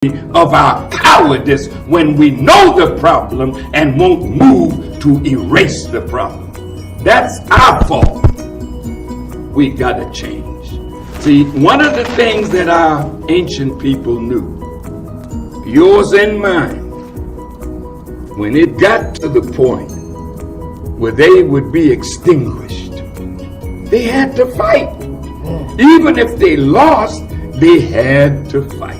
of our cowardice when we know the problem and won't move to erase the problem. That's our fault. We gotta change. See, one of the things that our ancient people knew, yours and mine, when it got to the point where they would be extinguished, they had to fight. Even if they lost, they had to fight.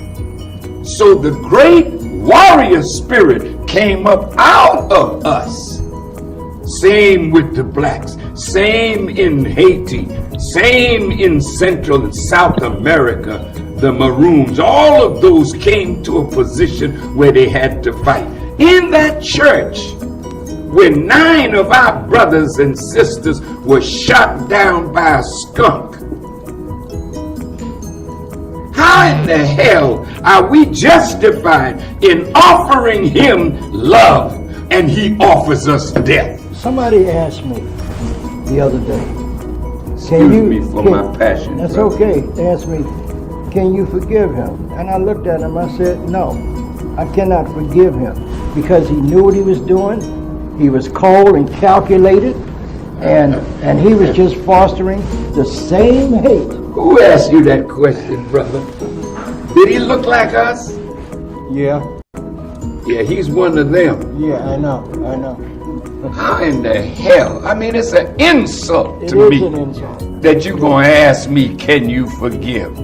So the great warrior spirit came up out of us. Same with the blacks, same in Haiti, same in Central and South America, the Maroons. All of those came to a position where they had to fight. In that church, where 9 of our brothers and sisters were shot down by a skunk, how in the hell are we justified in offering him love and he offers us death? Somebody asked me the other day, Excuse me for my passion. That's brother. okay. They asked me, can you forgive him? And I looked at him, I said, no, I cannot forgive him because he knew what he was doing. He was cold and calculated, and he was just fostering the same hate. Who asked you that question, brother? Did he look like us? Yeah. Yeah, he's one of them. Yeah, I know. How in the hell? I mean, it's an insult to me An insult. that you're going to ask me, can you forgive?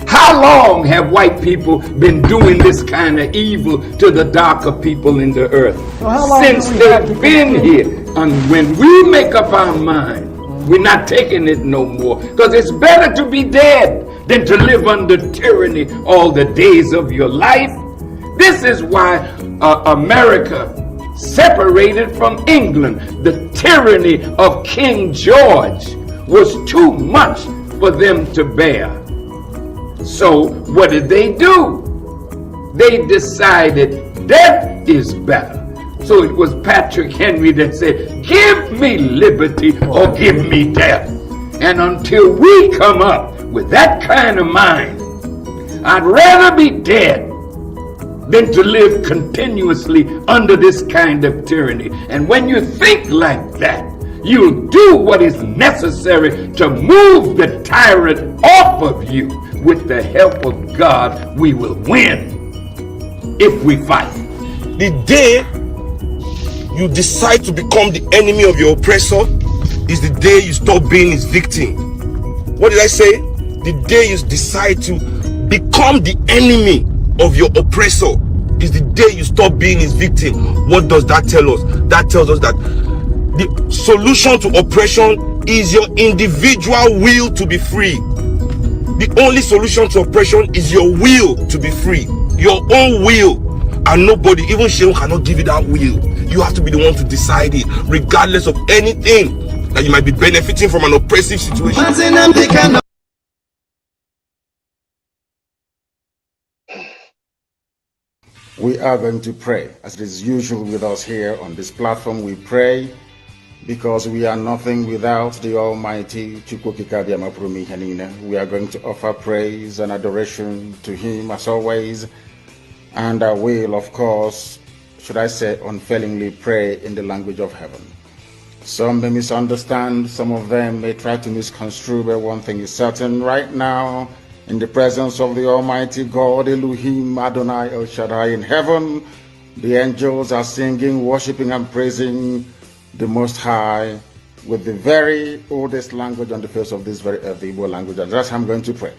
How long have white people been doing this kind of evil to the darker people in the earth? So how long Since do we have they've to been continue? here. And when we make up our mind, we're not taking it no more. Because it's better to be dead than to live under tyranny all the days of your life. This is why America separated from England. The tyranny of King George was too much for them to bear. So what did they do? They decided death is better. So it was Patrick Henry that said, give me liberty or give me death. And until we come up with that kind of mind, I'd rather be dead than to live continuously under this kind of tyranny. And when you think like that, you'll do what is necessary to move the tyrant off of you. With the help of God, we will win if we fight. The day you decide to become the enemy of your oppressor is the day you stop being his victim. What did I say? The day you decide to become the enemy of your oppressor is the day you stop being his victim. What does that tell us? That tells us that the solution to oppression is your individual will to be free. The only solution to oppression is your will to be free. Your own will. And nobody, even Shehu, cannot give you that will. You have to be the one to decide it, regardless of anything that you might be benefiting from an oppressive situation. We are going to pray. As it is usual with us here on this platform, we pray because we are nothing without the Almighty. We are going to offer praise and adoration to Him as always, and I will, of course, should I say, unfailingly pray in the language of heaven. Some may misunderstand, some of them may try to misconstrue, but one thing is certain right now, in the presence of the Almighty God, Elohim, Adonai, El Shaddai in heaven, the angels are singing, worshiping, and praising the Most High with the very oldest language on the face of this very earth, the Igbo language. And that's how I'm going to pray.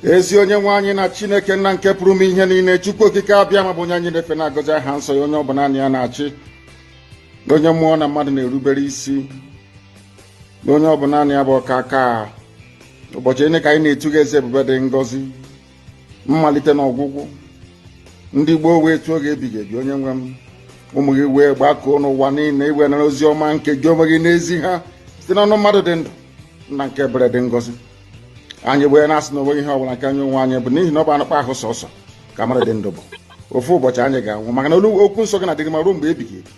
Ezi onye nwe anyị na Chineke nna nke pụrụ ime ihe niile, Chukwu okike abịa ma bụ onye anyị na-efe na-agọzi aha nsọ ya, onye ọbụla anyị ya na-achị, onye mmụọ na mmadụ na-erubere isi, onye ọbụla anyị ya bụ ọkaka ụbọchị ene ka anyị na-etuga eze ebube dị ngọzi, mmalite na ọgwụgwụ, ndị gboo wee tuo oge ebighị ebi, onye nwe m, ụmụ gị wee gbakọọ n'ụwa niile iwe na ozi ọma nke gị onwe gị n'ezi ha site n'ọnụ mmadụ dị ndụ nna nke ebere dị ngọzi. Anyị wee na-asị na onwe ihe ọbụla nke anyị onwe anyị bụ n'ihi na ọ bụ anụkpa ahụ sọsọ ka mmadụ dị ndụ bụ. Ofu ụbọchị anyị ga-anwụ maka na okwu nsọ gị na-adịghị ma ruo mgbe ebighị ebi,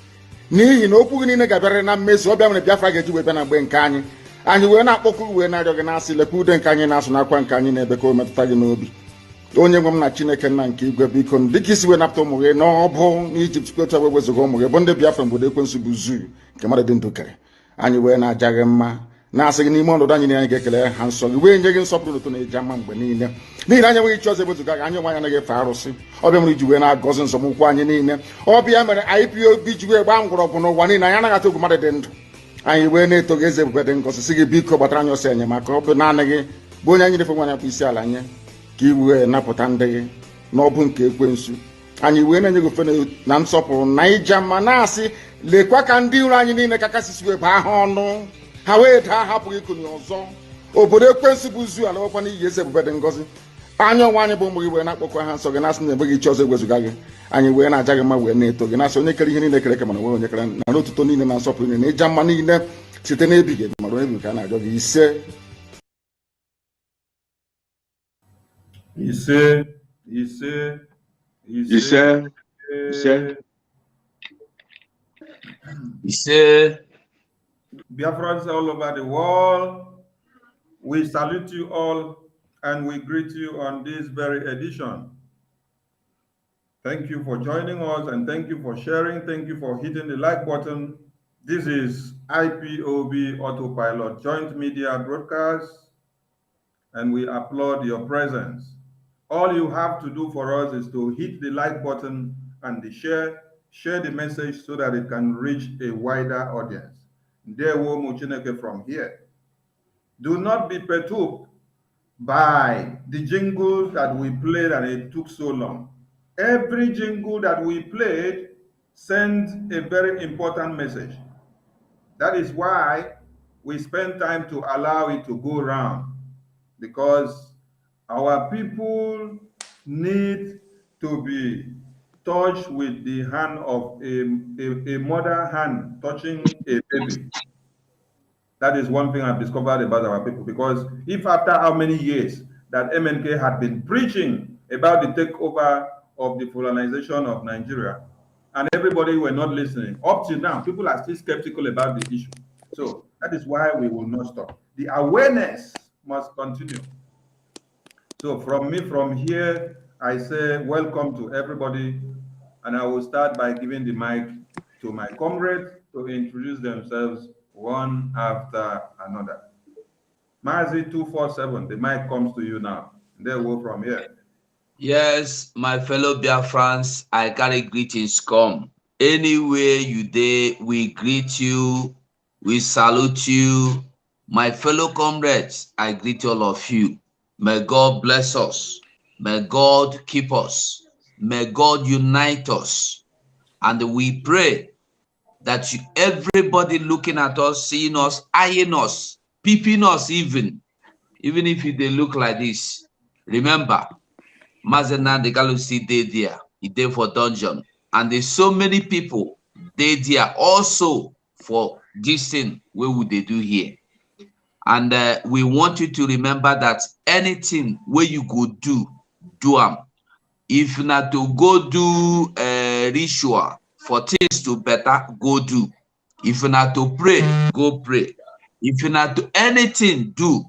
n'ihi na okwu gị niile ga-abịarịrị na mmezu. Ọ bịa nwere Biafra ga-eji wee bịa na mgbe nke anyị. anyị wee na-akpọkọ uwe na-arịọ gị na-asị lekwa ude nke anyị na-asụ n'akwa nke anyị na-ebe ka o metụta gị n'obi. Onye nwe m na Chineke nna nke igwe, biko dịka isi wee napụta ụmụ gị n'ọbụ n'Ijipt kwetu wee wezuga ụmụ gị bụ ndị Biafra mgbodo ekwensu bụ zuu nke mmadụ dị ndụ kere, anyị wee na-aja gị mma na-asị gị n'ime ọnọdụ anyị niile anyị ga-ekele ha nsọ gị wee nye gị nsọpụrụ n'ụtụ na-eji mma mgbe niile n'ihi na anyị enweghị chi ọzọ ewezuga gị, anyị nwe anyị anaghị efe arụsị. Ọbịa mere iji wee na-agọzi nzọmụkwụ anyị niile, ọbịa mere IPOB ji wee gbaa mgbọrọgwụ n'ụwa niile, anyị anaghị atụ egwu mmadụ dị ndụ, anyị wee na-eto gị eze ebube dị ngọzi sị gị biko gbatara anyị ọsọ enyemaka. Ọ bụ naanị gị bụ onye anyị na-efe nwa anyị bụ isi ala nye ka i wee napụta ndị gị n'ọbụ nke ekwensu. Anyị wee na-enye gị ofe na nsọpụrụ na ija mma na-asị lekwa ka ndị iro anyị niile ka kasị wee baa ha ọnụ, ha wee daa hapụghị ikunye ọzọ. Obodo ekwensu bụ zu ala nwekwa n'iyi eze ebube dị ngọzi. Anya ọnwa anyị bụ ụmụ gị wee na-akpọkọ ha nsọ gị na-asị na enweghị chi ọzọ ewezuga gị, anyị wee na-aja gị mma wee na-eto gị na-asị onye kere ihe niile kere eke mana nwere onye kere na n'otuto niile na nsọpụrụ niile na ịja mma niile site n'ebighị ebi mara onye ebighị ka a na-arịọ gị ise ise ise ise ise ise. Biafrans all over the world, we salute you all and we greet you on this very edition. Thank you for joining us and thank you for sharing. Thank you for hitting the like button. This is IPOB Autopilot Joint Media Broadcast, and we applaud your presence. All you have to do for us is to hit the like button and the share the message so that it can reach a wider audience. From here. Do not be perturbed by the jingles that we played and it took so long. Every jingle that we played sends a very important message. That is why we spend time to allow it to go around, because our people need to be touched with the hand of a mother hand touching a baby. That is one thing I've discovered about our people, because if after how many years that MNK had been preaching about the takeover of the colonization of Nigeria, and everybody were not listening, up till now, people are still skeptical about the issue. So that is why we will not stop. The awareness must continue. So from here, I say welcome to everybody, and I will start by giving the mic to my comrades to introduce themselves one after another. Mazi 247, the mic comes to you now. They will from here. Yes, my fellow Biafrans, I carry greetings come. Anywhere you there, we greet you, we salute you. My fellow comrades, I greet all of you. May God bless us. May God keep us. May God unite us. And we pray that everybody looking at us, seeing us, eyeing us, peeping us even if they look like this. Remember, Mazena the Galusi they there, he there for dungeon. And there's so many people they there also for this thing. What would they do here? And we want you to remember that anything where you go do them. If not to go do a ritual for things to better, go do. If not to pray, go pray. If not to anything, do.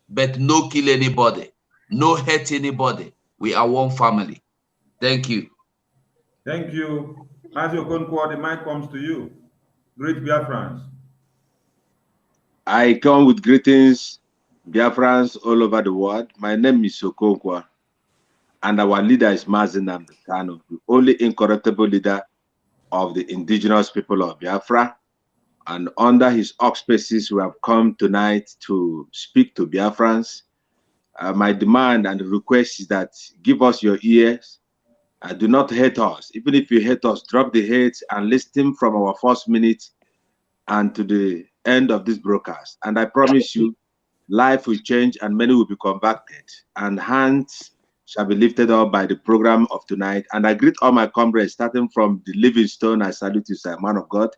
But no kill anybody, no hurt anybody. We are one family. Thank you. Thank you. Matthew Okonkwo, the mic comes to you. Great Biafrans. I come with greetings, Biafrans all over the world. My name is Okonkwo, and our leader is Mazen Kano, the only incorruptible leader of the indigenous people of Biafra. And under his auspices, we have come tonight to speak to Biafrans. My demand and request is that give us your ears. Do not hate us. Even if you hate us, drop the hate and listen from our first minute and to the end of this broadcast. And I promise you, life will change and many will be converted, and hands shall be lifted up by the program of tonight. And I greet all my comrades, starting from the Livingstone. I salute you, sir, man of God.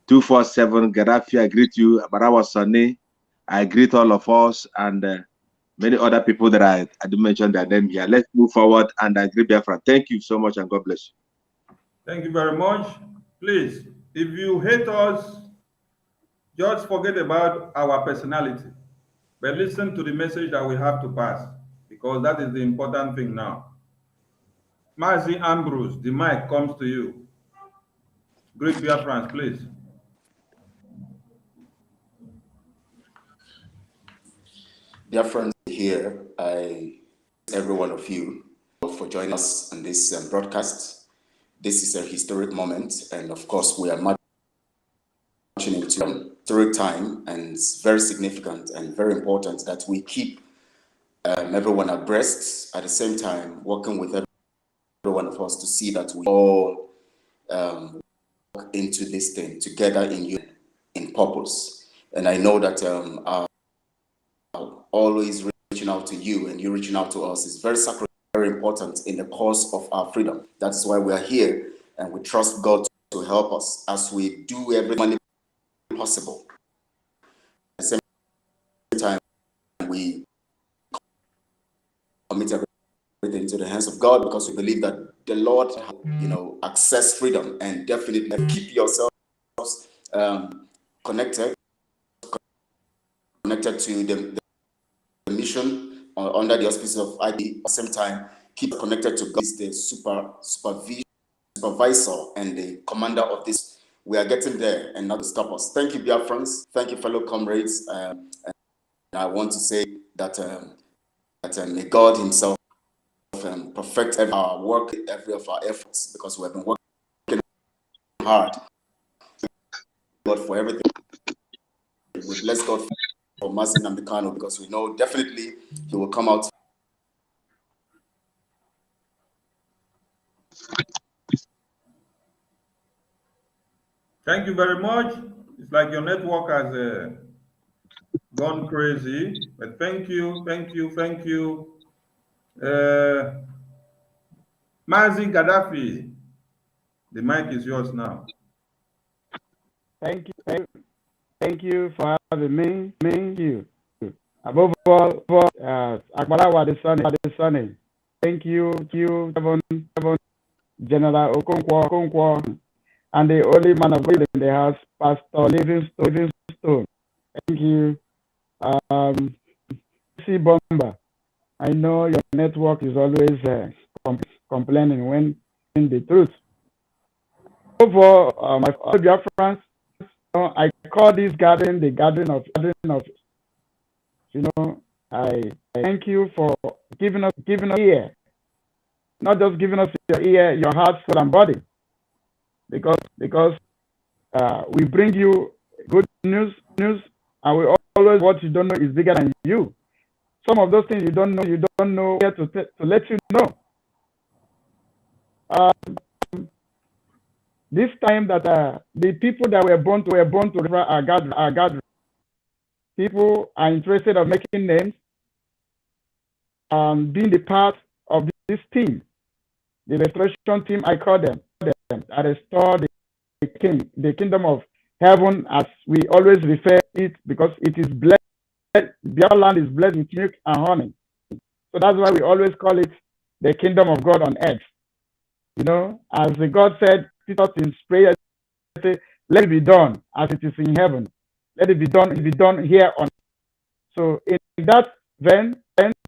247, Gaddafi, I greet you. Barawa Sani, I greet all of us, and many other people that I didn't mention their name here. Let's move forward, and I greet Biafra. Thank you so much, and God bless you. Thank you very much. Please, if you hate us, just forget about our personality, but listen to the message that we have to pass, because that is the important thing now. Mazi Ambrose, the mic comes to you. Great Biafrans, please. Biafrans here, every one of you for joining us on this broadcast. This is a historic moment, and of course, we are marching into a historic time, and it's very significant and very important that we keep everyone abreast, at the same time working with every one of us to see that we all work into this thing together in purpose. And I know that always reaching out to you and you reaching out to us is very important in the cause of our freedom. That's why we are here, and we trust God to help us as we do everything possible. At the same time, we commit everything to the hands of God, because we believe that the Lord, access freedom, and definitely keep yourselves connected to the mission under the auspices of ID. At the same time, keep connected to God, the supervisor and the commander of this. We are getting there, and not to stop us. Thank you, Biafrans. Thank you, fellow comrades. And I want to say that may God Himself perfect our work, every of our efforts, because we have been working hard. God for everything. We bless God for Mazi Namdekano, because we know definitely he will come out. Thank you very much. It's like your network has gone crazy, but thank you. Mazi Gaddafi, the mic is yours now. Thank you for having me. Thank you. Above all, Akbarawa the Sunny. Thank you, General Okonkwo, and the only man of God in the house, Pastor Livingstone. Thank you. C Bomber. I know your network is always complaining when in the truth. For my Biafrans, I call this garden the garden of. I thank you for giving us ear, not just giving us your ear, your heart, soul, and body, because we bring you good news, and we always what you don't know is bigger than you. Some of those things you don't know where to let you know. This time that the people that were born to river are gathering. People are interested of making names, being the part of this team, the restoration team. I call them that restore the kingdom of heaven, as we always refer it, because it is blessed. Their land is blessed with milk and honey. So that's why we always call it the kingdom of God on earth. As the God said, Peter in prayer, say, let it be done as it is in heaven. Let it be done here on. So in that vein,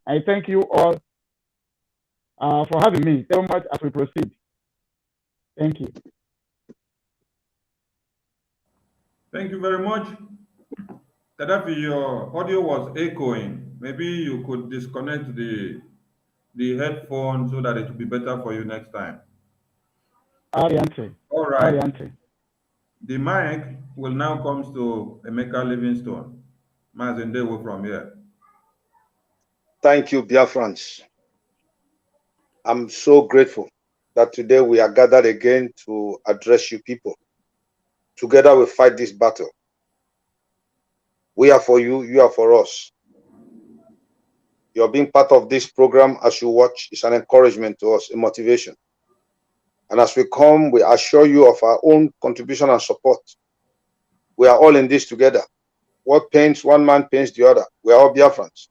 I thank you all for having me so much as we proceed. Thank you. Thank you very much. Gaddafi, your audio was echoing. Maybe you could disconnect the headphone so that it will be better for you next time. All right. The mic will now come to Emeka Livingstone. Mazendewo from here. Thank you, Biafrans. I'm so grateful that today we are gathered again to address you people. Together we fight this battle. We are for you, you are for us. You're being part of this program as you watch is an encouragement to us, a motivation. And as we come, we assure you of our own contribution and support. We are all in this together. What pains one man pains the other. We are all Biafrans.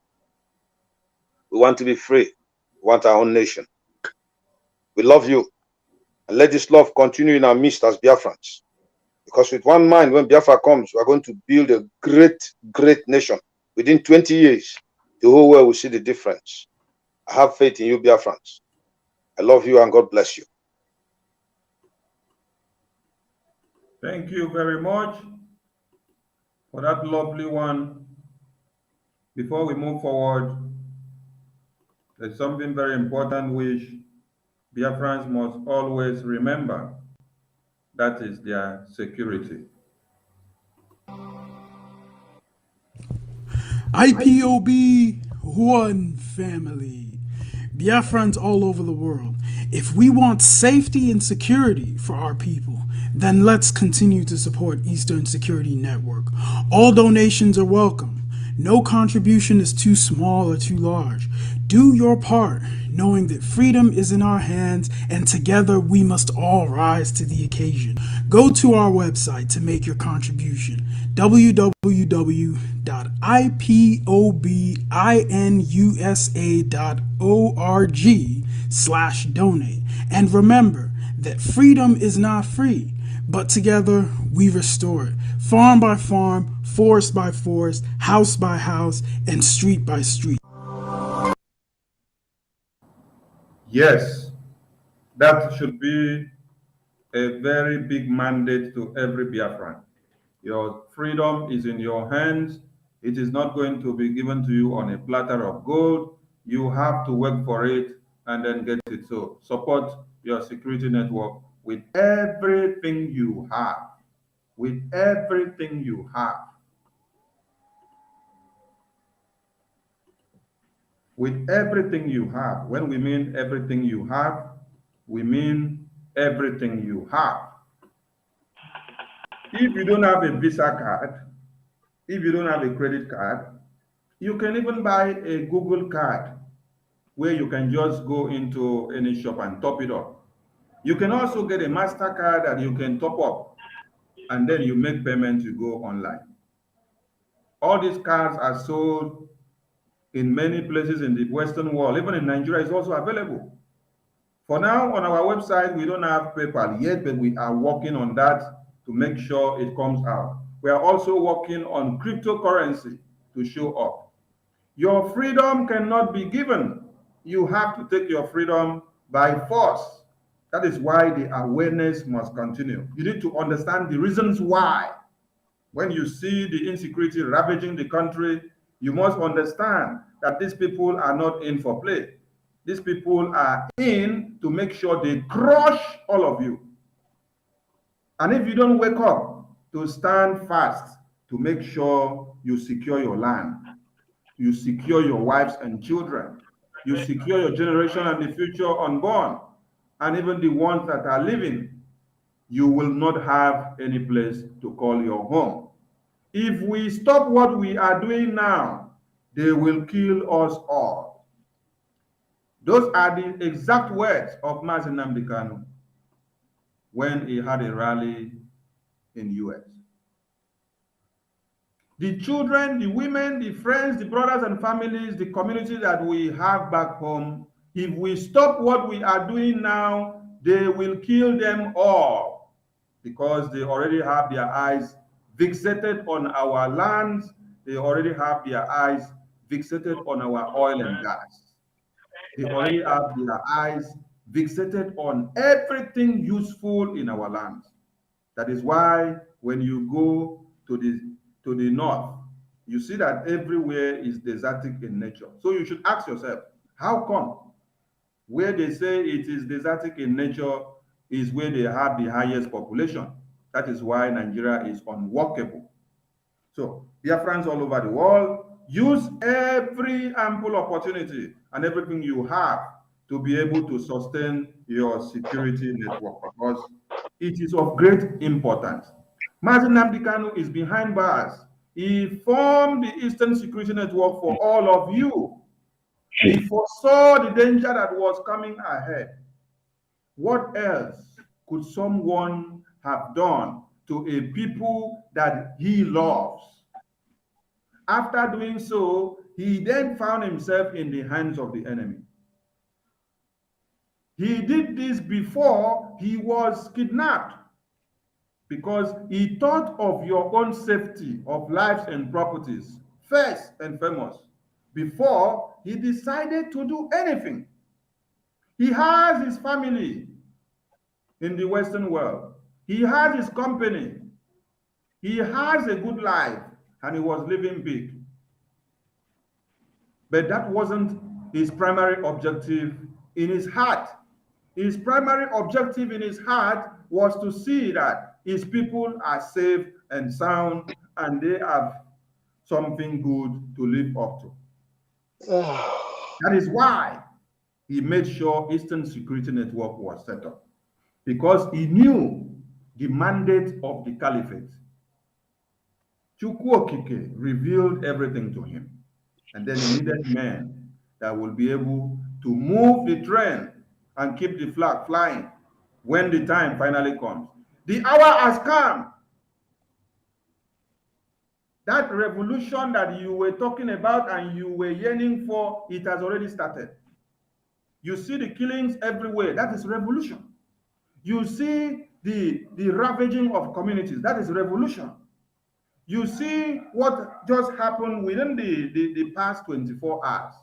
We want to be free. We want our own nation. We love you. And let this love continue in our midst as Biafrans. Because with one mind, when Biafra comes, we are going to build a great, great nation. Within 20 years, the whole world will see the difference. I have faith in you, Biafrans. I love you and God bless you. Thank you very much for that lovely one. Before we move forward, there's something very important which Biafrans must always remember. That is their security. IPOB, one family. Biafrans all over the world. If we want safety and security for our people, then let's continue to support Eastern Security Network. All donations are welcome. No contribution is too small or too large. Do your part, knowing that freedom is in our hands and together we must all rise to the occasion. Go to our website to make your contribution, www.ipobinUSA.org/donate. And remember that freedom is not free, but together we restore it, farm by farm, forest by forest, house by house, and street by street. Yes, that should be a very big mandate to every Biafran. Your freedom is in your hands. It is not going to be given to you on a platter of gold. You have to work for it and then get it. So support your security network with everything you have. With everything you have. With everything you have. When we mean everything you have, we mean everything you have. If you don't have a Visa card, if you don't have a credit card, you can even buy a Google card where you can just go into any shop and top it up. You can also get a MasterCard that you can top up and then you make payments, you go online. All these cards are sold in many places in the Western world. Even in Nigeria, it's also available. For now, on our website, we don't have PayPal yet, but we are working on that to make sure it comes out. We are also working on cryptocurrency to show up. Your freedom cannot be given. You have to take your freedom by force. That is why the awareness must continue. You need to understand the reasons why. When you see the insecurity ravaging the country, you must understand that these people are not in for play. These people are in to make sure they crush all of you. And if you don't wake up to stand fast to make sure you secure your land, you secure your wives and children, you secure your generation and the future unborn, and even the ones that are living, you will not have any place to call your home. If we stop what we are doing now, they will kill us all. Those are the exact words of Mazi Nnamdi Kanu when he had a rally in US. The children, the women, the friends, the brothers and families, the community that we have back home, if we stop what we are doing now, they will kill them all because they already have their eyes fixated on our lands. They already have their eyes fixated on our oil and gas. They already have their eyes fixated on everything useful in our lands. That is why when you go to the north, you see that everywhere is desertic in nature. So you should ask yourself, how come where they say it is desertic in nature is where they have the highest population? That is why Nigeria is unworkable. So Biafrans all over the world, use every ample opportunity and everything you have to be able to sustain your security network because it is of great importance. Mazi Nnamdi Kanu is behind bars. He formed the Eastern Security Network for all of you. He foresaw the danger that was coming ahead. What else could someone have done to a people that he loves? After doing so, he then found himself in the hands of the enemy. He did this before he was kidnapped. because he thought of your own safety of lives and properties first and foremost before he decided to do anything. He has his family in the Western world. He has his company. He has a good life, and he was living big. But that wasn't his primary objective in his heart. His primary objective in his heart was to see that his people are safe and sound and they have something good to live up to. That is why he made sure Eastern Security Network was set up, because he knew the mandate of the caliphate. Chukwu Okike revealed everything to him, and then he needed men that will be able to move the train and keep the flag flying when the time finally comes. The hour has come. That revolution that you were talking about and you were yearning for, it has already started. You see the killings everywhere. That is revolution. You see the ravaging of communities. That is revolution. You see what just happened within the past 24 hours.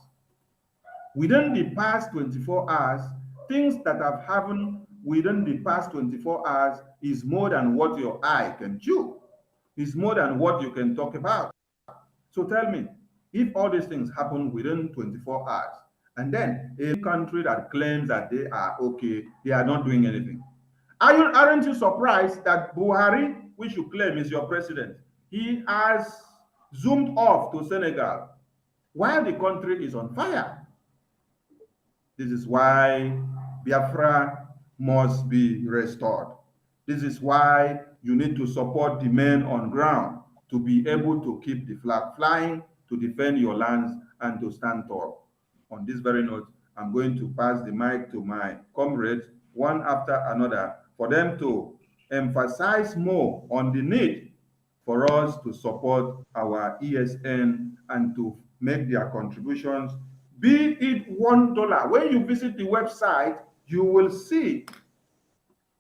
Within the past 24 hours, things that have happened within the past 24 hours is more than what your eye can chew. It's more than what you can talk about. So tell me, if all these things happen within 24 hours, and then a country that claims that they are okay, they are not doing anything. Aren't you surprised that Buhari, which you claim is your president, he has zoomed off to Senegal while the country is on fire? This is why Biafra must be restored. This is why you need to support the men on ground to be able to keep the flag flying, to defend your lands, and to stand tall. On this very note, I'm going to pass the mic to my comrades, one after another, for them to emphasize more on the need for us to support our ESN and to make their contributions, be it $1. When you visit the website, you will see,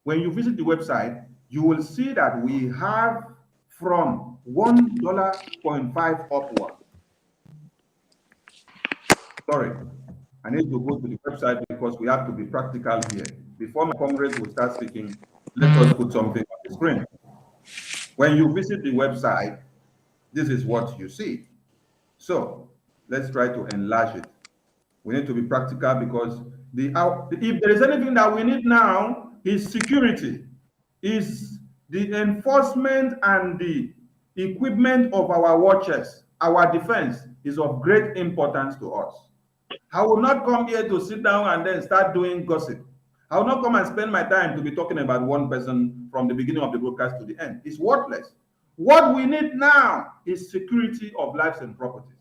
when you visit the website, you will see that we have from $1.5 upward. Sorry, I need to go to the website because we have to be practical here. Before my comrades will start speaking, let us put something on the screen. When you visit the website, this is what you see. So let's try to enlarge it. We need to be practical because if there is anything that we need now is security, is the enforcement and the equipment of our watches. Our defense is of great importance to us. I will not come here to sit down and then start doing gossip. I will not come and spend my time to be talking about one person from the beginning of the broadcast to the end. It's worthless. What we need now is security of lives and properties.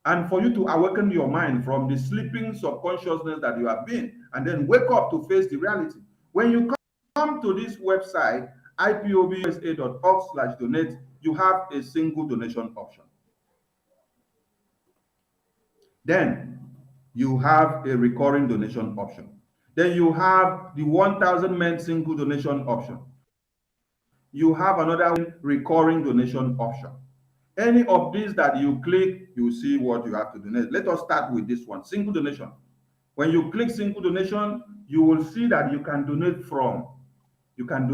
And for you to awaken your mind from the sleeping subconsciousness that you have been, and then wake up to face the reality. When you come to this website, ipobsa.org/donate, you have a single donation option. Then you have a recurring donation option. Then you have the 1,000 men single donation option. You have another recurring donation option. Any of these that you click, you see what you have to donate. Let us start with this one, single donation. When you click single donation, you will see that you can donate from $1.5. You can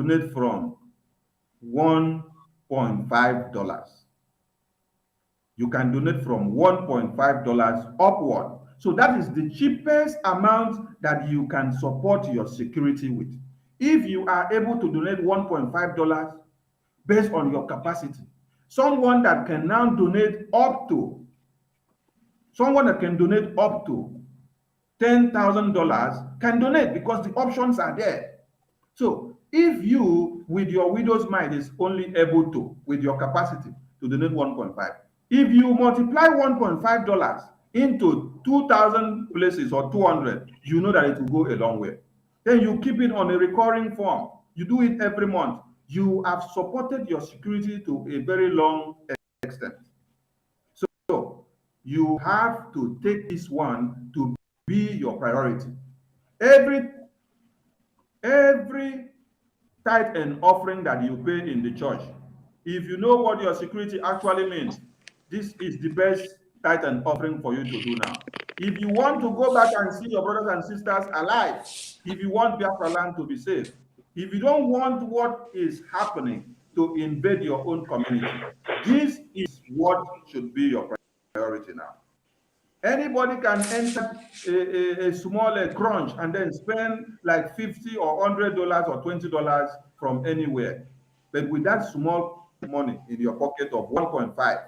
donate from $1.5 upward. So that is the cheapest amount that you can support your security with. If you are able to donate $1.5 based on your capacity, someone that can now donate up to $10,000 can donate because the options are there. So if you, with your widow's mind, is only able to, with your capacity, to donate 1.5, if you multiply $1.5 into 2,000 places or 200, you know that it will go a long way. Then you keep it on a recurring form. You do it every month. You have supported your security to a very long extent. So you have to take this one to be your priority. Every tithe and offering that you pay in the church. If you know what your security actually means, this is the best tithe and offering for you to do now. If you want to go back and see your brothers and sisters alive, if you want Biafra land to be safe, if you don't want what is happening to invade your own community, this is what should be your priority now. Anybody can enter a small crunch and then spend like $50 or $100 or $20 from anywhere. But with that small money in your pocket of 1.5,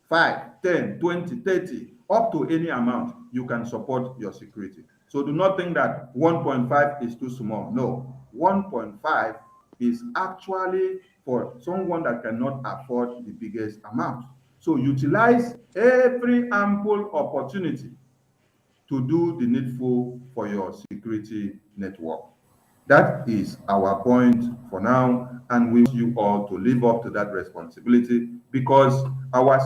5, 10, 20, 30, up to any amount, you can support your security. So do not think that 1.5 is too small. No, 1.5 is actually for someone that cannot afford the biggest amount. So utilize every ample opportunity to do the needful for your security network. That is our point for now, and we want you all to live up to that responsibility, because our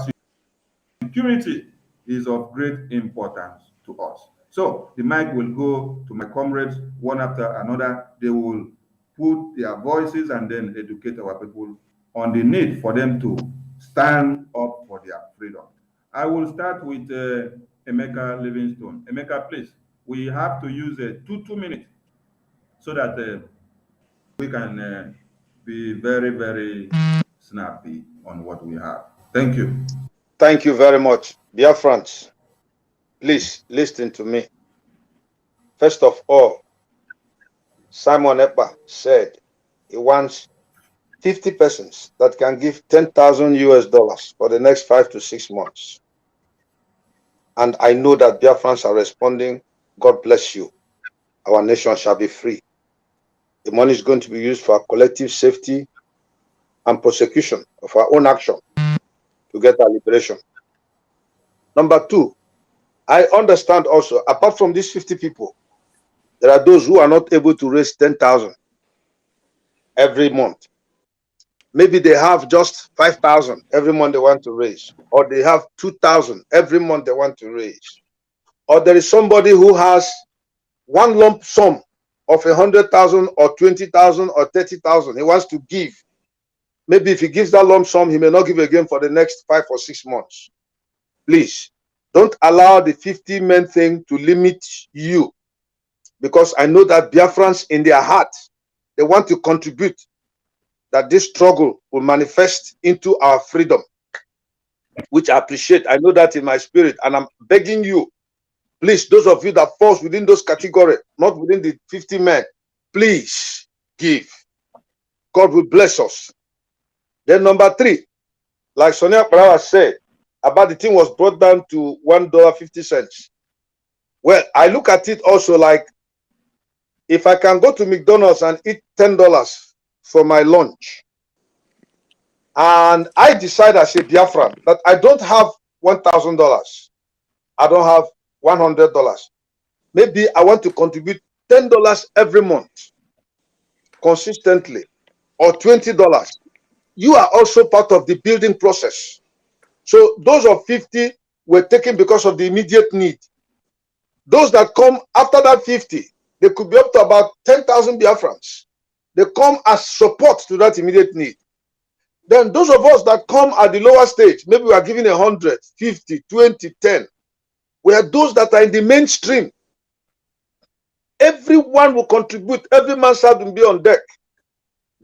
security is of great importance to us. So the mic will go to my comrades one after another. They will put their voices and then educate our people on the need for them to stand up for their freedom. I will start with Emeka Livingstone. Emeka, please, we have to use 2 minutes so that we can be very, very snappy on what we have. Thank you. Thank you very much. Dear friends, please listen to me. First of all, Simon Ekpa said he wants 50 persons that can give 10,000 US dollars for the next 5 to 6 months. And I know that Biafrans are responding, God bless you. Our nation shall be free. The money is going to be used for our collective safety and prosecution of our own action to get our liberation. Number 2, I understand also, apart from these 50 people, there are those who are not able to raise 10,000 every month. Maybe they have just 5,000 every month they want to raise, or they have 2,000 every month they want to raise. Or there is somebody who has one lump sum of 100,000 or 20,000 or 30,000 he wants to give. Maybe if he gives that lump sum, he may not give again for the next 5 or 6 months. Please, don't allow the 50-men thing to limit you, because I know that Biafrans in their heart, they want to contribute, that this struggle will manifest into our freedom, which I appreciate. I know that in my spirit, and I'm begging you, please, those of you that falls within those categories, not within the 50 men, please give. God will bless us. Then number 3, like Sonia Parawa said, about the thing was brought down to $1.50. Well, I look at it also like, if I can go to McDonald's and eat $10 for my lunch, and I decide as a Biafran that I don't have $1,000, I don't have $100, maybe I want to contribute $10 every month consistently, or $20. You are also part of the building process. So those of 50 were taken because of the immediate need. Those that come after that 50, they could be up to about 10,000 Biafrans. They come as support to that immediate need. Then those of us that come at the lower stage, maybe we are giving 100, 50, 20, 10. We are those that are in the mainstream. Everyone will contribute. Every man's heart will be on deck.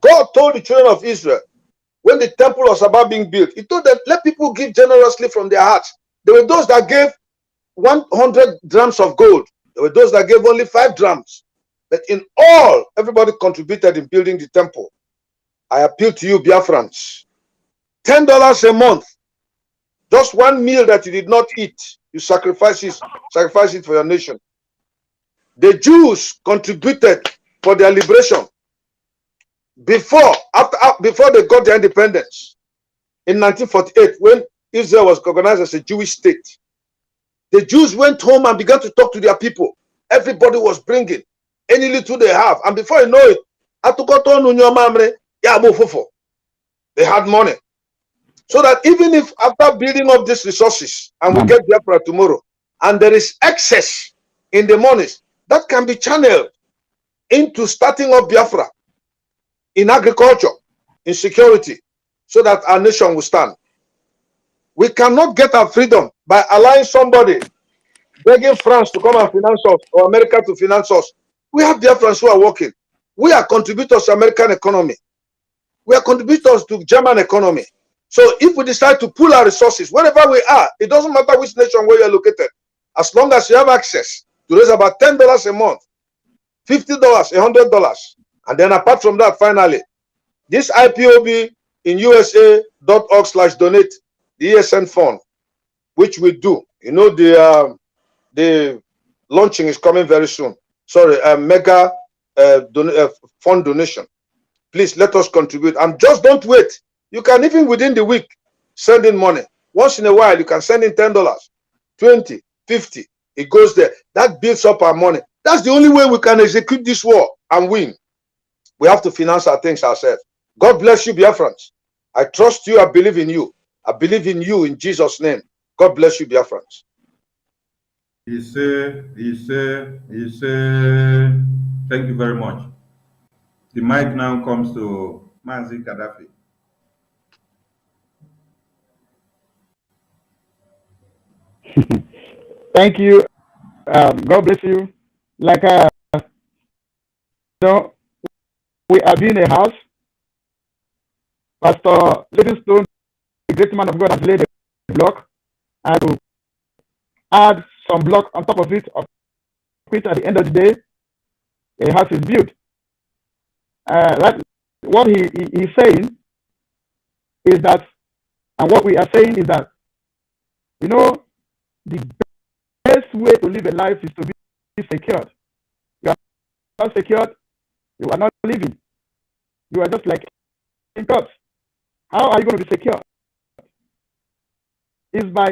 God told the children of Israel, when the temple was about being built, he told them, let people give generously from their hearts. There were those that gave 100 drams of gold. There were those that gave only 5 drams. But in all, everybody contributed in building the temple. I appeal to you, Biafrans. $10 a month. Just one meal that you did not eat. You sacrifice it for your nation. The Jews contributed for their liberation before they got their independence in 1948, when Israel was recognized as a Jewish state. The Jews went home and began to talk to their people. Everybody was bringing any little they have, and before you know it, they had money. So that even if after building up these resources and we get Biafra tomorrow, and there is excess in the monies, that can be channeled into starting up Biafra. in agriculture, in security, so that our nation will stand. We cannot get our freedom by allowing somebody begging France to come and finance us or America to finance us. We have Biafrans who are working. We are contributors to American economy. We are contributors to German economy. So if we decide to pool our resources, wherever we are, it doesn't matter which nation where you're located, as long as you have access to raise about $10 a month, $50, $100. And then apart from that, finally, this IPOB in USA.org/donate, the ESN fund, which we do. You know, the launching is coming very soon. Sorry, a mega fund donation. Please let us contribute, and just don't wait. You can even within the week send in money. Once in a while, you can send in $10, $20, $50. It goes there. That builds up our money. That's the only way we can execute this war and win. We have to finance our things ourselves. God bless you, Biafrans. I trust you. I believe in you. I believe in you in Jesus' name. God bless you, Biafrans. He say. Thank you very much. The mic now comes to Mazi Gaddafi. Thank you. God bless you. Like, we are in a house. Pastor Livingstone, the great man of God, has laid a block. I will add some block on top of it, which at the end of the day, a house is built. What he's saying is that, and what we are saying is that, the best way to live a life is to be secured. You are not secured, you are not living. You are just like in God. How are you going to be secure? Is by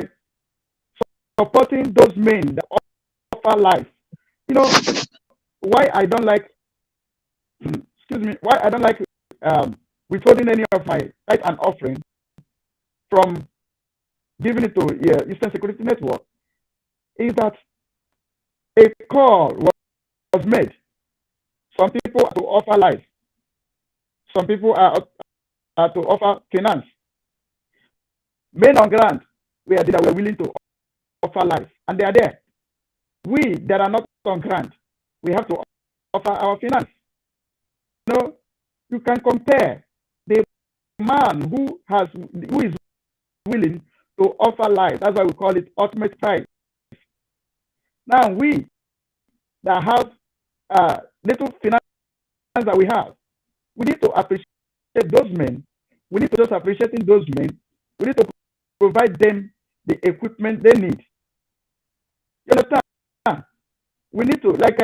supporting those men that offer life. Why I don't like, why I don't like withholding any of my tithe and offering from giving it to Eastern Security Network is that a call was made. Some people are to offer life. Some people are to offer finance. Men on ground, we are willing to offer life, and they are there. We that are not on ground, we have to offer our finance. You can compare the man who is willing to offer life. That's why we call it ultimate price. Now we that have little finance that we have, we need to appreciate those men. We need to just appreciate those men. We need to provide them the equipment they need. You understand? We need to, like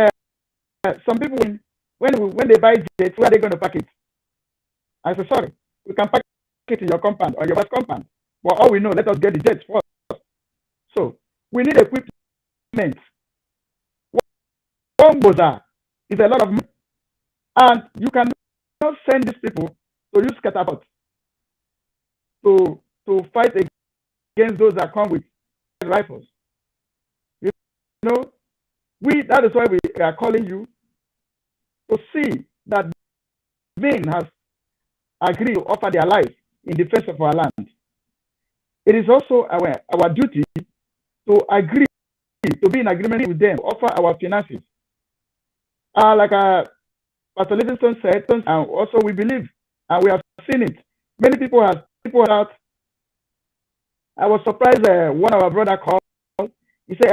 some people, when they buy jets, where are they going to pack it? I say, sorry, we can pack it in your compound or your vast compound. But all we know, let us get the jets first. So we need equipment. One bazaar is a lot of money. And you cannot send these people to use catapults to fight against those that come with rifles. That is why we are calling you to see that men has agreed to offer their life in defense of our land. It is also our duty to agree, to be in agreement with them, offer our finances. Like Pastor Livingstone said, and also we believe, and we have seen it. Many people have out. I was surprised one of our brother called. He said,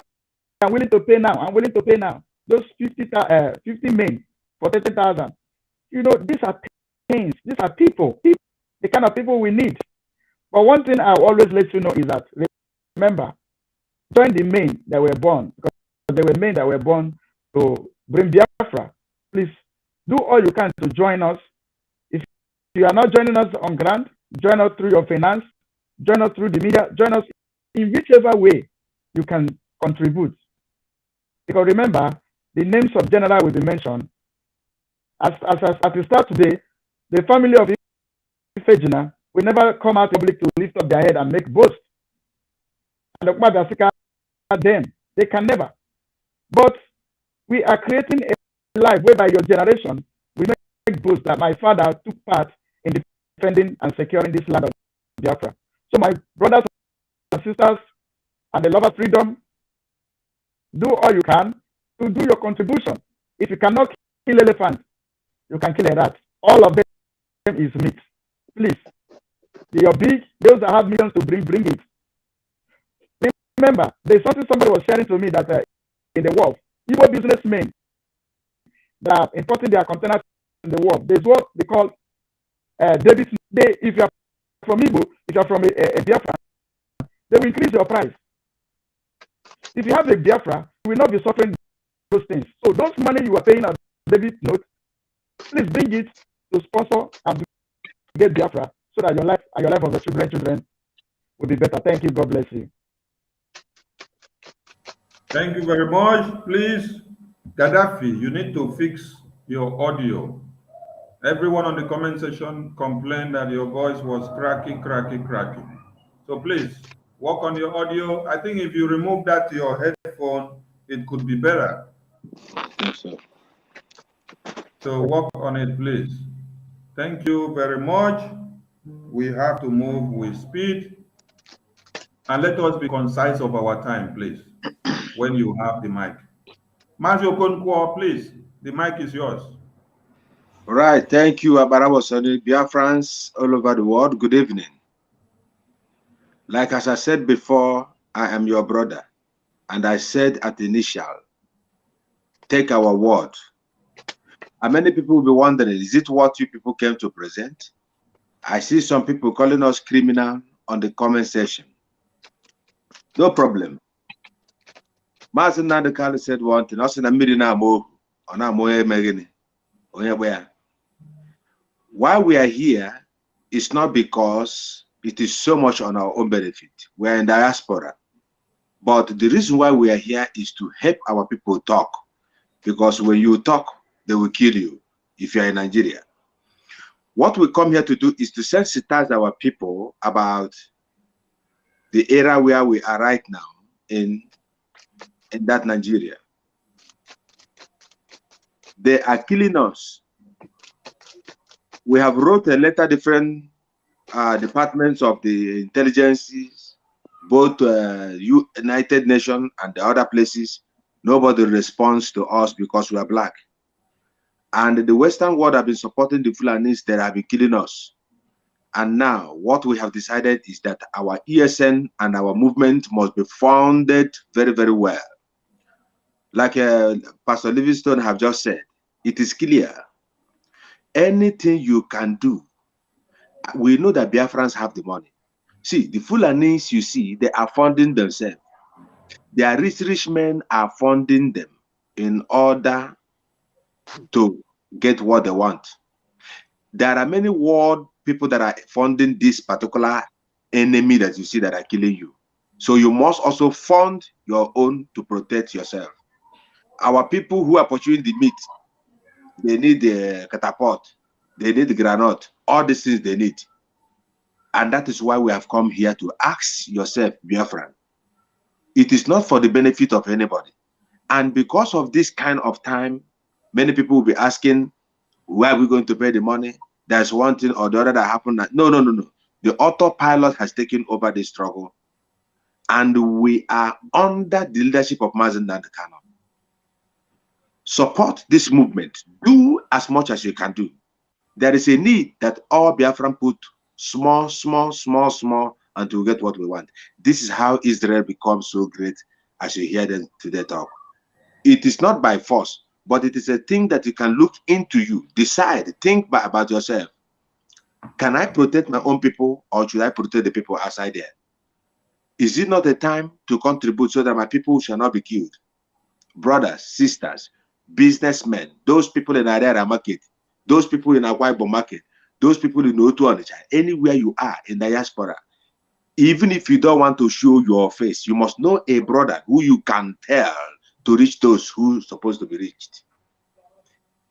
I'm willing to pay now. I'm willing to pay now. Those 50 men for 30,000. These are things. These are people. The kind of people we need. But one thing I always let you know is that, remember, join the men that were born. Because there were men that were born to bring Biafra. Please do all you can to join us. If you are not joining us on ground, join us through your finance, join us through the media, join us in whichever way you can contribute. Because remember, the names of general will be mentioned. As we start today, the family of Ifejina will never come out public to lift up their head and make boast. And them, they can never. But we are creating a life whereby your generation will boast that my father took part in defending and securing this land of Biafra. So my brothers and sisters and the love of freedom, do all you can to do your contribution. If you cannot kill elephants, you can kill a rat. All of them is meat. Please, you're big. Those that have millions to bring it. Remember, there's something somebody was sharing to me that in the world, Ipob businessmen that are importing their containers in the world, there's what they call debit. If you're from Igbo, if you're from a Biafra, they will increase your price. If you have a Biafra, you will not be suffering those things. So those money you are paying as debit note, please bring it to sponsor and to get Biafra so that your life and your life of your children will be better. Thank you. God bless you. Thank you very much. Please, Gaddafi, you need to fix your audio. Everyone on the comment section complained that your voice was cracky. So please, work on your audio. I think if you remove that to your headphone, it could be better. Yes, sir. So work on it, please. Thank you very much. We have to move with speed. And let us be concise of our time, please, when you have the mic. Mazio Konkwo, please, the mic is yours. All right, thank you, Abarabosani, Biafrans all over the world. Good evening. Like as I said before, I am your brother. And I said at the initial, take our word. And many people will be wondering, is it what you people came to present? I see some people calling us criminal on the comment section. No problem. Martin Nandekali said one thing. I said, why we are here is not because it is so much on our own benefit. We are in diaspora. But the reason why we are here is to help our people talk. Because when you talk, they will kill you if you are in Nigeria. What we come here to do is to sensitize our people about the era where we are right now in that Nigeria. They are killing us. We have wrote a letter, different departments of the intelligences, both United Nations and the other places. Nobody responds to us because we are black. And the Western world have been supporting the Fulanis that have been killing us. And now what we have decided is that our ESN and our movement must be founded very, very well. Like Pastor Livingstone have just said, it is clear. Anything you can do, we know that Biafrans have the money. See, the Fulanis you see, they are funding themselves. Their rich men are funding them in order to get what they want. There are many world people that are funding this particular enemy that you see that are killing you. So you must also fund your own to protect yourself. Our people who are pursuing the meat, they need the catapult, they need the granite, all these things they need. And that is why we have come here to ask yourself, Biafran. It is not for the benefit of anybody. And because of this kind of time, many people will be asking, where are we going to pay the money? There's one thing or the other that happened. No. The Autopilot has taken over the struggle. And we are under the leadership of Mazen Nandekano. Support this movement. Do as much as you can do. There is a need that all Biafran put small, until we get what we want. This is how Israel becomes so great as you hear them today talk. It is not by force, but it is a thing that you can look into you, decide, think about yourself. Can I protect my own people or should I protect the people outside there? Is it not a time to contribute so that my people shall not be killed? Brothers, sisters, businessmen, those people in Ariara market, those people in Awaibo market, those people in Otu Onitsha, anywhere you are in diaspora, even if you don't want to show your face, you must know a brother who you can tell to reach those who are supposed to be reached.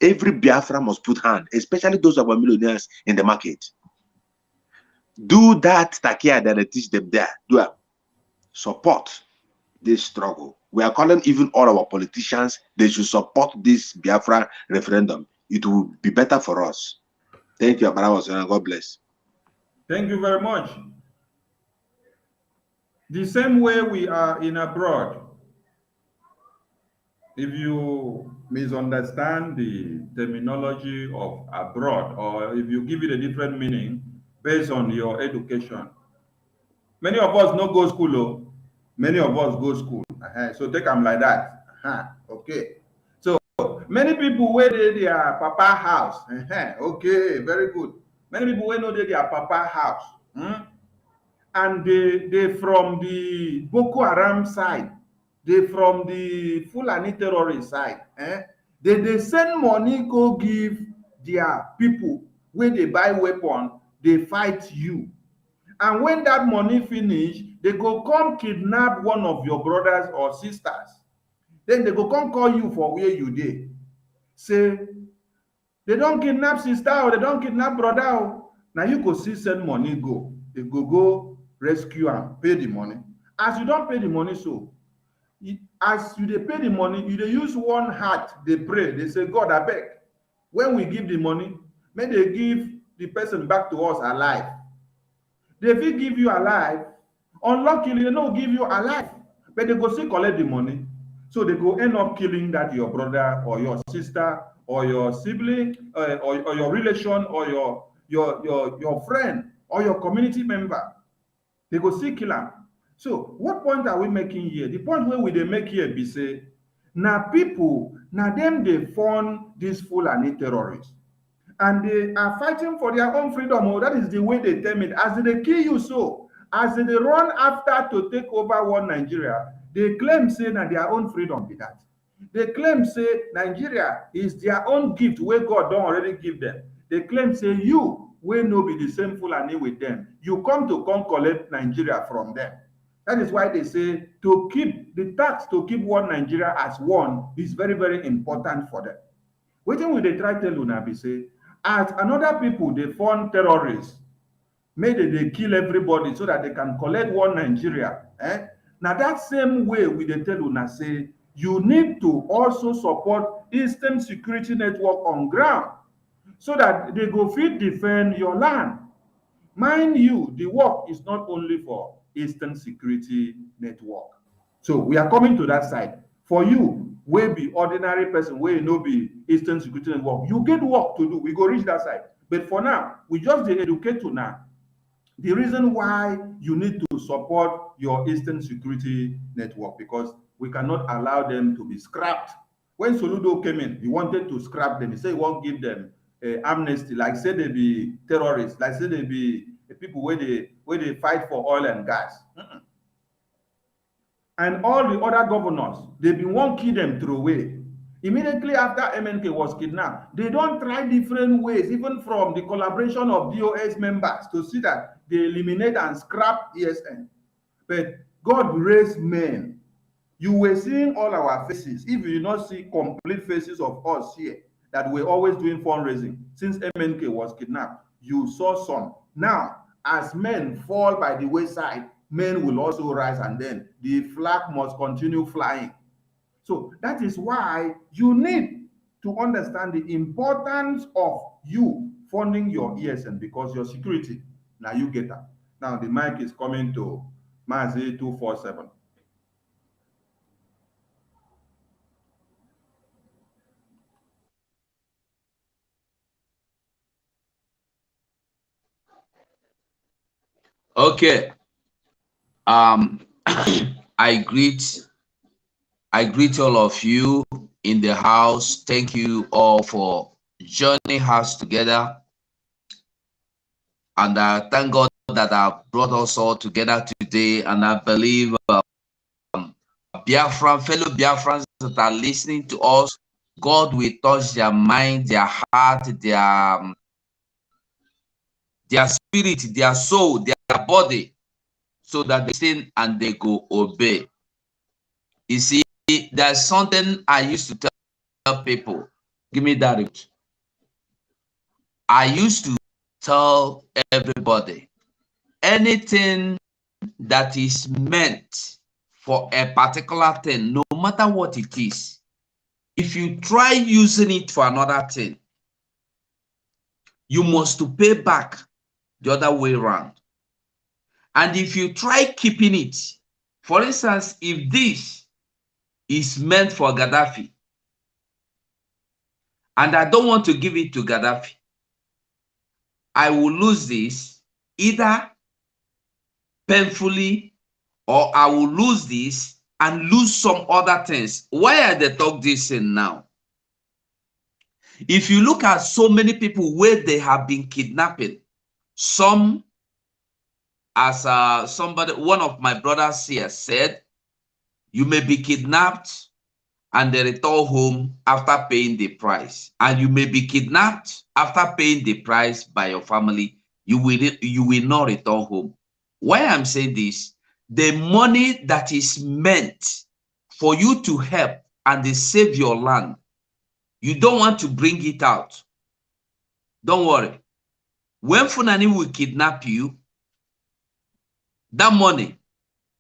Every Biafra must put hand, especially those of our millionaires in the market. Do that takia that I teach them there. Do it. Support this struggle. We are calling even all our politicians, they should support this Biafra referendum. it will be better for us. Thank you, Abara. God bless. Thank you very much. The same way we are in abroad, if you misunderstand the terminology of abroad, or if you give it a different meaning based on your education, many of us no go school, oh. Many of us go school. So take them like that. Okay. So many people where they their papa house. Okay, very good. Many people where know they their papa house. And they from the Boko Haram side, they from the Fulani terrorist side. They send money go give their people where they buy weapon, they fight you. And when that money finish, they go come kidnap one of your brothers or sisters. Then they go come call you for where you dey. Say, they don't kidnap sister or they don't kidnap brother. Now you go see send money go. They go rescue and pay the money. As you don't pay the money, so as you dey pay the money, you dey use one heart, they pray. They say, God, I beg. When we give the money, may they give the person back to us alive. They fit give you alive. Unluckily, they don't give you alive, but they go still collect the money. So they go end up killing that your brother or your sister or your sibling or your relation or your friend or your community member. They go still kill them. So what point are we making here? The point where we dey make here be say, na people, na them they fund these Fulani terrorists. And they are fighting for their own freedom. Oh, that is the way they term it. As they kill you, so as they run after to take over one Nigeria, they claim say na their own freedom be that. They claim say Nigeria is their own gift where God don't already give them. They claim say you will no be the same Fulani with them. You come collect Nigeria from them. That is why they say to keep the tax to keep one Nigeria as one is very, very important for them. Wetin we dey try tell una be say, as another people they fund terrorists, maybe they kill everybody so that they can collect one Nigeria. Now that same way we dey tell una say, you need to also support Eastern Security Network on ground so that they go fit defend your land. Mind you, the work is not only for Eastern Security Network. So we are coming to that side. For you, wey be ordinary person, wey no be Eastern Security Network, you get work to do. We go reach that side. But for now, we just dey educate you now. The reason why you need to support your Eastern Security Network, because we cannot allow them to be scrapped. When Soludo came in, he wanted to scrap them. He said he won't give them amnesty, like say they be terrorists, like say they be people where they fight for oil and gas. And all the other governors, they been won't kill them through away. Immediately after MNK was kidnapped, they don't try different ways, even from the collaboration of DOS members, to see that they eliminate and scrap ESN. But God raised men. You were seeing all our faces. If you did not see complete faces of us here, that we're always doing fundraising since MNK was kidnapped, you saw some. Now, as men fall by the wayside, men will also rise, and then the flag must continue flying. So that is why you need to understand the importance of you funding your ESN, because your security, now you get that. Now the mic is coming to Mazi 247. Okay. I greet all of you in the house. Thank you all for joining us together. And I thank God that I brought us all together today. And I believe fellow Biafrans that are listening to us, God will touch their mind, their heart, their spirit, their soul, their body, so that they listen and they go obey. You see, there's something I used to tell people. Give me that. I used to tell everybody, anything that is meant for a particular thing, no matter what it is, if you try using it for another thing, you must to pay back the other way around. And if you try keeping it, for instance, if this is meant for Gaddafi, and I don't want to give it to Gaddafi, I will lose this either painfully, or I will lose this and lose some other things. Why are they talk this in now? If you look at so many people where they have been kidnapping, some, as one of my brothers here said, you may be kidnapped and they return home after paying the price. And you may be kidnapped after paying the price by your family. You will not return home. Why I'm saying this, the money that is meant for you to help and they save your land, you don't want to bring it out. Don't worry. When Funani will kidnap you, that money,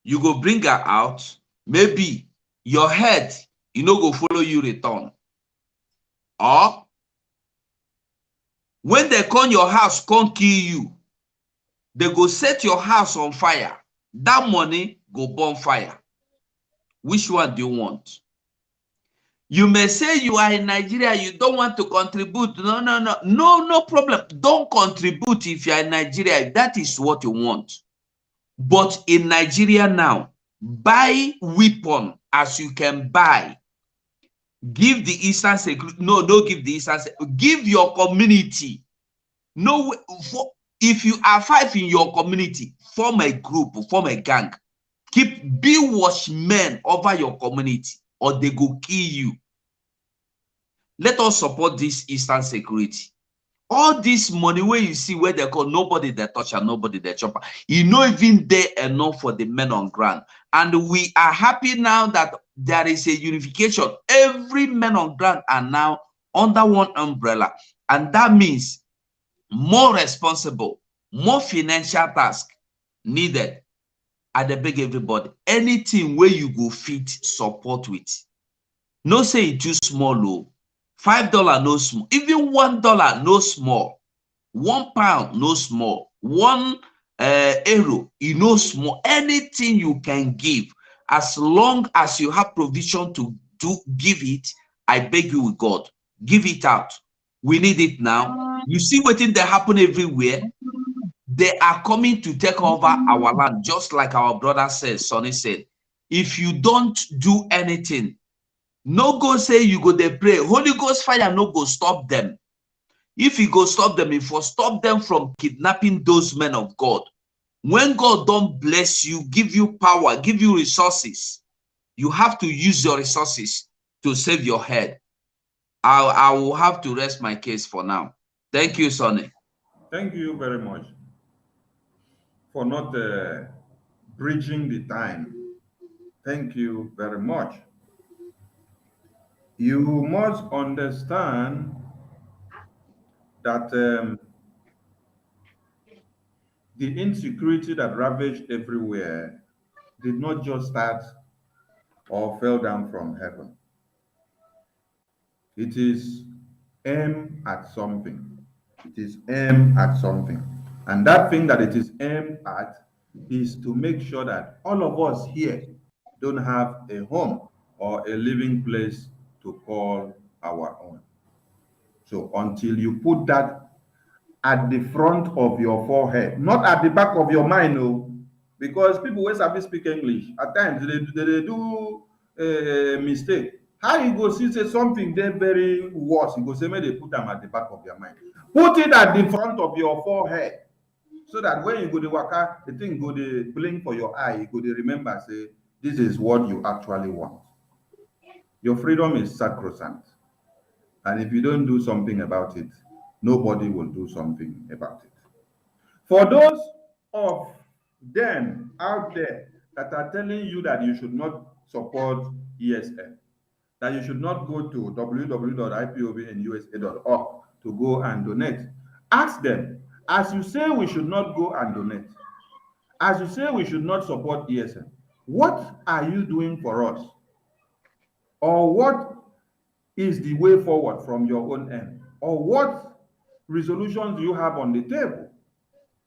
you go bring her out, maybe your head, go follow you return. Or when they come your house, come kill you, they go set your house on fire. That money go burn fire. Which one do you want? You may say you are in Nigeria, you don't want to contribute. No problem. Don't contribute if you are in Nigeria, if that is what you want. But in Nigeria now, buy weapon as you can buy. Give the Eastern Security. No, don't give the Eastern. Give your community. No, if you are 5 in your community, form a group, form a gang. Be watchmen over your community, or they go kill you. Let us support this Eastern Security. All this money where you see where they call nobody they touch and nobody they chop, even there enough for the men on ground. And we are happy now that there is a unification. Every man on ground are now under one umbrella. And that means more responsible, more financial task needed. I beg everybody, anything where you go fit support with. No say it too small, low. $5 no small, even $1 no small, £1 no small, €1 no small. Anything you can give, as long as you have provision to give it, I beg you with God, give it out. We need it now. You see what they happen everywhere. They are coming to take over our land, just like our brother says, Sonny said. If you don't do anything, no go say you go they pray. Holy Ghost fire no go stop them. If you go stop them, if you stop them from kidnapping those men of God, when God don't bless you, give you power, give you resources, you have to use your resources to save your head. I will have to rest my case for now. Thank you, Sonny. Thank you very much for not bridging the time. Thank you very much. You must understand that the insecurity that ravaged everywhere did not just start or fell down from heaven. It is aimed at something. It is aimed at something. And that thing that it is aimed at is to make sure that all of us here don't have a home or a living place to call our own. So until you put that at the front of your forehead, not at the back of your mind, no, because people always have to speak English. At times they do a mistake. How you go see say something they very worse? You go say maybe they put them at the back of your mind. Put it at the front of your forehead, so that when you go to waka, the thing go to blink for your eye. You go to remember say this is what you actually want. Your freedom is sacrosanct, and if you don't do something about it, nobody will do something about it. For those of them out there that are telling you that you should not support ESN, that you should not go to www.ipobnusa.org to go and donate, ask them, as you say we should not go and donate, as you say we should not support ESN, what are you doing for us? Or what is the way forward from your own end? Or what resolutions do you have on the table?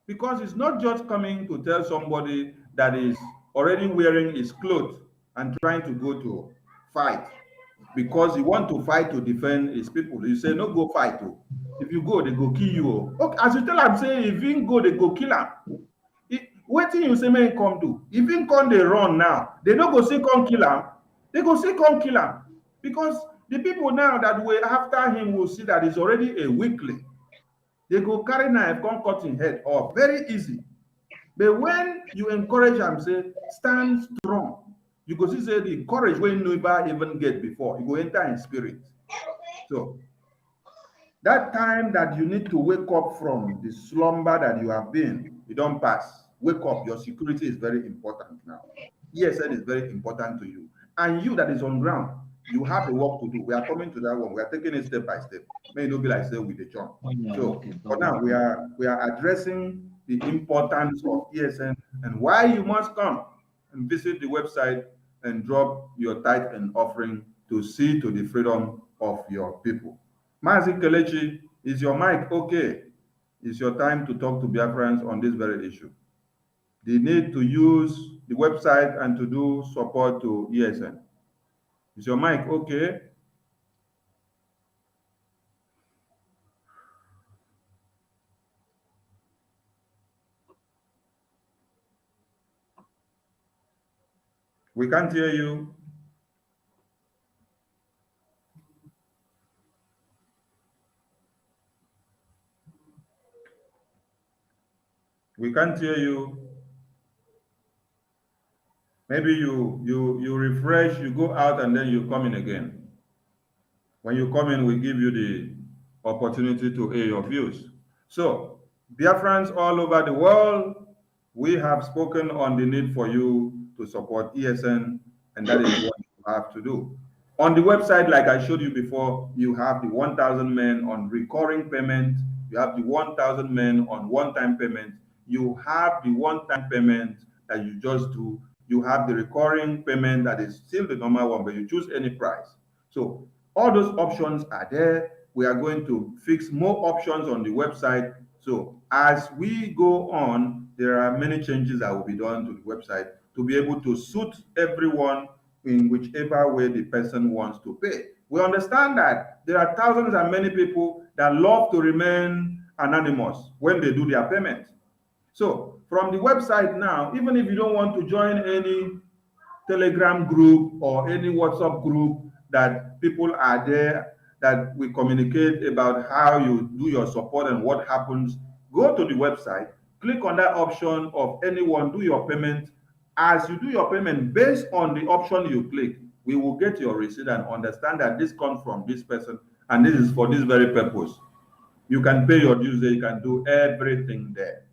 Because it's not just coming to tell somebody that is already wearing his clothes and trying to go to fight because he want to fight to defend his people. You say, no, go fight. Oh. If you go, they go kill you. Oh. Okay, as you tell him, say, if you go, they go kill him. Waiting you say, man, come do. If you come, they run now. They don't go say, come kill him. They go say, come kill him. Because the people now that were after him will see that it's already a weakling. They go carry knife, come cut him head off. Very easy. But when you encourage them, say, stand strong, you go see, say, the courage when nobody even get before, you go enter in spirit. So, that time that you need to wake up from the slumber that you have been, you don't pass. Wake up. Your security is very important now. ESN is very important to you. And you that is on ground, you have a work to do. We are coming to that one. We are taking it step by step. May not be like say with the jump. So for now, we are addressing the importance of ESN and why you must come and visit the website and drop your tithe and offering to see to the freedom of your people. Mazi Kelechi, is your mic okay? It's your time to talk to Biafrans on this very issue. They need to use the website and to do support to ESN. Is your mic okay? We can't hear you. We can't hear you. Maybe you refresh, you go out, and then you come in again. When you come in, we give you the opportunity to air your views. So, Biafrans all over the world, we have spoken on the need for you to support ESN, and that is what you have to do. On the website, like I showed you before, you have the 1,000 men on recurring payment, you have the 1,000 men on one-time payment, you have the one-time payment that you just do, you have the recurring payment that is still the normal one, but you choose any price. So all those options are there. We are going to fix more options on the website. So as we go on, there are many changes that will be done to the website to be able to suit everyone in whichever way the person wants to pay. We understand that there are thousands and many people that love to remain anonymous when they do their payment. So from the website now, even if you don't want to join any Telegram group or any WhatsApp group that people are there that we communicate about how you do your support and what happens, go to the website, click on that option of anyone, do your payment. As you do your payment based on the option you click, we will get your receipt and understand that this comes from this person and this is for this very purpose. You can pay your dues there, you can do everything there.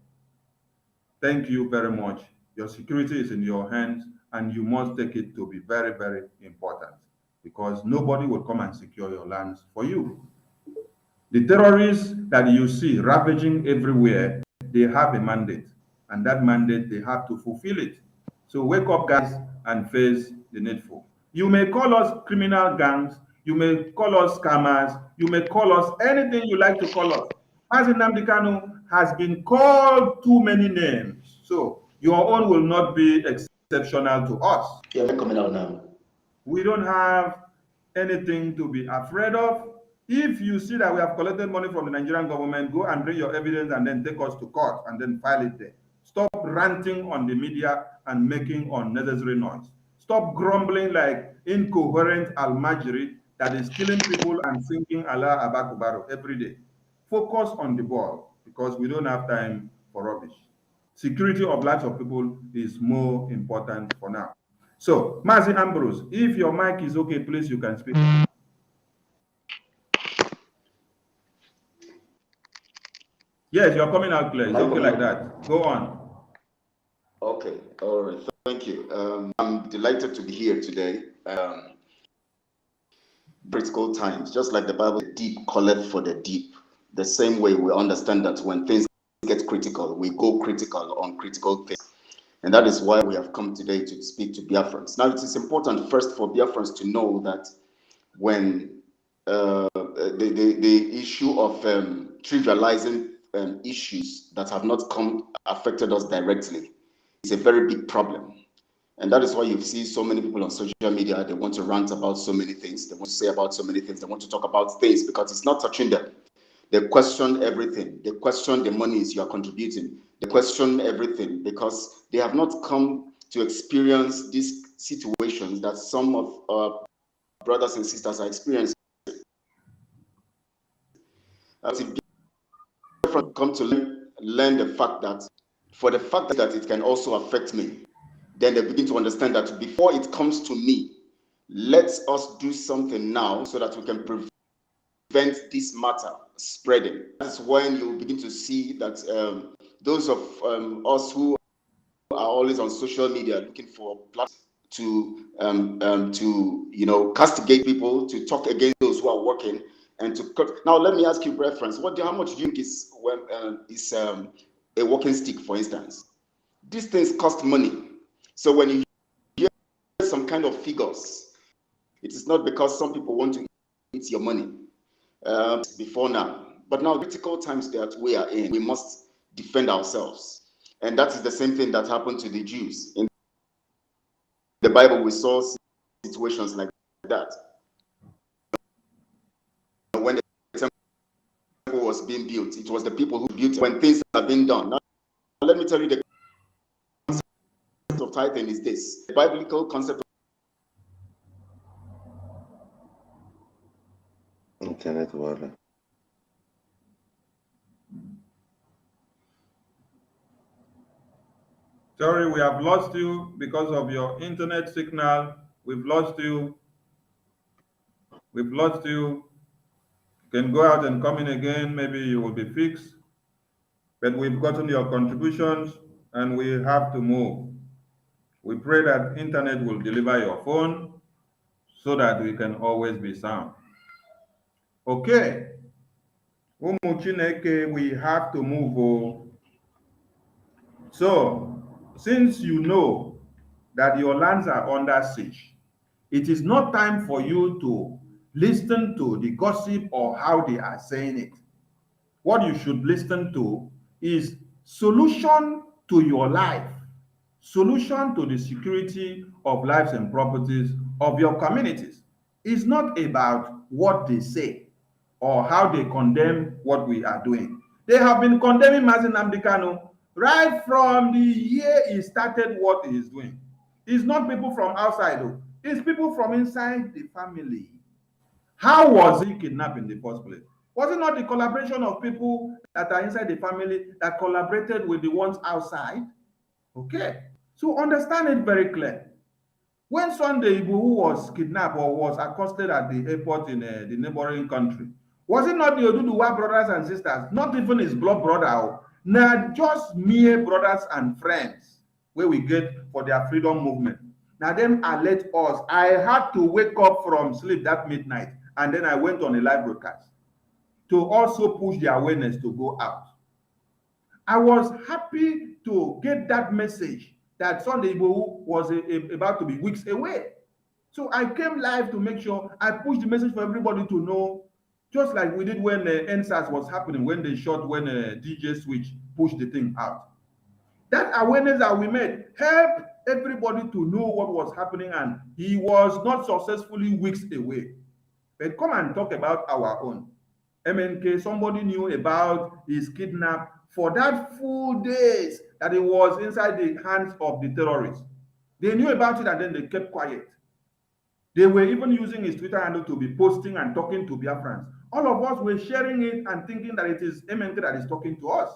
Thank you very much. Your security is in your hands and you must take it to be very, very important because nobody will come and secure your lands for you. The terrorists that you see ravaging everywhere, they have a mandate, and that mandate, they have to fulfill it. So wake up, guys, and face the needful. You may call us criminal gangs, you may call us scammers, you may call us anything you like to call us. Mazi Nnamdi Kanu has been called too many names, so your own will not be exceptional to us. Yeah, we're coming out now. We don't have anything to be afraid of. If you see that we have collected money from the Nigerian government, go and bring your evidence and then take us to court and then file it there. Stop ranting on the media and making unnecessary noise. Stop grumbling like incoherent Almajiri that is killing people and singing Allah Abakubaro every day. Focus on the ball because we don't have time for rubbish. Security of lives of people is more important for now. So, Mazi Ambrose, if your mic is okay, please, you can speak. Yes, you're coming out clear. It's okay like that. Go on. Okay, all right. Thank you. I'm delighted to be here today. Critical times, just like the Bible, the deep calleth for the deep. The same way we understand that when things get critical, we go critical on critical things. And that is why we have come today to speak to Biafrans. Now, it is important first for Biafrans to know that when the issue of trivializing issues that have not affected us directly is a very big problem. And that is why you see so many people on social media, they want to rant about so many things, they want to say about so many things, they want to talk about things because it's not touching them. They question everything. They question the monies you are contributing. They question everything because they have not come to experience these situations that some of our brothers and sisters are experiencing. Come to learn the fact that for the fact that it can also affect me, then they begin to understand that before it comes to me, let us do something now so that we can prevent this matter spreading. That's when you begin to see that those of us who are always on social media looking for platforms to castigate people, to talk against those who are working, and to cut. Now, let me ask you, reference. How much do you think is a walking stick, for instance? These things cost money. So when you hear some kind of figures, it is not because some people want to eat your money before now. But now, critical times that we are in, we must defend ourselves. And that is the same thing that happened to the Jews. In the Bible, we saw situations like that. When the temple was being built, it was the people who built it. When things are being done. Now, let me tell you the concept of tithing is this. The biblical concept of internet water. Sorry, we have lost you because of your internet signal. We've lost you. We've lost you. You can go out and come in again. Maybe you will be fixed. But we've gotten your contributions and we have to move. We pray that internet will deliver your phone so that we can always be sound. Okay. Ụmụ Chineke, we have to move. Oh. So, since you know that your lands are under siege, it is not time for you to listen to the gossip or how they are saying it. What you should listen to is solution to your life, solution to the security of lives and properties of your communities. It's not about what they say or how they condemn what we are doing. They have been condemning Mazi Nnamdi Kanu right from the year he started what he is doing. It's not people from outside, though. It's people from inside the family. How was he kidnapped in the first place? Was it not the collaboration of people that are inside the family that collaborated with the ones outside? Okay. So understand it very clear. When Sunday Igboho was kidnapped or was accosted at the airport in the neighboring country, was it not the Oduduwa brothers and sisters, not even his blood brother, not just mere brothers and friends, where we get for their freedom movement? Now them alert us. I had to wake up from sleep that midnight, and then I went on a live broadcast to also push the awareness to go out. I was happy to get that message that Sunday Igboho was about to be weeks away. So I came live to make sure I pushed the message for everybody to know, just like we did when NSAS was happening, when they shot, when DJ Switch pushed the thing out. That awareness that we made helped everybody to know what was happening, and he was not successfully weeks away. But come and talk about our own. MNK, somebody knew about his kidnap for that full days that he was inside the hands of the terrorists. They knew about it and then they kept quiet. They were even using his Twitter handle to be posting and talking to Biafrans. All of us were sharing it and thinking that it is MNK that is talking to us.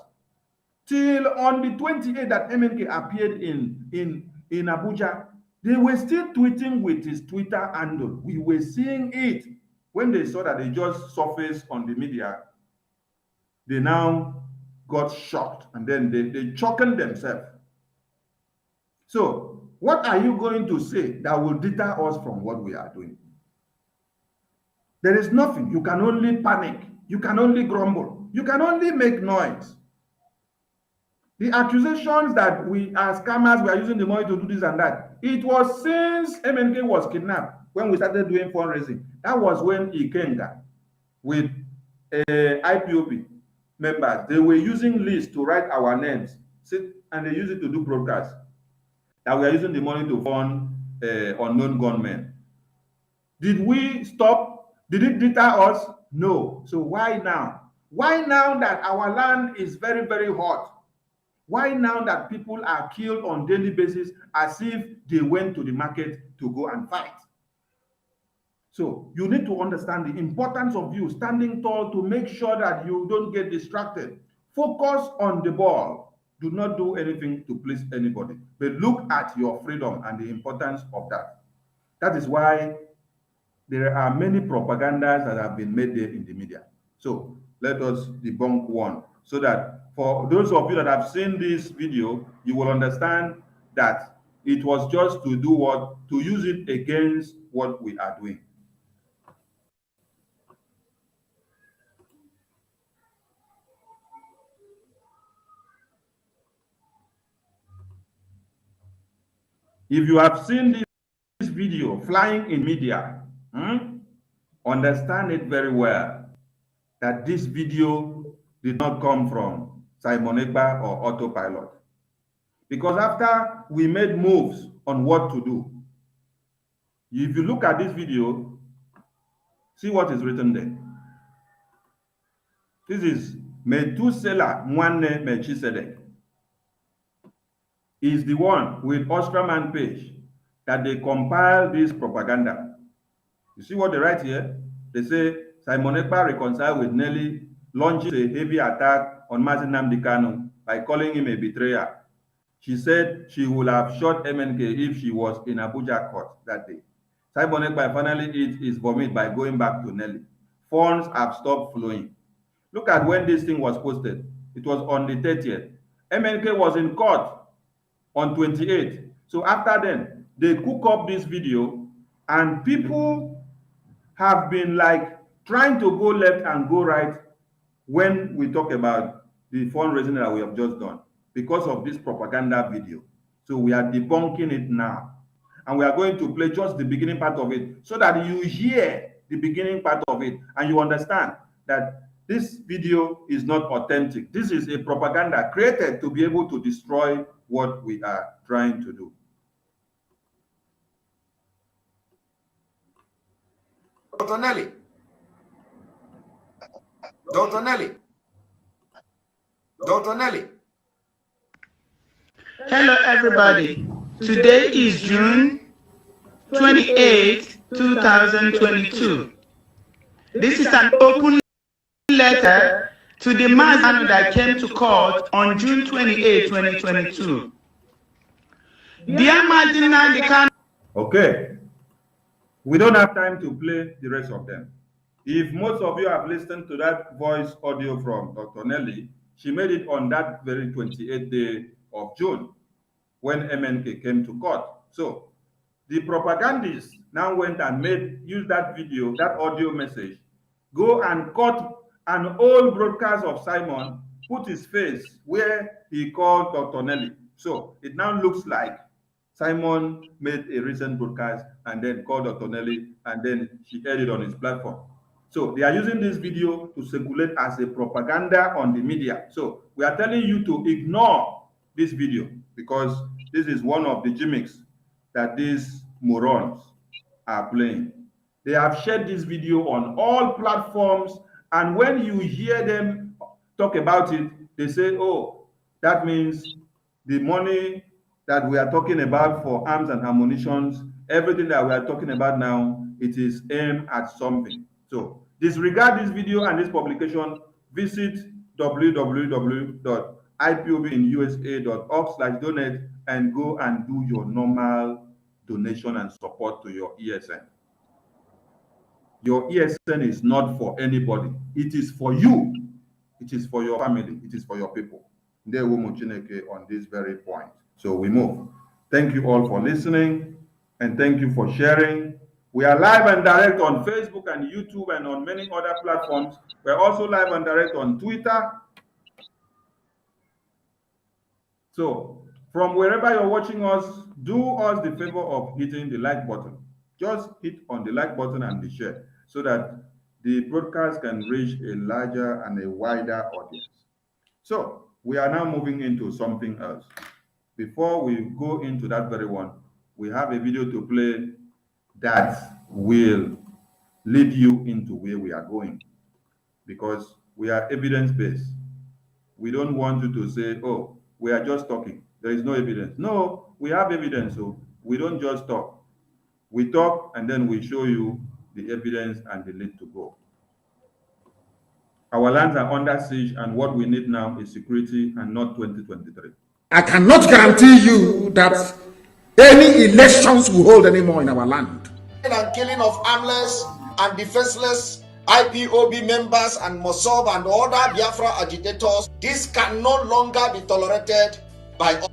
Till on the 28th that MNK appeared in Abuja, they were still tweeting with his Twitter handle. We were seeing it. When they saw that they just surfaced on the media, they now got shocked and then they chuckled themselves. So, what are you going to say that will deter us from what we are doing? There is nothing. You can only panic. You can only grumble. You can only make noise. The accusations that we are scammers, we are using the money to do this and that, it was since MNK was kidnapped when we started doing fundraising, that was when Ikenga with Ipob members, they were using lists to write our names, and they use it to do broadcasts. That we are using the money to fund unknown gunmen. Did we stop? Did it deter us? No. So why now? Why now that our land is very, very hot? Why now that people are killed on daily basis as if they went to the market to go and fight? So you need to understand the importance of you standing tall to make sure that you don't get distracted. Focus on the ball. Do not do anything to please anybody, but look at your freedom and the importance of that. That is why there are many propagandas that have been made there in the media. So let us debunk one, so that for those of you that have seen this video, you will understand that it was just to do what? To use it against what we are doing. If you have seen this video flying in media, understand it very well that this video did not come from Simon Ekpa or Autopilot. Because after we made moves on what to do, if you look at this video, see what is written there. This is Metusela Mwane Melchizedek. Is the one with Ostraman page that they compile this propaganda. You see what they write here? They say Simon Ekpa reconciled with Nelly, launches a heavy attack on Mazi Nnamdi Kanu by calling him a betrayer. She said she would have shot MNK if she was in Abuja court that day. Simon Ekpa finally eats his vomit by going back to Nelly. Funds have stopped flowing. Look at when this thing was posted. It was on the 30th. MNK was in court on 28th. So after then, they cook up this video, and people have been like trying to go left and go right when we talk about the fundraising that we have just done because of this propaganda video. So we are debunking it now. And we are going to play just the beginning part of it so that you hear the beginning part of it and you understand that this video is not authentic. This is a propaganda created to be able to destroy what we are trying to do. Dr. Nelly. Dr. Nelly. Dr. Nelly. Hello, everybody. Today is June 28, 2022. This is an open letter to the man that came to court on June 28, 2022. Dear Mazi Nnamdi Kanu. Okay. We don't have time to play the rest of them. If most of you have listened to that voice audio from Dr. Nelly, she made it on that very 28th day of June when MNK came to court. So the propagandists now went and used that video, that audio message, go and cut an old broadcast of Simon, put his face where he called Dr. Nelly. So it now looks like Simon made a recent broadcast and then called Dr. Nelly, and then she aired it on his platform. So they are using this video to circulate as a propaganda on the media. So we are telling you to ignore this video because this is one of the gimmicks that these morons are playing. They have shared this video on all platforms, and when you hear them talk about it, they say, oh, that means the money that we are talking about for arms and ammunition, everything that we are talking about now, it is aimed at something. So disregard this video and this publication. Visit www.ipobinusa.org/donate and go and do your normal donation and support to your ESN. Your ESN is not for anybody. It is for you. It is for your family. It is for your people. On this very point. So we move. Thank you all for listening, and thank you for sharing. We are live and direct on Facebook and YouTube and on many other platforms. We're also live and direct on Twitter. So from wherever you're watching us, do us the favor of hitting the like button. just hit on the like button and the share so that the broadcast can reach a larger and a wider audience. So we are now moving into something else. Before we go into that very one, we have a video to play that will lead you into where we are going, because we are evidence-based. We don't want you to say, oh, we are just talking. There is no evidence. No, we have evidence. So we don't just talk. We talk and then we show you the evidence and the lead to go. Our lands are under siege, and what we need now is security and not 2023. I cannot guarantee you that any elections will hold anymore in our land. And killing of armless and defenseless IPOB members and Mossab and other Biafra agitators, this can no longer be tolerated by us.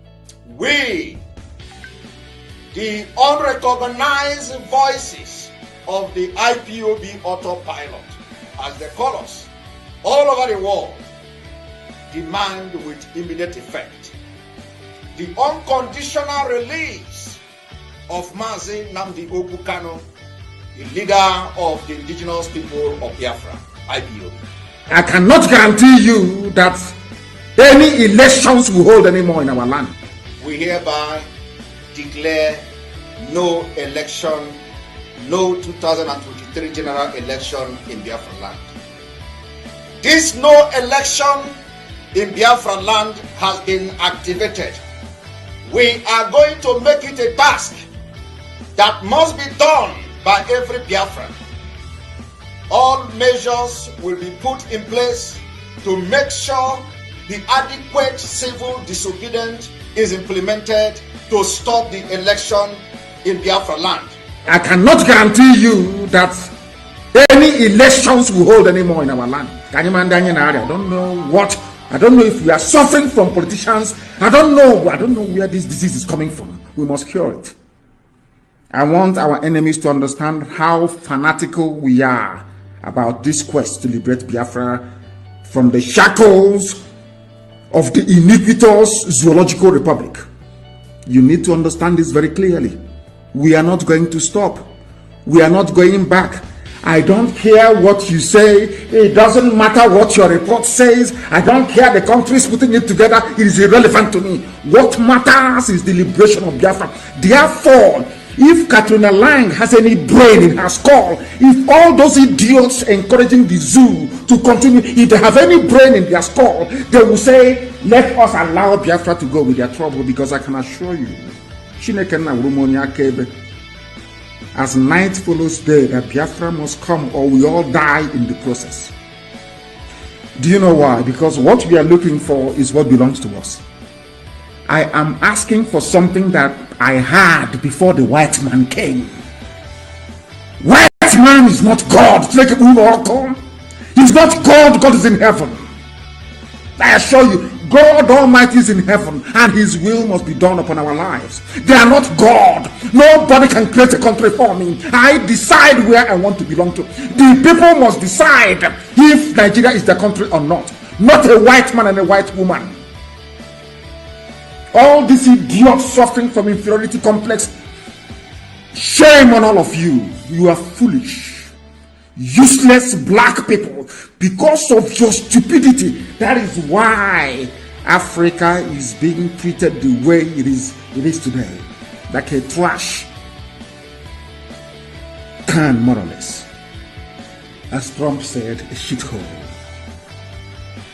We, the unrecognized voices of the IPOB autopilot, as they call us, all over the world, demand with immediate effect the unconditional release of Mazi Nnamdi Kanu, the leader of the indigenous people of Biafra, IPOB. I cannot guarantee you that any elections will hold anymore in our land. We hereby declare no election, no 2023 general election in Biafra land. This no election in Biafra land has been activated. We are going to make it a task that must be done by every Biafran. All measures will be put in place to make sure the adequate civil disobedience is implemented to stop the election in Biafra land. I cannot guarantee you that any elections will hold anymore in our land. I don't know if we are suffering from politicians. I don't know where this disease is coming from. We must cure it. I want our enemies to understand how fanatical we are about this quest to liberate Biafra from the shackles of the iniquitous zoological republic. You need to understand this very clearly. We are not going to stop. We are not going back. I don't care what you say. It doesn't matter what your report says. I don't care the countries putting it together. It is irrelevant to me. What matters is the liberation of Biafra. Therefore, if Katrina Lang has any brain in her skull, if all those idiots encouraging the zoo to continue, if they have any brain in their skull, they will say, let us allow Biafra to go with their trouble, because I can assure you, as night follows day, that Biafra must come or we all die in the process. Do you know why? Because what we are looking for is what belongs to us. I am asking for something that I had before the white man came. White man is not God. He's not God. God is in heaven. I assure you, God Almighty is in heaven, and His will must be done upon our lives. They are not God. Nobody can create a country for me. I decide where I want to belong to. The people must decide if Nigeria is their country or not. Not a white man and a white woman. All these idiots suffering from inferiority complex, shame on all of you. You are foolish, useless black people. Because of your stupidity, that is why Africa is being treated the way it is today, like a trash can, more or less. As Trump said, a shithole.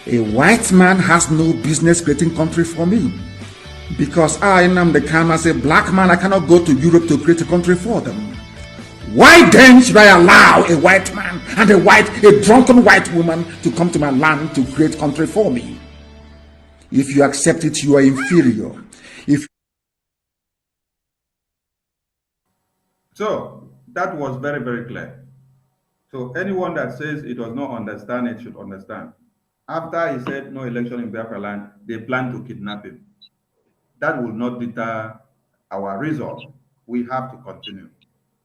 A white man has no business creating country for me, because I am the kind as a black man. I cannot go to Europe to create a country for them. Why then should I allow a white man and a drunken white woman to come to my land to create country for me? If you accept it, you are inferior. So that was very, very clear. So anyone that says it does not understand it should understand. After he said no election in Biafra land, they plan to kidnap him. That will not deter our resolve. We have to continue,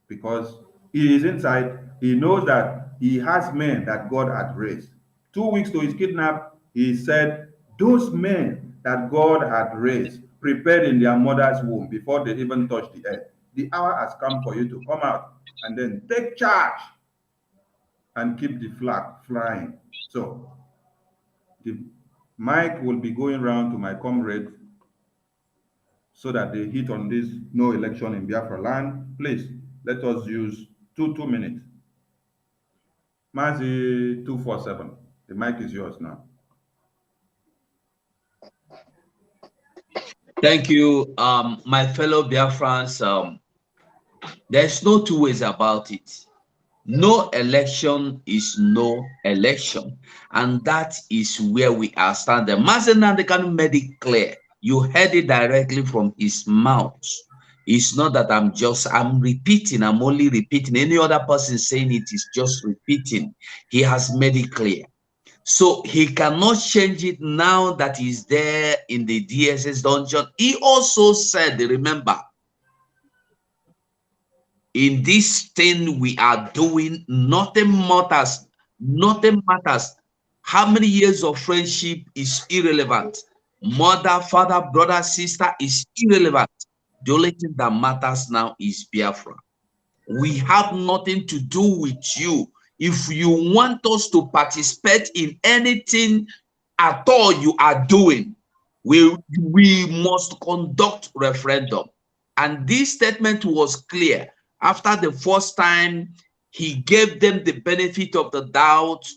because he is inside. He knows that he has men that God had raised. 2 weeks to his kidnap, he said those men that God had raised, prepared in their mother's womb before they even touched the earth, The hour has come for you to come out and then take charge and keep the flag flying. So the mic will be going around to my comrade so that they hit on this no election in Biafra land. Please, let us use two minutes. Mazi 247, the mic is yours now. Thank you, my fellow Biafrans. There's no two ways about it. No election is no election, and that is where we are standing. Mazen Nandekanu made it clear. You heard it directly from his mouth. It's not that I'm repeating, I'm only repeating. Any other person saying it is just repeating. He has made it clear. So he cannot change it now that he's there in the DSS dungeon. He also said, remember, in this thing we are doing, nothing matters. Nothing matters. How many years of friendship is irrelevant. Mother, father, brother, sister is irrelevant. The only thing that matters now is Biafra. We have nothing to do with you. If you want us to participate in anything at all you are doing, we must conduct referendum. And this statement was clear. After the first time, he gave them the benefit of the doubt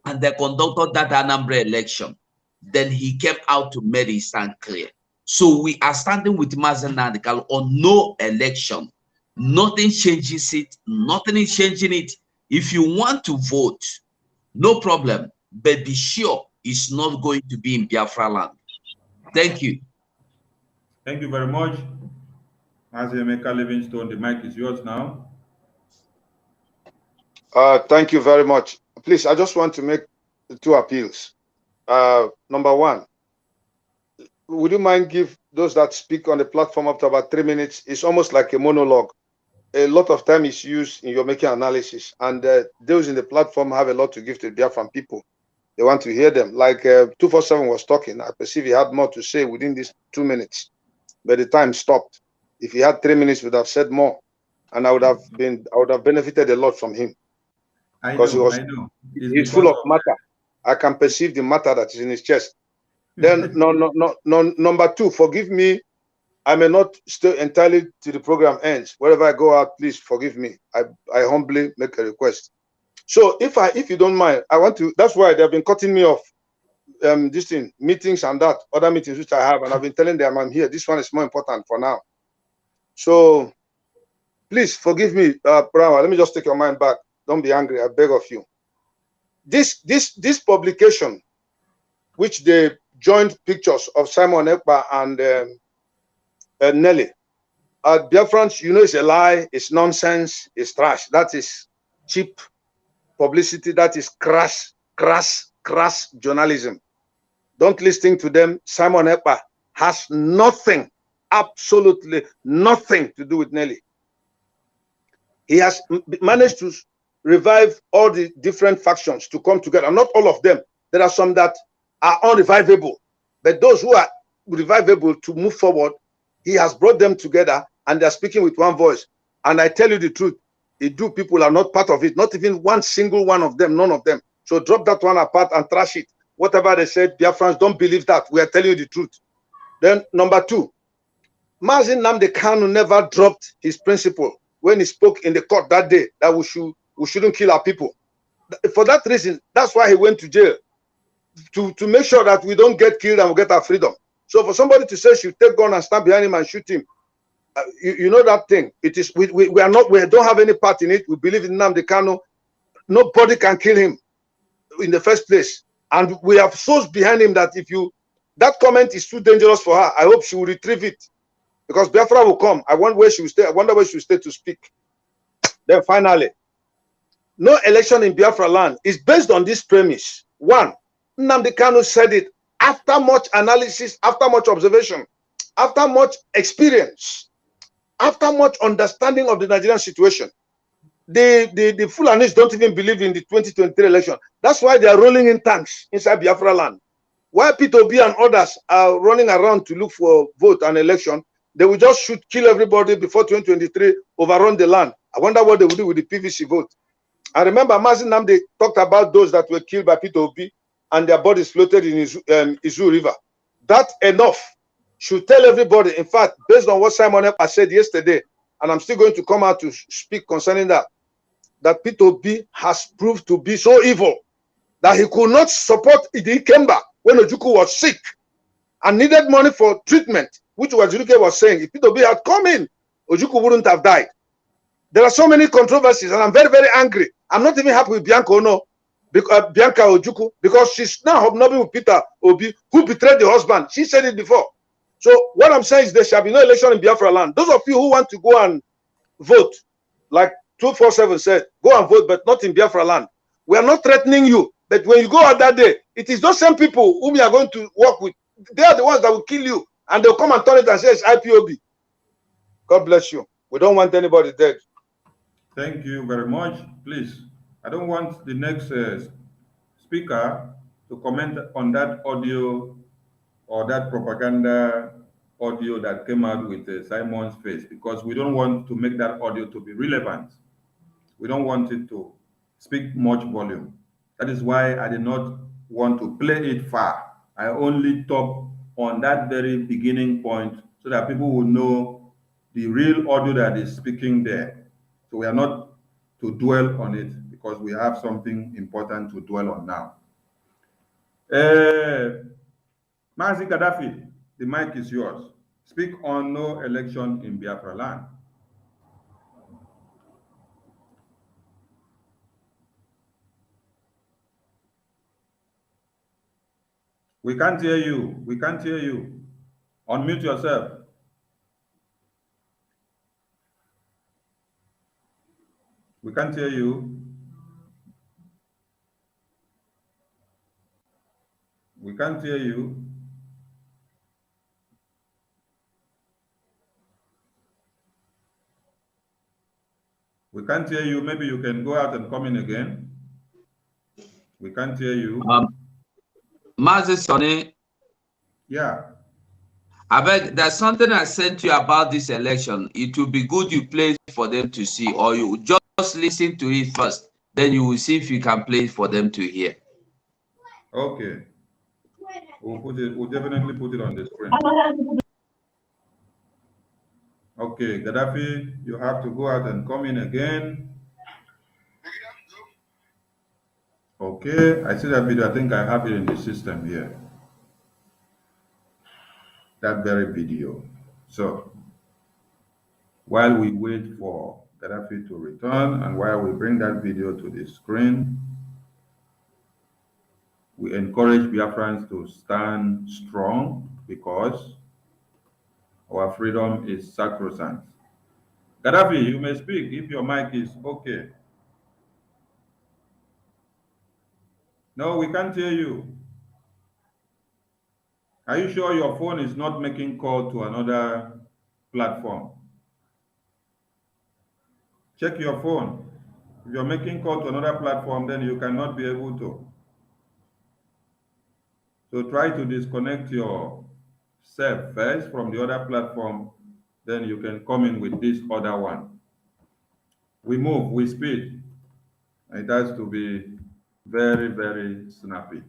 and they conducted that Anambra election. Then he came out to make it stand clear. So we are standing with Mazen Nandekanu on no election. Nothing changes it. Nothing is changing it. If you want to vote, no problem. But be sure it's not going to be in Biafra land. Thank you. Thank you very much. Emeka Livingstone, the mic is yours now. Thank you very much. Please, I just want to make two appeals. Number one, would you mind give those that speak on the platform up to about 3 minutes? It's almost like a monologue. A lot of time is used in your making analysis, and those in the platform have a lot to give to the Biafran people. They want to hear them. Like 247 was talking, I perceive he had more to say within these 2 minutes, but the time stopped. If he had 3 minutes, he would have said more, and I would have benefited a lot from him. Because he's full of matter. I can perceive the matter that is in his chest. Then number two, forgive me. I may not stay entirely to the program ends. Wherever I go out, please forgive me. I humbly make a request. So if you don't mind, I want to. That's why they've been cutting me off. This thing, meetings and that other meetings which I have, and I've been telling them I'm here. This one is more important for now. So please forgive me, Brown. Let me just take your mind back. Don't be angry. I beg of you. This publication, which they joined pictures of Simon Ekpa and Nelly. Biafrans, you know, it's a lie, it's nonsense, it's trash. That is cheap publicity. That is crass journalism. Don't listen to them. Simon Ekpa has nothing, absolutely nothing to do with Nelly. He has managed to revive all the different factions to come together. Not all of them. There are some that are unrevivable. But those who are revivable to move forward, he has brought them together and they're speaking with one voice. And I tell you the truth, Idu people are not part of it. Not even one single one of them, none of them. So drop that one apart and trash it. Whatever they said, Biafrans, don't believe that. We are telling you the truth. Then number two, Mazen Nandekanu never dropped his principle when he spoke in the court that day that we shouldn't kill our people. For that reason, that's why he went to jail, to make sure that we don't get killed and we get our freedom. So for somebody to say she take gun and stand behind him and shoot him, you know that thing. It is we don't have any part in it. We believe in Nandekanu. Nobody can kill him in the first place, and we have source behind him that that comment is too dangerous for her. I hope she will retrieve it, because Biafra will come. I wonder where she will stay. I wonder where she will stay to speak. Then finally, no election in Biafra land is based on this premise. One, Nandekanu said it after much analysis, after much observation, after much experience, after much understanding of the Nigerian situation. The Fulanis don't even believe in the 2023 election. That's why they are rolling in tanks inside Biafra land. While P2B and others are running around to look for vote and election, they will just shoot, kill everybody before 2023, overrun the land. I wonder what they will do with the PVC vote. I remember Mazi Namde talked about those that were killed by Peter Obi and their bodies floated in Izu River. That enough should tell everybody. In fact, based on what Simon Ekpa said yesterday, and I'm still going to come out to speak concerning that, that Peter Obi has proved to be so evil that he could not support the Ikemba when Ojukwu was sick and needed money for treatment, which Wajiruke was saying. If Peter Obi had come in, Ojukwu wouldn't have died. There are so many controversies, and I'm very, very angry. I'm not even happy with Bianca Ono, because Bianca Ojukwu, because she's now hobnobbing with Peter Obi, who betrayed the husband. She said it before. So what I'm saying is there shall be no election in Biafra land. Those of you who want to go and vote, like 247 said, go and vote, but not in Biafra land. We are not threatening you, but when you go out that day, it is those same people whom you are going to work with. They are the ones that will kill you, and they'll come and turn it and say it's IPOB. God bless you. We don't want anybody dead. Thank you very much. Please, I don't want the next speaker to comment on that audio or that propaganda audio that came out with Simon's face, because we don't want to make that audio to be relevant. We don't want it to speak much volume. That is why I did not want to play it far. I only talk on that very beginning point so that people will know the real audio that is speaking there. So we are not to dwell on it because we have something important to dwell on now. Mazi Gaddafi, the mic is yours. Speak on no election in Biafra land. We can't hear you. We can't hear you. Unmute yourself. We can't hear you. We can't hear you. We can't hear you. Maybe you can go out and come in again. We can't hear you. Mazi Sonny. Yeah. I beg, there's something I sent you about this election. It will be good you play it for them to see, or you just listen to it first. Then you will see if you can play it for them to hear. Okay. We'll definitely put it on the screen. Okay, Gaddafi, you have to go out and come in again. Okay, I see that video. I think I have it in the system here. That very video. So, while we wait for Gaddafi to return and while we bring that video to the screen, we encourage Biafrans to stand strong because our freedom is sacrosanct. Gaddafi, you may speak if your mic is okay. No, we can't hear you. Are you sure your phone is not making call to another platform? Check your phone. If you're making call to another platform, then you cannot be able to. So try to disconnect yourself first from the other platform, then you can come in with this other one. We move, we speed. It has to be very, very snappy.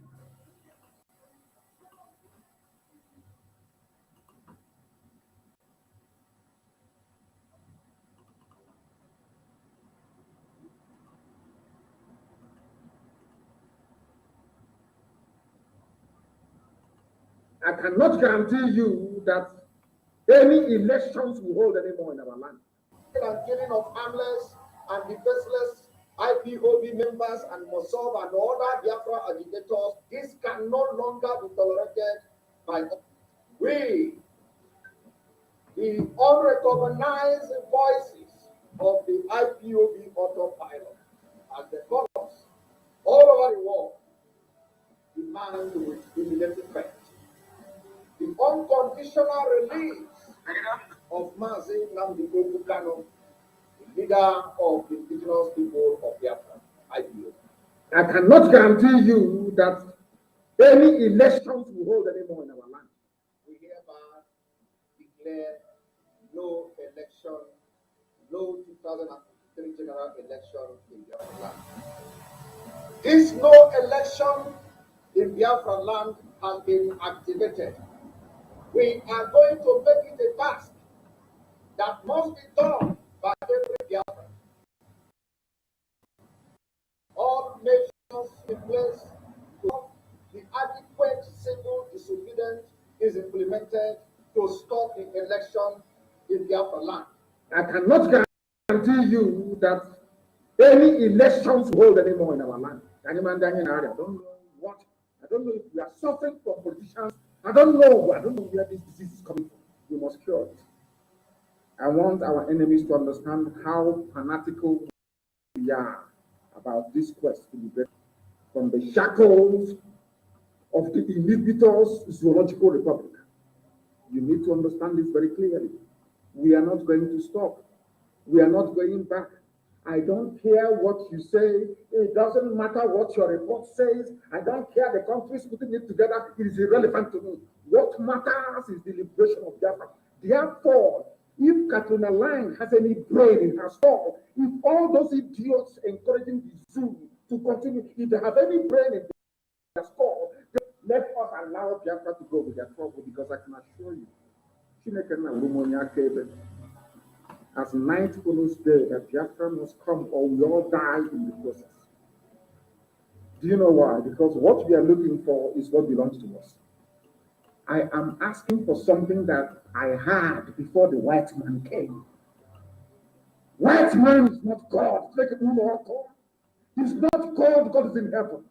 I cannot guarantee you that any elections will hold anymore in our land. And killing of harmless and defenseless IPOB members and Mossab and other Biafra agitators, this can no longer be tolerated by us. We, the unrecognized voices of the IPOB autopilot, as they call us, all over the world, demand with immediate effect the unconditional release of Mazi Nnamdi Kanu, the leader of the indigenous people of Biafra, IPOB. I cannot guarantee you that any elections will hold anymore in our land. We hereby declare election, no 2003 general election in Biafra land. This no election in Biafra land has been activated. We are going to make it a task that must be done by every Biafra. All nations in place to the adequate civil disobedience is implemented to stop the election in Biafra land. I cannot guarantee you that any elections will hold anymore in our land. I don't know what. I don't know if we are suffering from politicians. I don't know where this disease is coming from. We must cure it. I want our enemies to understand how fanatical we are about this quest to be break from the shackles of the inhibitors zoological republic. You need to understand this very clearly. We are not going to stop. We are not going back. I don't care what you say. It doesn't matter what your report says. I don't care the countries putting it together. It is irrelevant to me. What matters is the liberation of Biafra. Therefore, if Katrina Lang has any brain in her skull, if all those idiots encouraging the zoo to continue, if they have any brain in their skull, let us allow Biafra to go with their trouble, because I can assure you, as night follows day, that Biafra must come or we all die in the process. Do you know why? Because what we are looking for is what belongs to us. I am asking for something that I had before the white man came. White man is not God. He's not God. God is in heaven.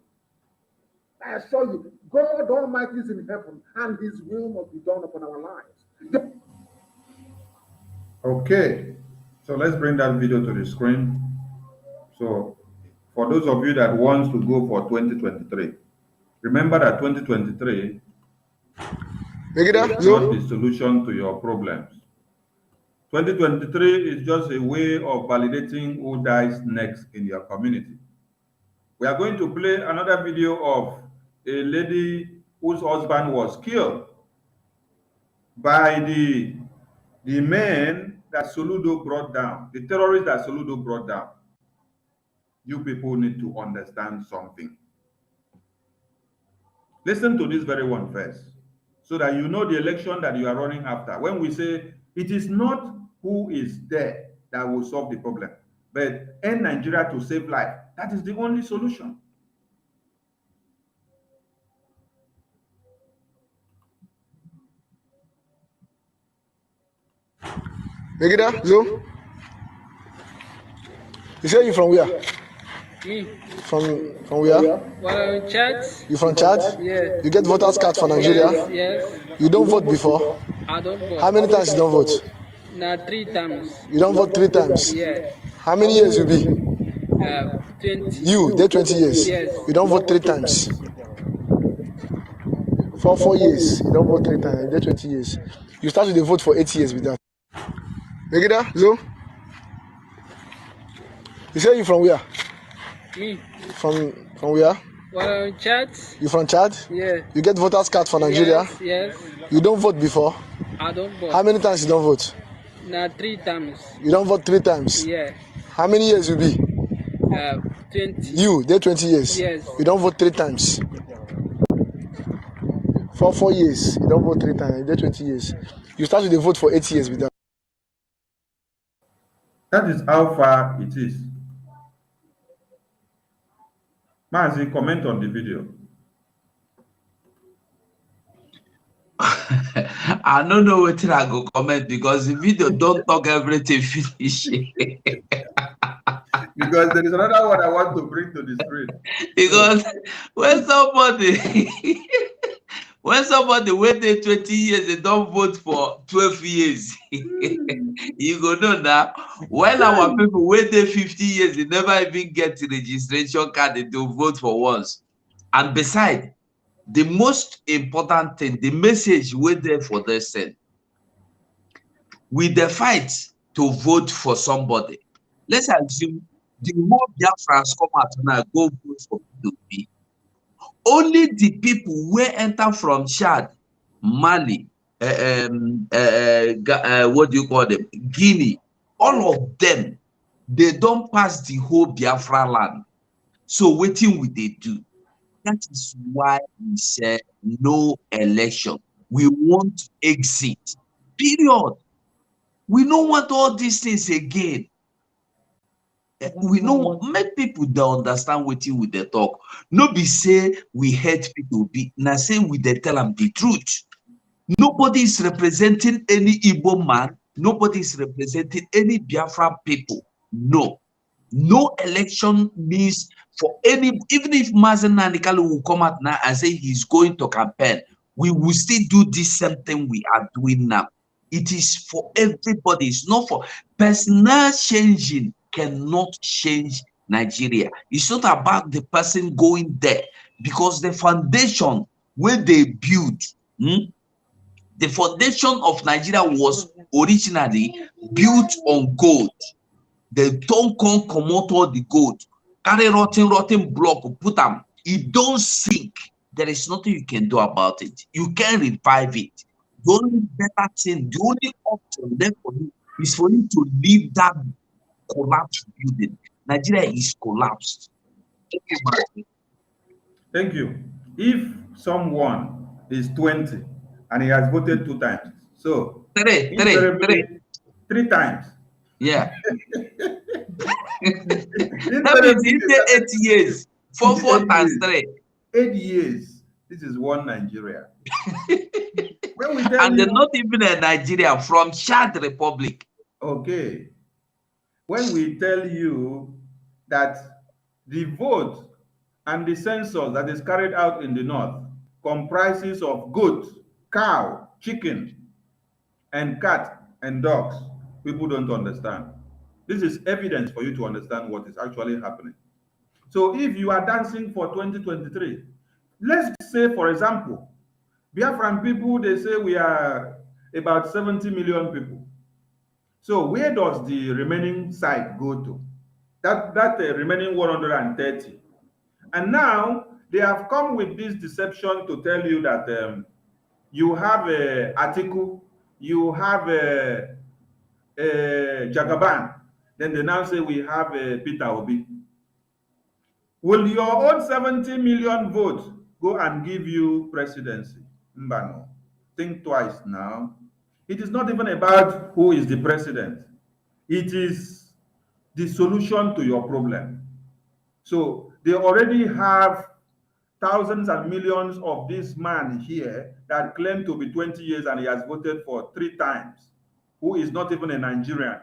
I assure you, God Almighty is in heaven, and His will must be done upon our lives. Okay, so let's bring that video to the screen. So, for those of you that wants to go for 2023, remember that 2023 is not the solution to your problems. 2023 is just a way of validating who dies next in your community. We are going to play another video of a lady whose husband was killed by the men that Soludo brought down, the terrorists that Soludo brought down. You people need to understand something. Listen to this very one first, so that you know the election that you are running after. When we say it is not who is there that will solve the problem, but end Nigeria to save life. That is the only solution. Megida, Zo? You say you from where? Me. From where? Well, Chad. You from Chad? Yeah. You get voters card for Nigeria? Yes, yes. You don't vote before? I don't vote. How many times you don't vote? Now 3 times. You don't vote 3 times? Yeah. How many years you be? 20. You, they're 20 years? Yes. You don't vote 3 times? For 4 years, you don't vote 3 times, they're 20 years. You start with the vote for 8 years with that. Megida, Zo? You say you from where? Me. From where? Well, Chad. You from Chad? Yeah. You get voters card for Nigeria? Yes, yes. You don't vote before? I don't vote. How many times you don't vote? Now 3 times. You don't vote 3 times? Yeah. How many years you be? 20. You, they're 20 years? Yes. You don't vote 3 times? For 4 years, you don't vote 3 times, they're 20 years. You start with the vote for 8 years with that. That is how far it is. Mazi, comment on the video. I don't know what I go comment, because the video don't talk everything finish. Because there is another one I want to bring to the screen. Because when somebody waited 20 years, they don't vote for 12 years. You go know now. When our people waited 50 years, they never even get the registration card to vote for once. And besides, the most important thing, the message waited for the send. With the fight to vote for somebody, let's assume the whole Biafrans come out now, go vote for PDP. Only the people who enter from Chad, Mali, what do you call them? Guinea. All of them, they don't pass the whole Biafra land. So waiting will they do? That is why we said no election. We want to exit. Period. We don't want all these things again. We know make people don't understand what you with the talk. No be say we hate people. Be now say we they tell them the truth. Nobody is representing any Igbo man. Nobody is representing any Biafra people. No. No election means for any, even if Mazen Nanikalu will come out now and say he's going to campaign, we will still do this same thing we are doing now. It is for everybody. It's not for personal changing cannot change Nigeria. It's not about the person going there because the foundation where they build, the foundation of Nigeria was originally built on gold. They don't come out all the gold, carry rotten block, put them. It don't sink. There is nothing you can do about it. You can revive it. The only better thing, the only option left for you is for you to leave that collapsed building. Nigeria is collapsed. Thank you. If someone is 20 and he has voted 2 times, so three times. Yeah. That means it's 8 years. 4 times 3. 8 years. This is one Nigeria. When we tell and they're you, not even a Nigeria, from Chad Republic. Okay. When we tell you that the vote and the census that is carried out in the north comprises of goat, cow, chicken, and cat and dogs, people don't understand. This is evidence for you to understand what is actually happening. So if you are dancing for 2023, let's say, for example, Biafran people, they say we are about 70 million people. So where does the remaining side go to? That remaining 130. And now they have come with this deception to tell you that you have a Atiku, you have a Jagaban, then they now say we have a Peter Obi. Will your own 70 million votes go and give you presidency? Mbano. Think twice now. It is not even about who is the president. It is the solution to your problem. So they already have thousands and millions of this man here that claim to be 20 years and he has voted for 3 times, who is not even a Nigerian.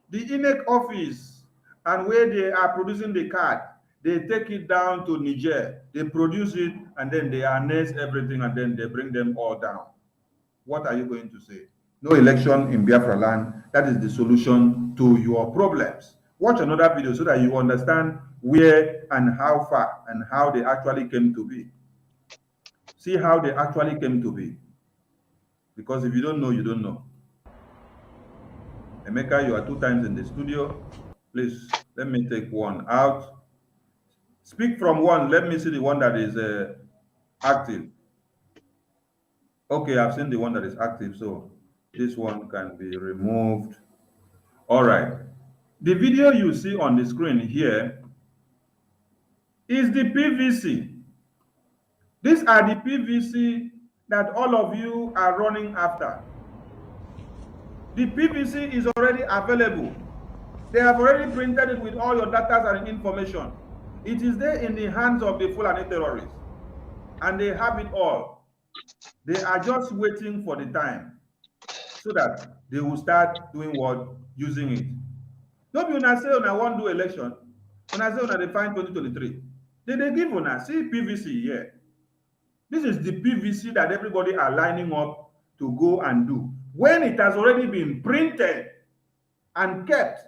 The INEC office and where they are producing the card, they take it down to Niger, they produce it, and then they annex everything, and then they bring them all down. What are you going to say? No election in Biafra land. That is the solution to your problems. Watch another video so that you understand where and how far and how they actually came to be. See how they actually came to be. Because if you don't know, you don't know. Emeka, you are 2 times in the studio. Please, let me take one out. Speak from one. Let me see the one that is active. Okay, I've seen the one that is active, so this one can be removed. All right. The video you see on the screen here is the PVC. These are the PVC that all of you are running after. The PVC is already available. They have already printed it with all your data and information. It is there in the hands of the Fulani terrorists, and they have it all. They are just waiting for the time so that they will start doing what? Using it. Don't be una say una won't do election. Una say una define 2023. They give una see PVC here. This is the PVC that everybody are lining up to go and do. When it has already been printed and kept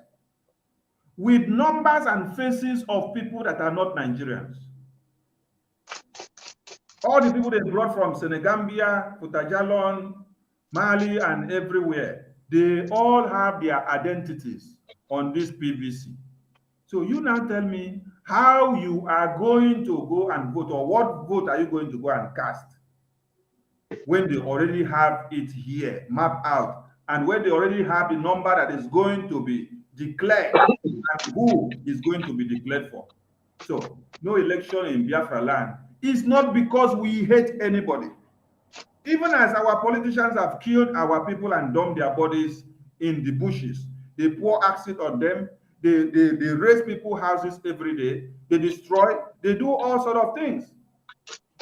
with numbers and faces of people that are not Nigerians. All the people they brought from Senegambia, Futajalon, Mali, and everywhere, they all have their identities on this PVC. So you now tell me how you are going to go and vote, or what vote are you going to go and cast? when they already have it here, mapped out, and when they already have the number that is going to be declared and who is going to be declared for. So, no election in Biafra land is not because we hate anybody. Even as our politicians have killed our people and dumped their bodies in the bushes, they pour acid on them, they raise people's houses every day, they destroy, they do all sort of things.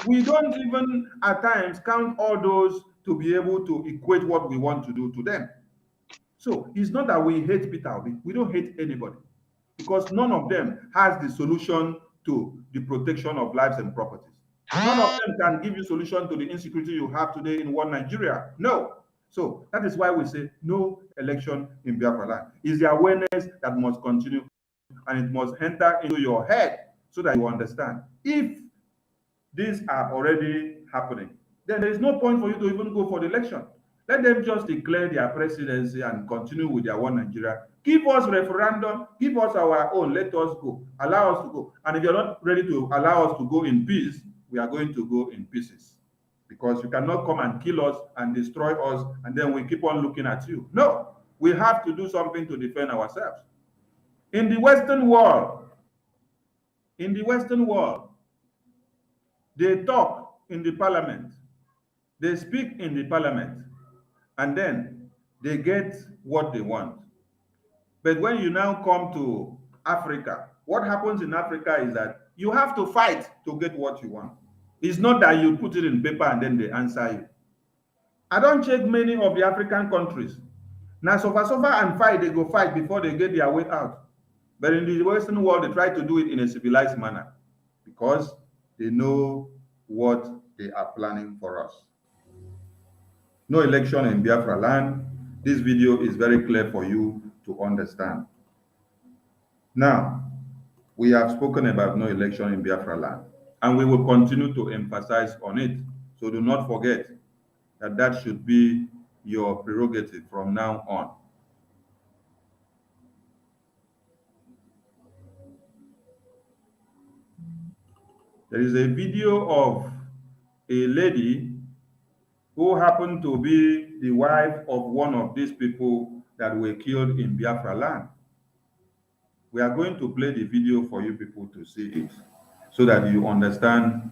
We don't even at times count all those to be able to equate what we want to do to them. So it's not that we hate Peter Obi, we don't hate anybody, because none of them has the solution to the protection of lives and properties. None of them can give you solution to the insecurity you have today in one Nigeria. No. So that is why we say no election in Biafra land. It's the awareness that must continue, and it must enter into your head so that you understand. If these are already happening, then there is no point for you to even go for the election. Let them just declare their presidency and continue with their one Nigeria. Give us referendum, give us our own, let us go, allow us to go. And if you're not ready to allow us to go in peace, we are going to go in pieces. Because you cannot come and kill us and destroy us, and then we keep on looking at you. No, we have to do something to defend ourselves. In the Western world, they talk in the parliament, they speak in the parliament, and then they get what they want. But when you now come to Africa, what happens in Africa is that you have to fight to get what you want. It's not that you put it in paper and then they answer you. I don't check many of the African countries. Now, suffer and fight, they go fight before they get their way out. But in the Western world, they try to do it in a civilized manner because they know what they are planning for us. No election in Biafra land. This video is very clear for you to understand. Now, we have spoken about no election in Biafra land, and we will continue to emphasize on it. So do not forget that that should be your prerogative from now on. There is a video of a lady who happened to be the wife of one of these people that were killed in Biafra land. We are going to play the video for you people to see it so that you understand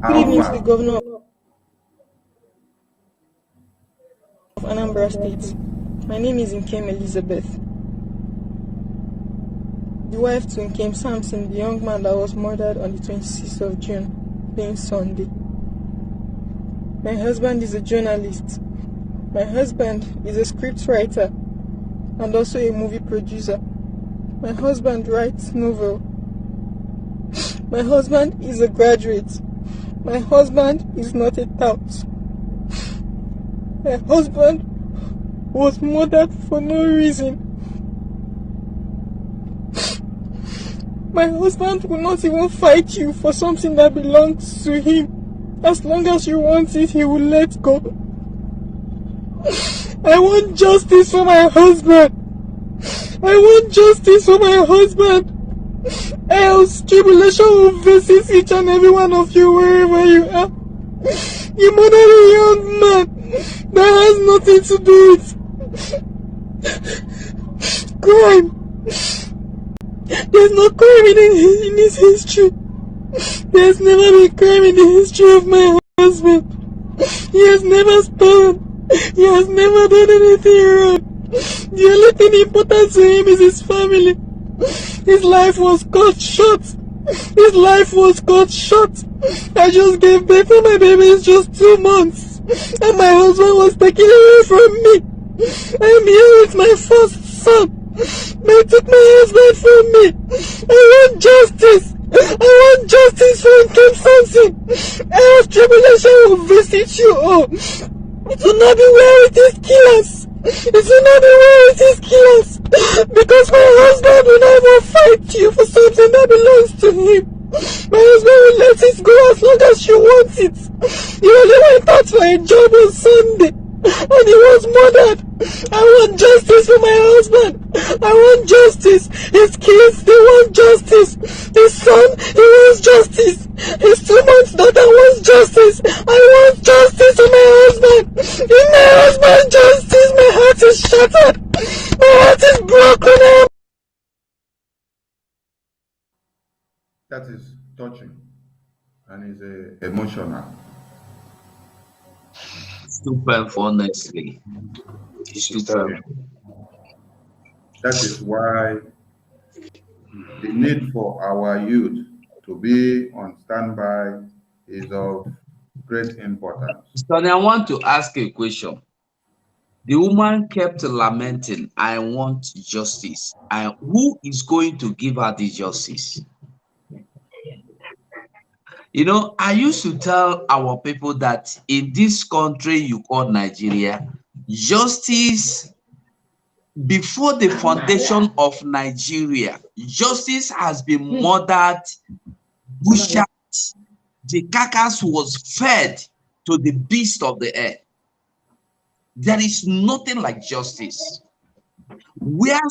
how Good evening to far. the Governor of Anambra State. My name is Nkem Elizabeth, the wife to Nkem Samson, the young man that was murdered on the 26th of June, being Sunday. My husband is a journalist. My husband is a scriptwriter and also a movie producer. My husband writes novel. My husband is a graduate. My husband is not a tout. My husband was murdered for no reason. My husband will not even fight you for something that belongs to him. As long as you want it, he will let go. I want justice for my husband. I want justice for my husband. Else tribulation will visit each and every one of you wherever you are. You murdered a young man that has nothing to do with crime. There's no crime in his history. There's never been crime in the history of my husband. He has never stolen. He has never done anything wrong. The only thing important to him is his family. His life was cut short. His life was cut short. I just gave birth to my baby. It's just 2 months. And my husband was taken away from me. I'm here with my first son. They took my husband from me. I want justice. I want justice for Nkem Samson. Else tribulation will visit you all. It will not be well with his killers. It will not be well with his killers. Because my husband will never fight you for something that belongs to him. My husband will let it go as long as you want it. You only went out for a job on Sunday. and he was murdered. I want justice for my husband. I want justice. His kids, they want justice. His son, he wants justice. His 2 months daughter wants justice. I want justice for my husband. Give my husband justice. My heart is shattered. My heart is broken. That is touching and is emotional. Super, honestly. Super. That is why the need for our youth to be on standby is of great importance. Sonny, I want to ask a question. The woman kept lamenting, I want justice. And who is going to give her the justice? You know, I used to tell our people that in this country you call Nigeria, justice, before the foundation of Nigeria, justice has been murdered, butchered, the carcass was fed to the beast of the air. There is nothing like justice. Where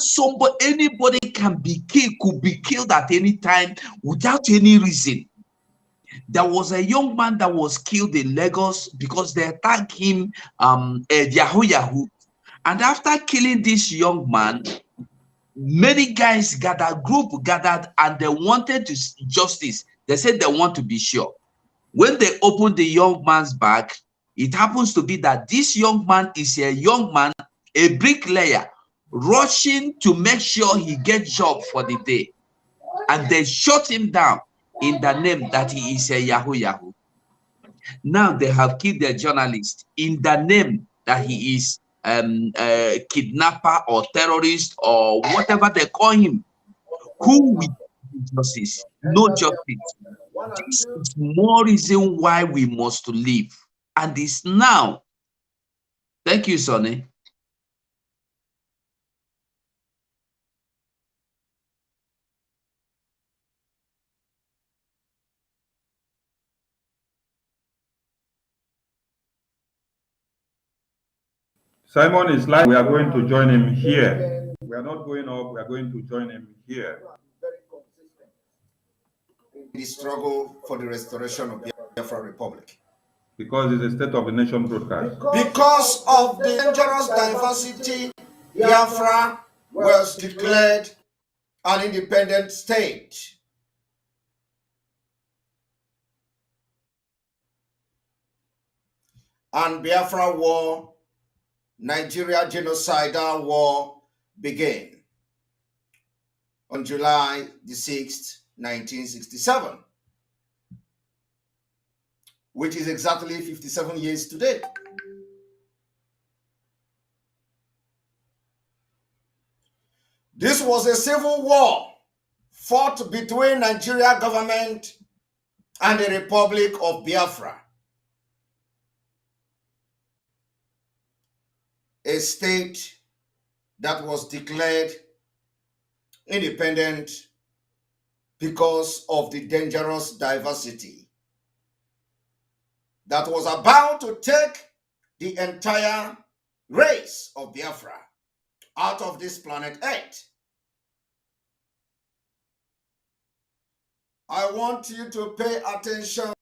anybody can be killed, could be killed at any time without any reason. There was a young man that was killed in Lagos because they attacked him, Yahoo. And after killing this young man, many guys group gathered, and they wanted justice. They said they want to be sure. When they opened the young man's bag, it happens to be that this young man is a young man, a bricklayer, rushing to make sure he gets job for the day. And they shot him down in the name that he is a Yahoo. Now they have killed the journalist in the name that he is a kidnapper or terrorist or whatever they call him. Who will do justice? No justice. This is more reason why we must live. And it's now. Thank you, Sonny. Simon is live. We are going to join him here. We are not going up. We are going to join him here. The struggle for the restoration of the Biafra Republic. Because it's a state of the nation broadcast. Because of the dangerous diversity, Biafra was declared an independent state. And Biafra War, Nigeria genocidal war, began on July the 6th, 1967, which is exactly 57 years today. This was a civil war fought between Nigeria government and the Republic of Biafra, a state that was declared independent because of the dangerous diversity that was about to take the entire race of Biafra out of this planet Earth. I want you to pay attention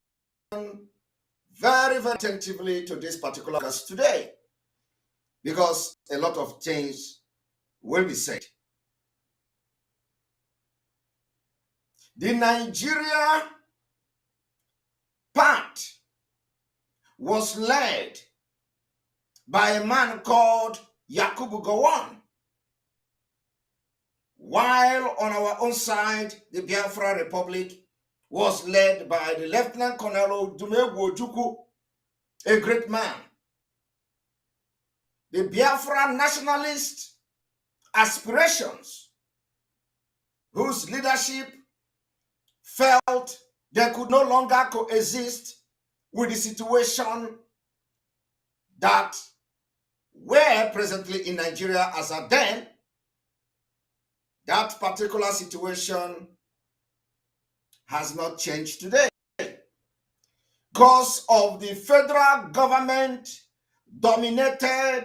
very, very attentively to this particular case today, because a lot of things will be said. The Nigeria part was led by a man called Yakubu Gowon, while on our own side, the Biafra Republic was led by the Lieutenant Colonel Dumegwu Ojukwu, a great man. The Biafra nationalist aspirations, whose leadership felt they could no longer coexist with the situation that were presently in Nigeria as at then. That particular situation has not changed today because of the federal government dominated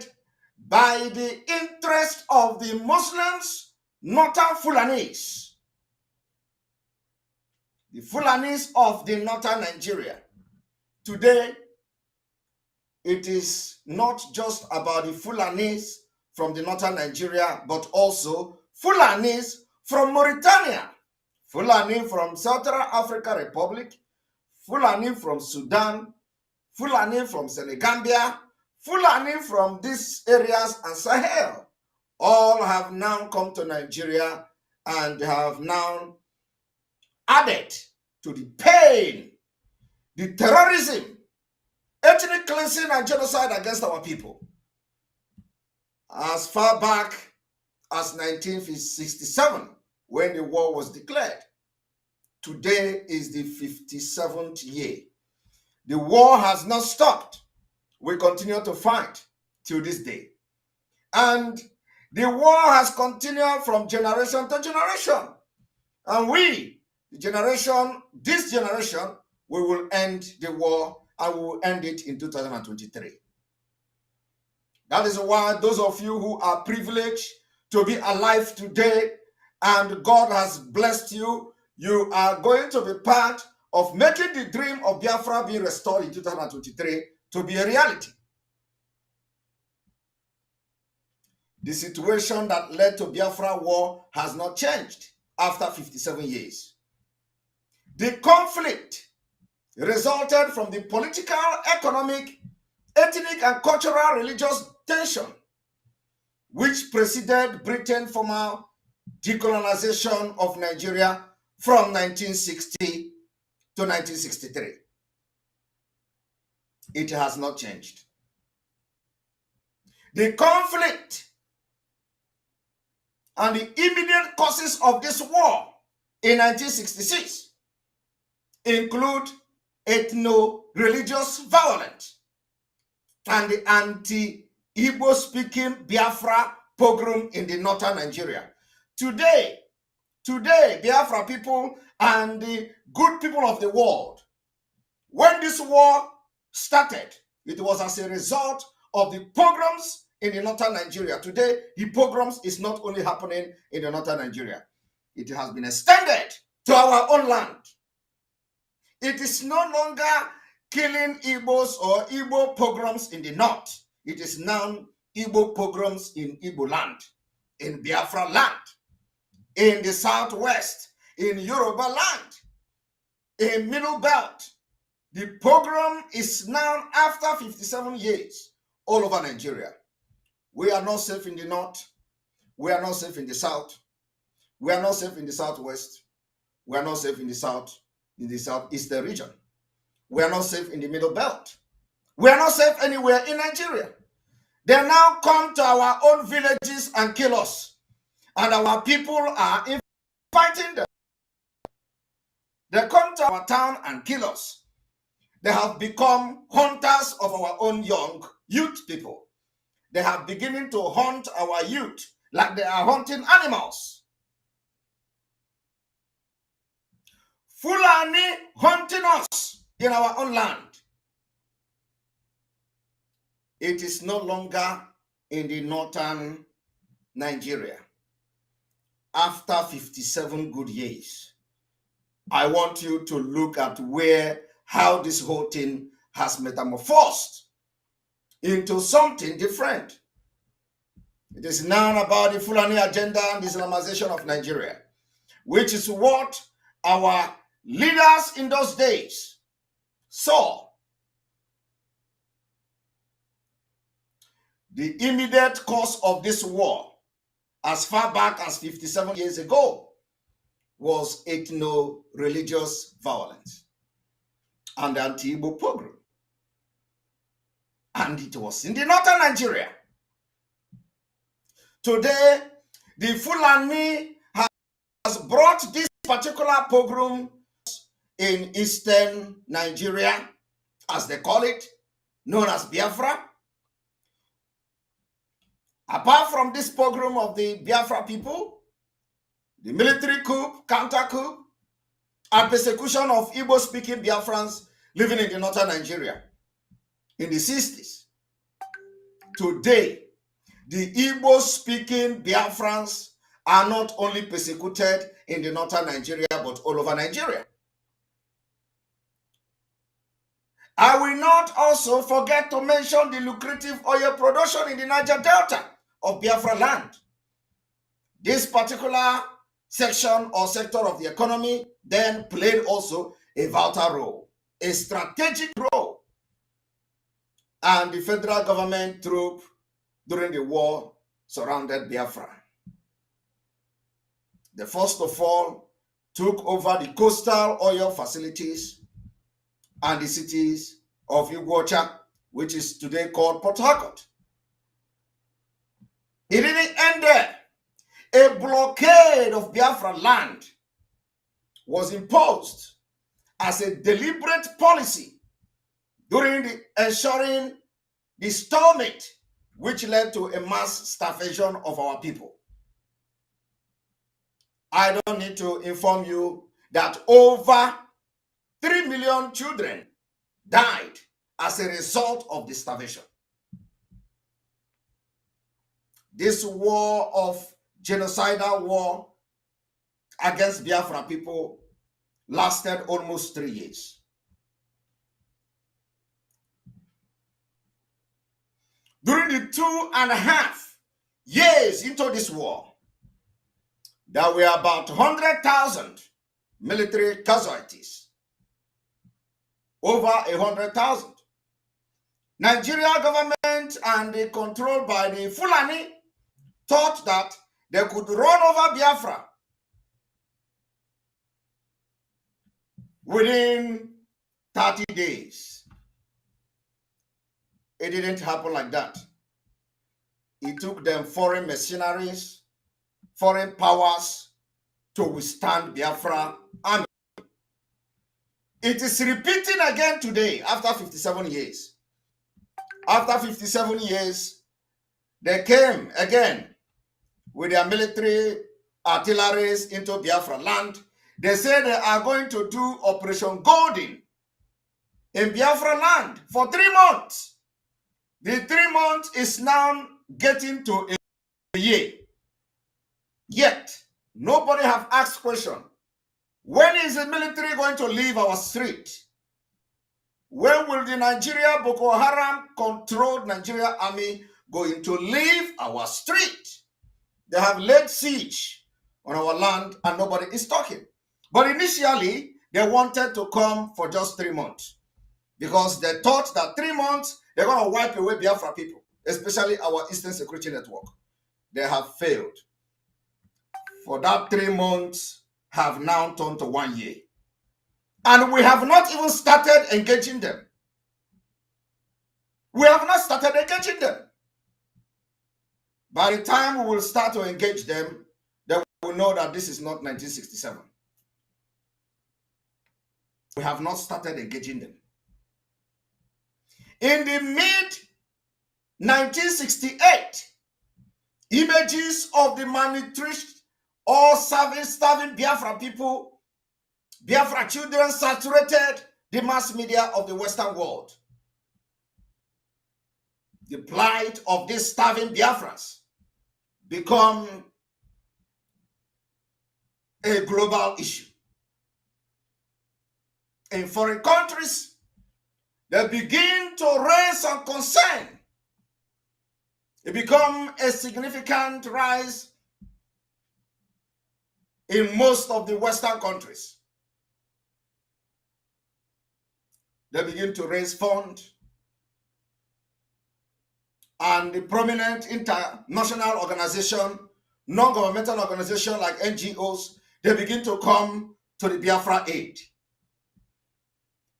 by the interest of the Muslims, northern Fulanis. The Fulanis of the northern Nigeria. Today, it is not just about the Fulanis from the northern Nigeria, but also Fulanis from Mauritania, Fulani from Central African Republic, Fulani from Sudan, Fulani from Senegambia, Fulani from these areas and Sahel. All have now come to Nigeria and have now added to the pain, the terrorism, ethnic cleansing and genocide against our people. As far back as 1967, when the war was declared. Today is the 57th year. The war has not stopped. We continue to fight till this day. And the war has continued from generation to generation. And we, this generation, we will end the war and we will end it in 2023. That is why those of you who are privileged to be alive today and God has blessed you, you are going to be part of making the dream of Biafra being restored in 2023 to be a reality. The situation that led to Biafra war has not changed after 57 years. The conflict resulted from the political, economic, ethnic, and cultural religious tension which preceded Britain's formal decolonization of Nigeria from 1960 to 1963. It has not changed. The conflict and the immediate causes of this war in 1966 include ethno-religious violence and the anti-Igbo speaking Biafra pogrom in the northern Nigeria. Today, Biafra people and the good people of the world, when this war started, it was as a result of the pogroms in the northern Nigeria. Today, the pogroms is not only happening in the northern Nigeria, it has been extended to our own land. It is no longer killing Igbos or Igbo pogroms in the north. It is now Igbo pogroms in Igbo land, in Biafra land, in the southwest, in Yoruba land, in Middle Belt. The pogrom is now, after 57 years, all over Nigeria. We are not safe in the north. We are not safe in the south. We are not safe in the southwest. We are not safe in the southeastern region. We are not safe in the Middle Belt. We are not safe anywhere in Nigeria. They now come to our own villages and kill us. And our people are fighting them. They come to our town and kill us. They have become hunters of our own young youth people. They have beginning to hunt our youth like they are hunting animals. Fulani hunting us in our own land. It is no longer in the northern Nigeria. After 57 good years, I want you to look at how this whole thing has metamorphosed into something different. It is now about the Fulani agenda and the Islamization of Nigeria, which is what our leaders in those days saw. The immediate cause of this war, as far back as 57 years ago, was ethno-religious violence and the anti-Igbo pogrom. And it was in the northern Nigeria. Today, the Fulani has brought this particular pogrom in eastern Nigeria, as they call it, known as Biafra. Apart from this pogrom of the Biafra people, the military coup, counter coup, and persecution of Igbo-speaking Biafrans living in the northern Nigeria in the 60s. today, the Igbo-speaking Biafrans are not only persecuted in the northern Nigeria, but all over Nigeria. I will not also forget to mention the lucrative oil production in the Niger Delta of Biafra land. This particular section or sector of the economy then played also a vital role, a strategic role. And the federal government troop during the war surrounded Biafra. They first of all took over the coastal oil facilities and the cities of Ugwocha, which is today called Port Harcourt. It didn't end there. A blockade of Biafra land was imposed as a deliberate policy during the ensuring the stalemate, which led to a mass starvation of our people. I don't need to inform you that over 3 million children died as a result of the starvation. This war of genocidal war against Biafra people lasted almost 3 years. During the 2.5 years into this war, there were about 100,000 military casualties. Over 100,000. Nigeria government and the controlled by the Fulani thought that they could run over Biafra within 30 days. It didn't happen like that. It took them foreign mercenaries, foreign powers to withstand Biafra army. It is repeating again today after 57 years. After 57 years, they came again with their military artilleries into Biafra land. They say they are going to do Operation Golden in Biafra land for 3 months. The 3 months is now getting to a year. Yet, nobody have asked question. When is the military going to leave our street? When will the Nigeria Boko Haram controlled Nigeria army going to leave our street? They have laid siege on our land and nobody is talking. But initially, they wanted to come for just 3 months because they thought that 3 months, they're going to wipe away Biafra people, especially our Eastern Security Network. They have failed. For that 3 months have now turned to 1 year. And we have not even started engaging them. We have not started engaging them. By the time we will start to engage them, they will know that this is not 1967. We have not started engaging them. In the mid-1968, images of the malnourished or starving Biafra people, Biafra children saturated the mass media of the Western world. The plight of these starving Biafrans become a global issue. In foreign countries, they begin to raise some concern. It becomes a significant rise in most of the Western countries. They begin to raise funds, and the prominent international organization, non-governmental organization like NGOs, they begin to come to the Biafra aid.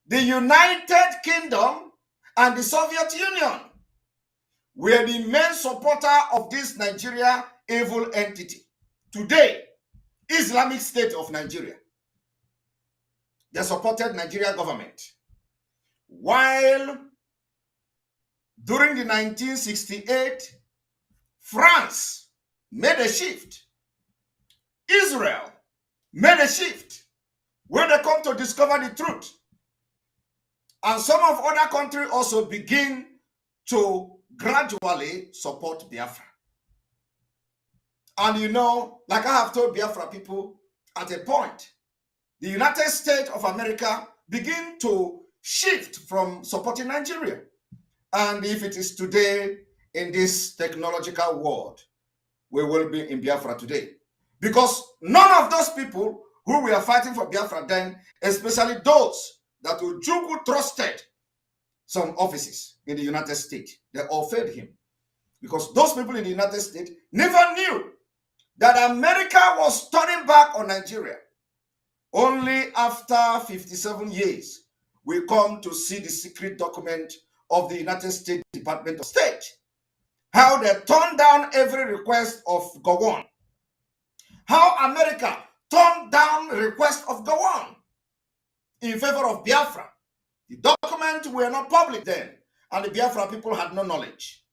The United Kingdom and the Soviet Union were the main supporter of this Nigeria evil entity. Today, Islamic State of Nigeria. They supported Nigeria government. While during the 1968, France made a shift. Israel made a shift when they come to discover the truth. And some of other countries also begin to gradually support Biafra. And you know, like I have told Biafra people, at a point, the United States of America begin to shift from supporting Nigeria. And if it is today in this technological world, we will be in Biafra today. Because none of those people who were fighting for Biafra then, especially those that Ojukwu trusted some offices in the United States, they all failed him. Because those people in the United States never knew that America was turning back on Nigeria. Only after 57 years, we come to see the secret document of the United States Department of State. How they turned down every request of Gowon. How America turned down request of Gowon in favor of Biafra. The documents were not public then, and the Biafra people had no knowledge.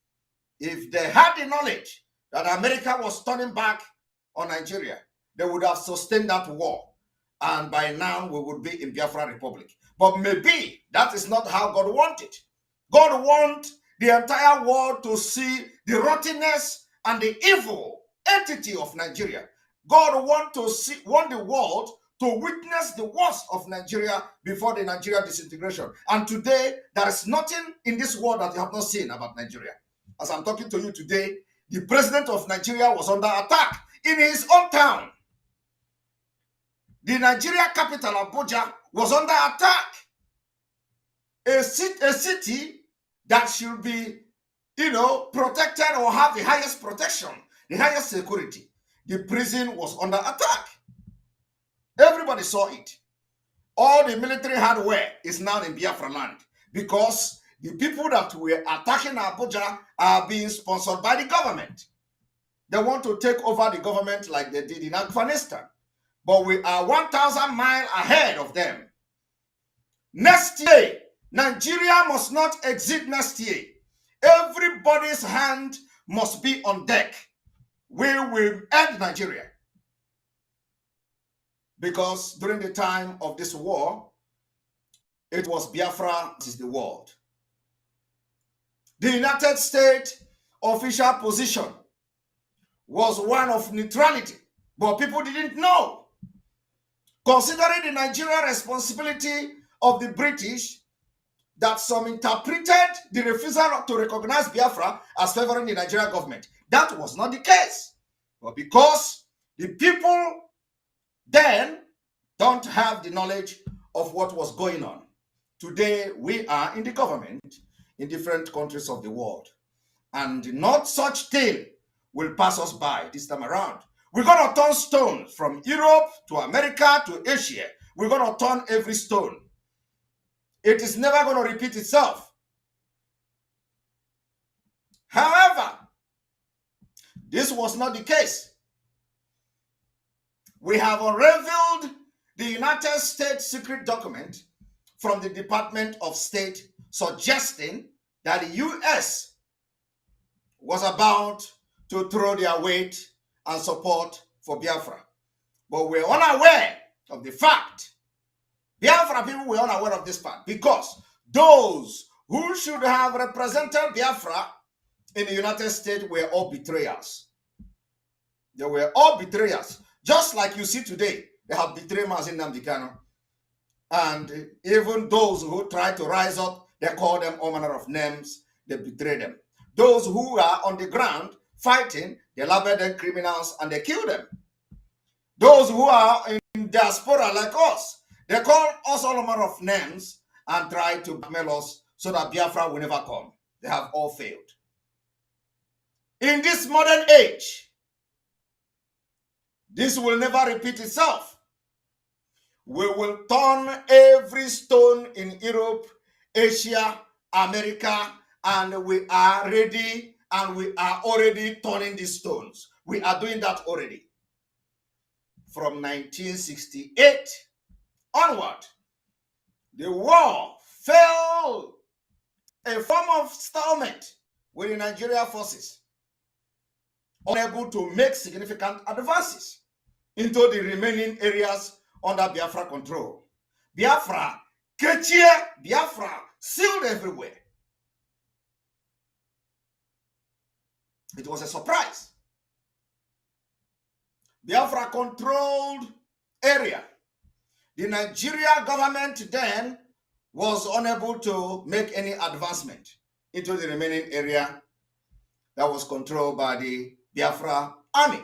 If they had the knowledge that America was turning back on Nigeria, they would have sustained that war. And by now, we would be in Biafra Republic. But maybe that is not how God wanted. God wants the entire world to see the rottenness and the evil entity of Nigeria. God want the world to witness the worst of Nigeria before the Nigeria disintegration. And today, there is nothing in this world that you have not seen about Nigeria. As I'm talking to you today, the president of Nigeria was under attack in his own town. The Nigeria capital, Abuja, was under attack. A city that should be, protected or have the highest protection, the highest security. The prison was under attack. Everybody saw it. All the military hardware is now in Biafra land because the people that were attacking Abuja are being sponsored by the government. They want to take over the government like they did in Afghanistan. But we are 1,000 miles ahead of them. Next year, Nigeria must not exit next year. Everybody's hand must be on deck. We will end Nigeria. Because during the time of this war, it was Biafra versus the world. The United States official position was one of neutrality, but people didn't know. Considering the Nigerian responsibility of the British, that some interpreted the refusal to recognize Biafra as favoring the Nigerian government. That was not the case. But because the people then don't have the knowledge of what was going on. Today, we are in the government in different countries of the world. And not such thing will pass us by this time around. We're going to turn stone from Europe to America to Asia. We're going to turn every stone. It is never going to repeat itself. However, this was not the case. We have unraveled the United States secret document from the Department of State suggesting that the U.S. was about to throw their weight and support for Biafra. But we're unaware of the fact. Biafra people were unaware of this fact because those who should have represented Biafra in the United States were all betrayers. They were all betrayers. Just like you see today, they have betrayed Mazin Namdekano. And even those who try to rise up, they call them all manner of names. They betray them. Those who are on the ground fighting, they label them criminals and they kill them. Those who are in diaspora like us, they call us all manner of names and try to blackmail us so that Biafra will never come. They have all failed. In this modern age, this will never repeat itself. We will turn every stone in Europe, Asia, America, and we are ready and we are already turning these stones. We are doing that already. From 1968 onward, the war fell a form of stalemate with the Nigerian forces, unable to make significant advances into the remaining areas under Biafra control. Biafra, Kechie, Biafra, sealed everywhere. It was a surprise. Biafra controlled area. The Nigeria government then was unable to make any advancement into the remaining area that was controlled by the Biafra army.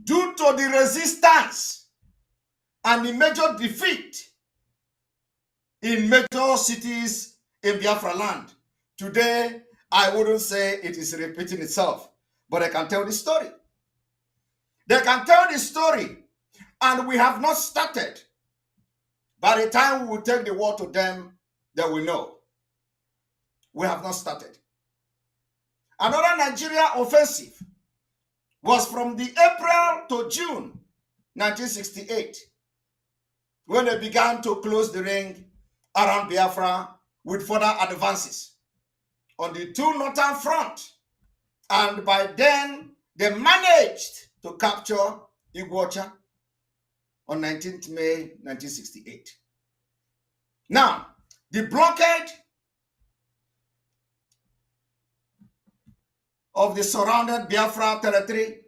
Due to the resistance and the major defeat in major cities in Biafra land, today I wouldn't say it is repeating itself, but I can tell the story. They can tell the story, and we have not started. By the time we will take the war to them, they will know. We have not started. Another Nigeria offensive was from the April to June 1968, when they began to close the ring around Biafra with further advances on the two northern front. And by then, they managed to capture Iguacha on 19th May 1968. Now, the blockade of the surrounded Biafra territory,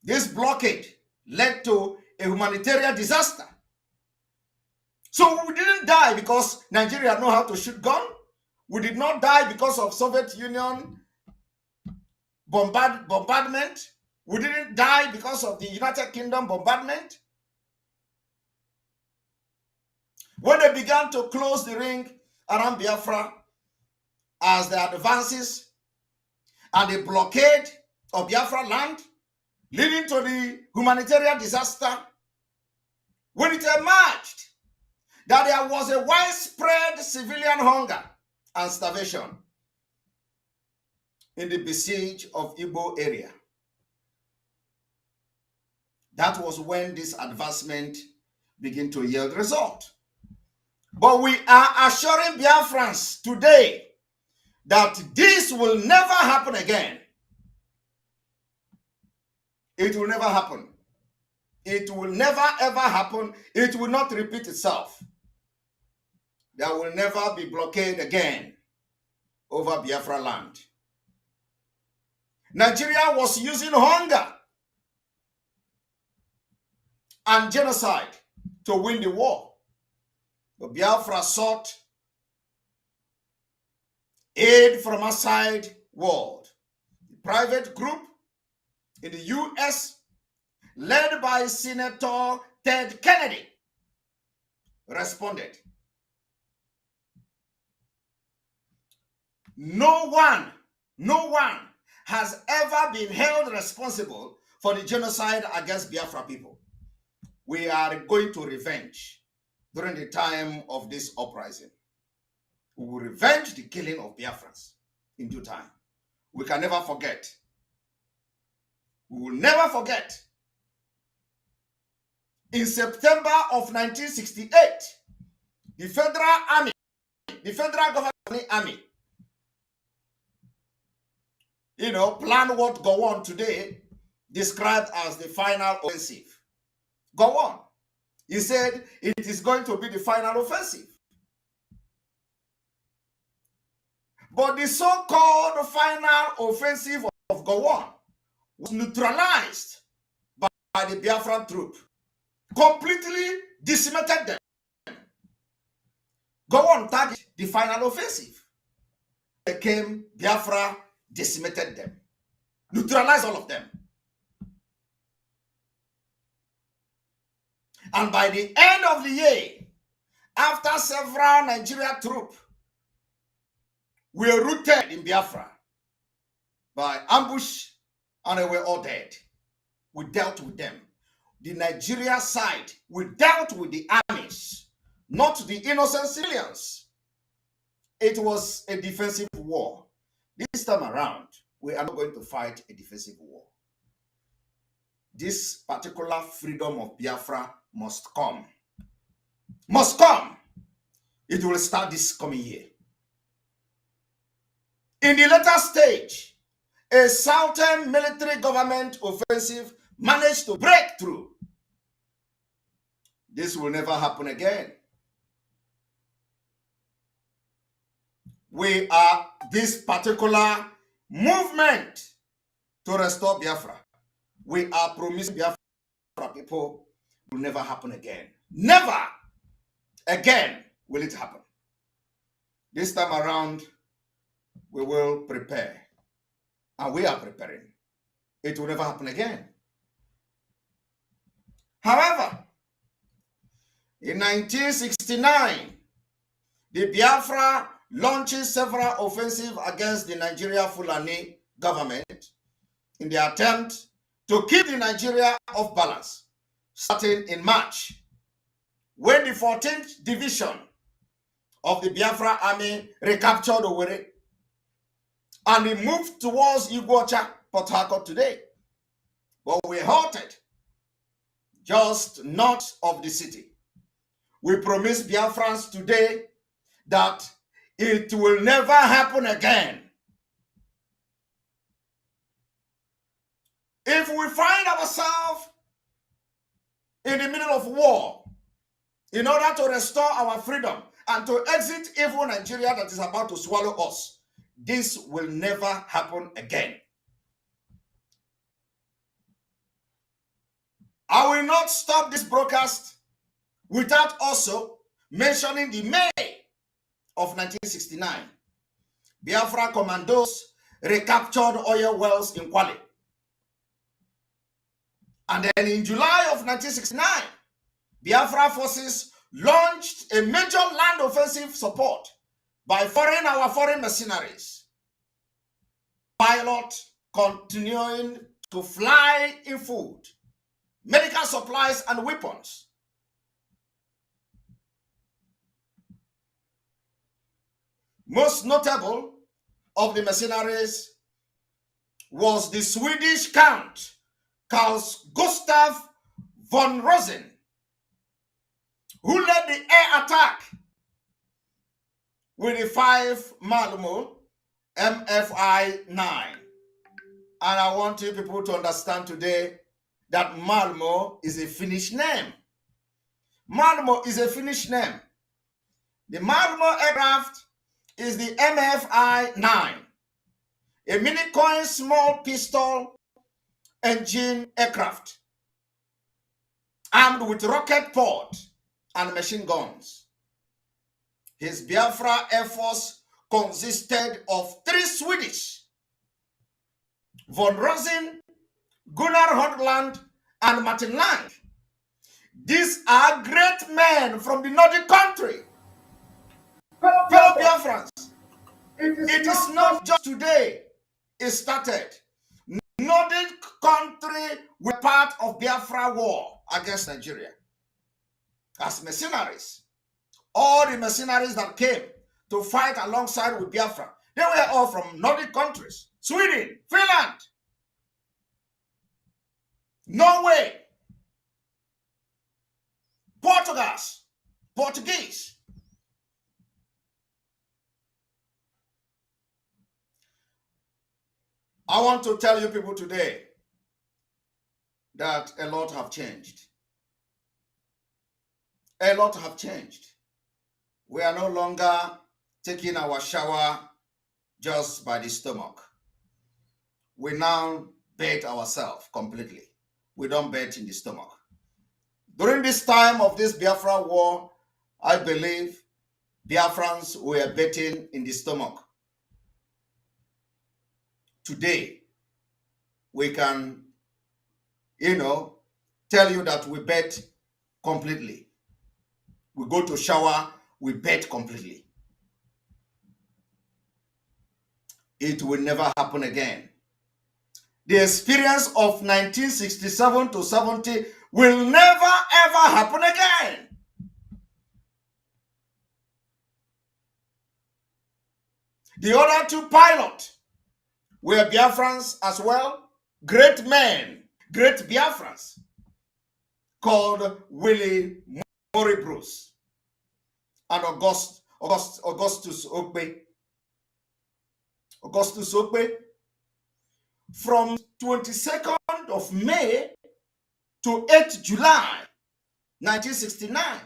this blockade led to a humanitarian disaster. So we didn't die because Nigeria know how to shoot gun. We did not die because of Soviet Union bombardment. We didn't die because of the United Kingdom bombardment. When they began to close the ring around Biafra as the advances and the blockade of Biafra land, leading to the humanitarian disaster, when it emerged that there was a widespread civilian hunger and starvation in the besieged of Igbo area, that was when this advancement began to yield result. But we are assuring Biafrans today that this will never happen again. It will never happen. It will never ever happen. It will not repeat itself. There will never be blockade again over Biafra land. Nigeria was using hunger and genocide to win the war. But Biafra sought aid from outside world. The private group in the US, led by Senator Ted Kennedy, responded. No one has ever been held responsible for the genocide against Biafra people. We are going to revenge during the time of this uprising. We will revenge the killing of Biafrans in due time. We can never forget. We will never forget. In September of 1968, the federal army, the federal government army, plan what go on today, described as the final offensive. Go on. He said it is going to be the final offensive. But the so-called final offensive of Gowon was neutralized by the Biafran troop, completely decimated them. Gowon targeted the final offensive. They came, Biafra decimated them, neutralized all of them. And by the end of the year, after several Nigerian troops were rooted in Biafra by ambush and they were all dead, we dealt with them. The Nigeria side, we dealt with the armies, not the innocent civilians. It was a defensive war. This time around, we are not going to fight a defensive war. This particular freedom of Biafra must come. Must come. It will start this coming year. In the later stage, a southern military government offensive managed to break through. This will never happen again. We are this particular movement to restore Biafra. We are promising Biafra people will never happen again. Never again will it happen. This time around, we will prepare. And we are preparing. It will never happen again. However, in 1969, the Biafra launches several offensives against the Nigeria Fulani government in the attempt to keep the Nigeria off balance, starting in March, when the 14th Division of the Biafra Army recaptured Owerri and they moved towards Iguacha, Port Harcourt today. But we halted just north of the city. We promise Biafrans today that it will never happen again. If we find ourselves in the middle of war, in order to restore our freedom and to exit evil Nigeria that is about to swallow us, this will never happen again. I will not stop this broadcast without also mentioning the May of 1969. Biafra commandos recaptured oil wells in Kwale. And then in July of 1969, Biafra forces launched a major land offensive support by our foreign mercenaries. Pilot continuing to fly in food, medical supplies, and weapons. Most notable of the mercenaries was the Swedish Count Carl Gustav von Rosen, who led the air attack with the 5 Malmo MFI-9. And I want you people to understand today that Malmo is a Finnish name. Malmo is a Finnish name. The Malmo aircraft is the MFI-9, a mini-coin small pistol engine aircraft armed with rocket pod and machine guns. His Biafra Air Force consisted of 3 Swedish, von Rosen, Gunnar Hodland, and Martin Lang. These are great men from the Nordic country. Fellow Biafrans, it is not just today it started. Nordic country were part of Biafra war against Nigeria as mercenaries. All the mercenaries that came to fight alongside with Biafra, they were all from Nordic countries. Sweden, Finland, Norway, Portuguese. I want to tell you people today that a lot have changed. A lot have changed. We are no longer taking our shower just by the stomach. We now bathe ourselves completely. We don't bathe in the stomach. During this time of this Biafra war, I believe Biafrans were bathing in the stomach. Today, we can, tell you that we bathe completely. We go to shower, we bathe completely. It will never happen again. The experience of 1967 to 70 will never ever happen again. The other 2 pilots were Biafrans as well, great men, great Biafrans, called Willie Murray Bruce and Augustus Okpe. Augustus Okpe, from 22nd of May to 8th July 1969,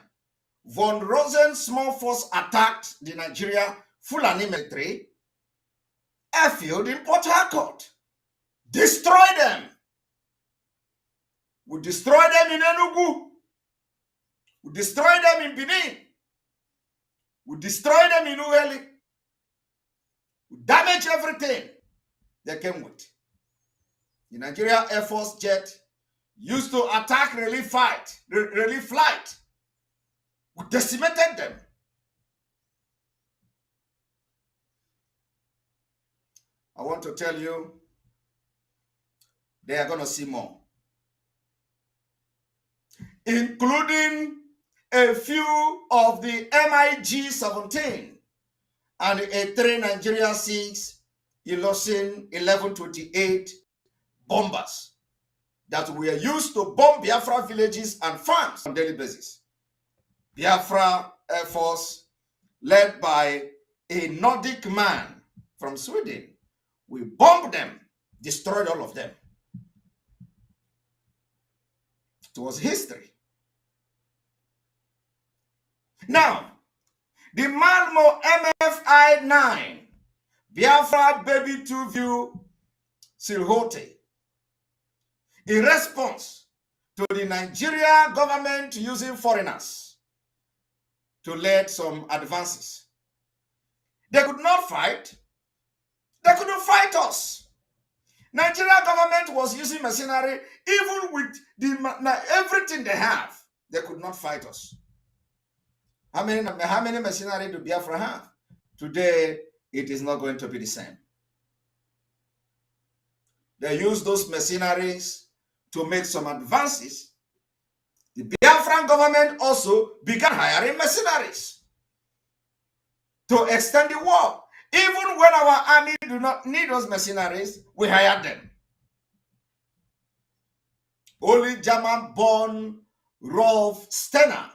von Rosen's small force attacked the Nigeria Fulani military airfield in Port Harcourt. Destroy them. We destroy them in Enugu. We destroy them in Benin. We destroy them in Ueli. We damage everything they came with. The Nigeria Air Force jet used to attack relief flight. We decimated them. I want to tell you, they are going to see more, including a few of the MiG-17 and A-3 Nigeria 6 Ilosin 1128 bombers that were used to bomb Biafra villages and farms on a daily basis. Biafra Air Force, led by a Nordic man from Sweden, we bombed them, destroyed all of them. It was history. Now, the Malmo MFI-9 Biafra Baby 2 View Silhote, in response to the Nigeria government using foreigners to lead some advances. They could not fight. They couldn't fight us. Nigeria government was using mercenary, even with everything they have. They could not fight us. How many mercenary do Biafra have? Today, it is not going to be the same. They use those mercenaries to make some advances. The Biafran government also began hiring mercenaries to extend the war. Even when our army do not need those mercenaries, we hired them. Only German-born Rolf Stenner,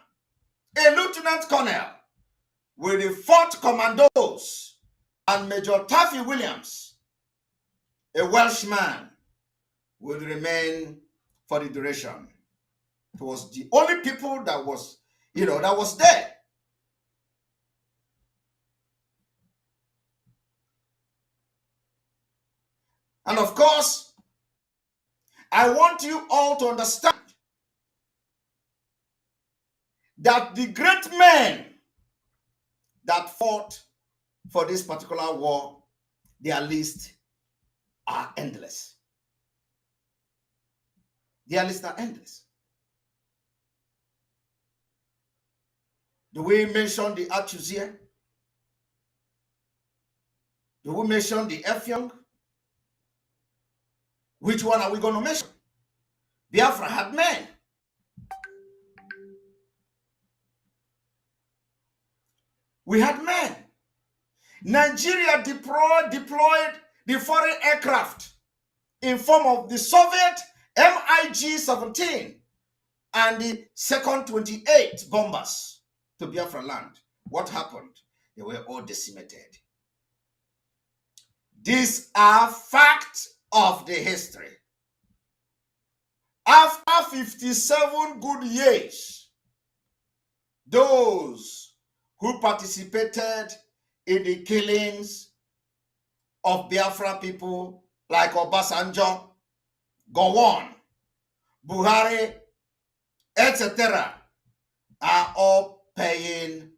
a lieutenant colonel with the 4th Commandos, and Major Taffy Williams, a Welshman, would remain for the duration. It was the only people that was, that was there. And of course, I want you all to understand that the great men that fought for this particular war, their list are endless. Their lists are endless. Do we mention the Achusia? Do we mention the Effiong? Which one are we going to mention? Biafra had men. We had men. Nigeria deployed the foreign aircraft in form of the Soviet MiG-17 and the second 28 bombers to Biafra land. What happened? They were all decimated. These are facts of the history. After 57 good years, those who participated in the killings of Biafra people like Obasanjo, Gowon, Buhari, etc., are all paying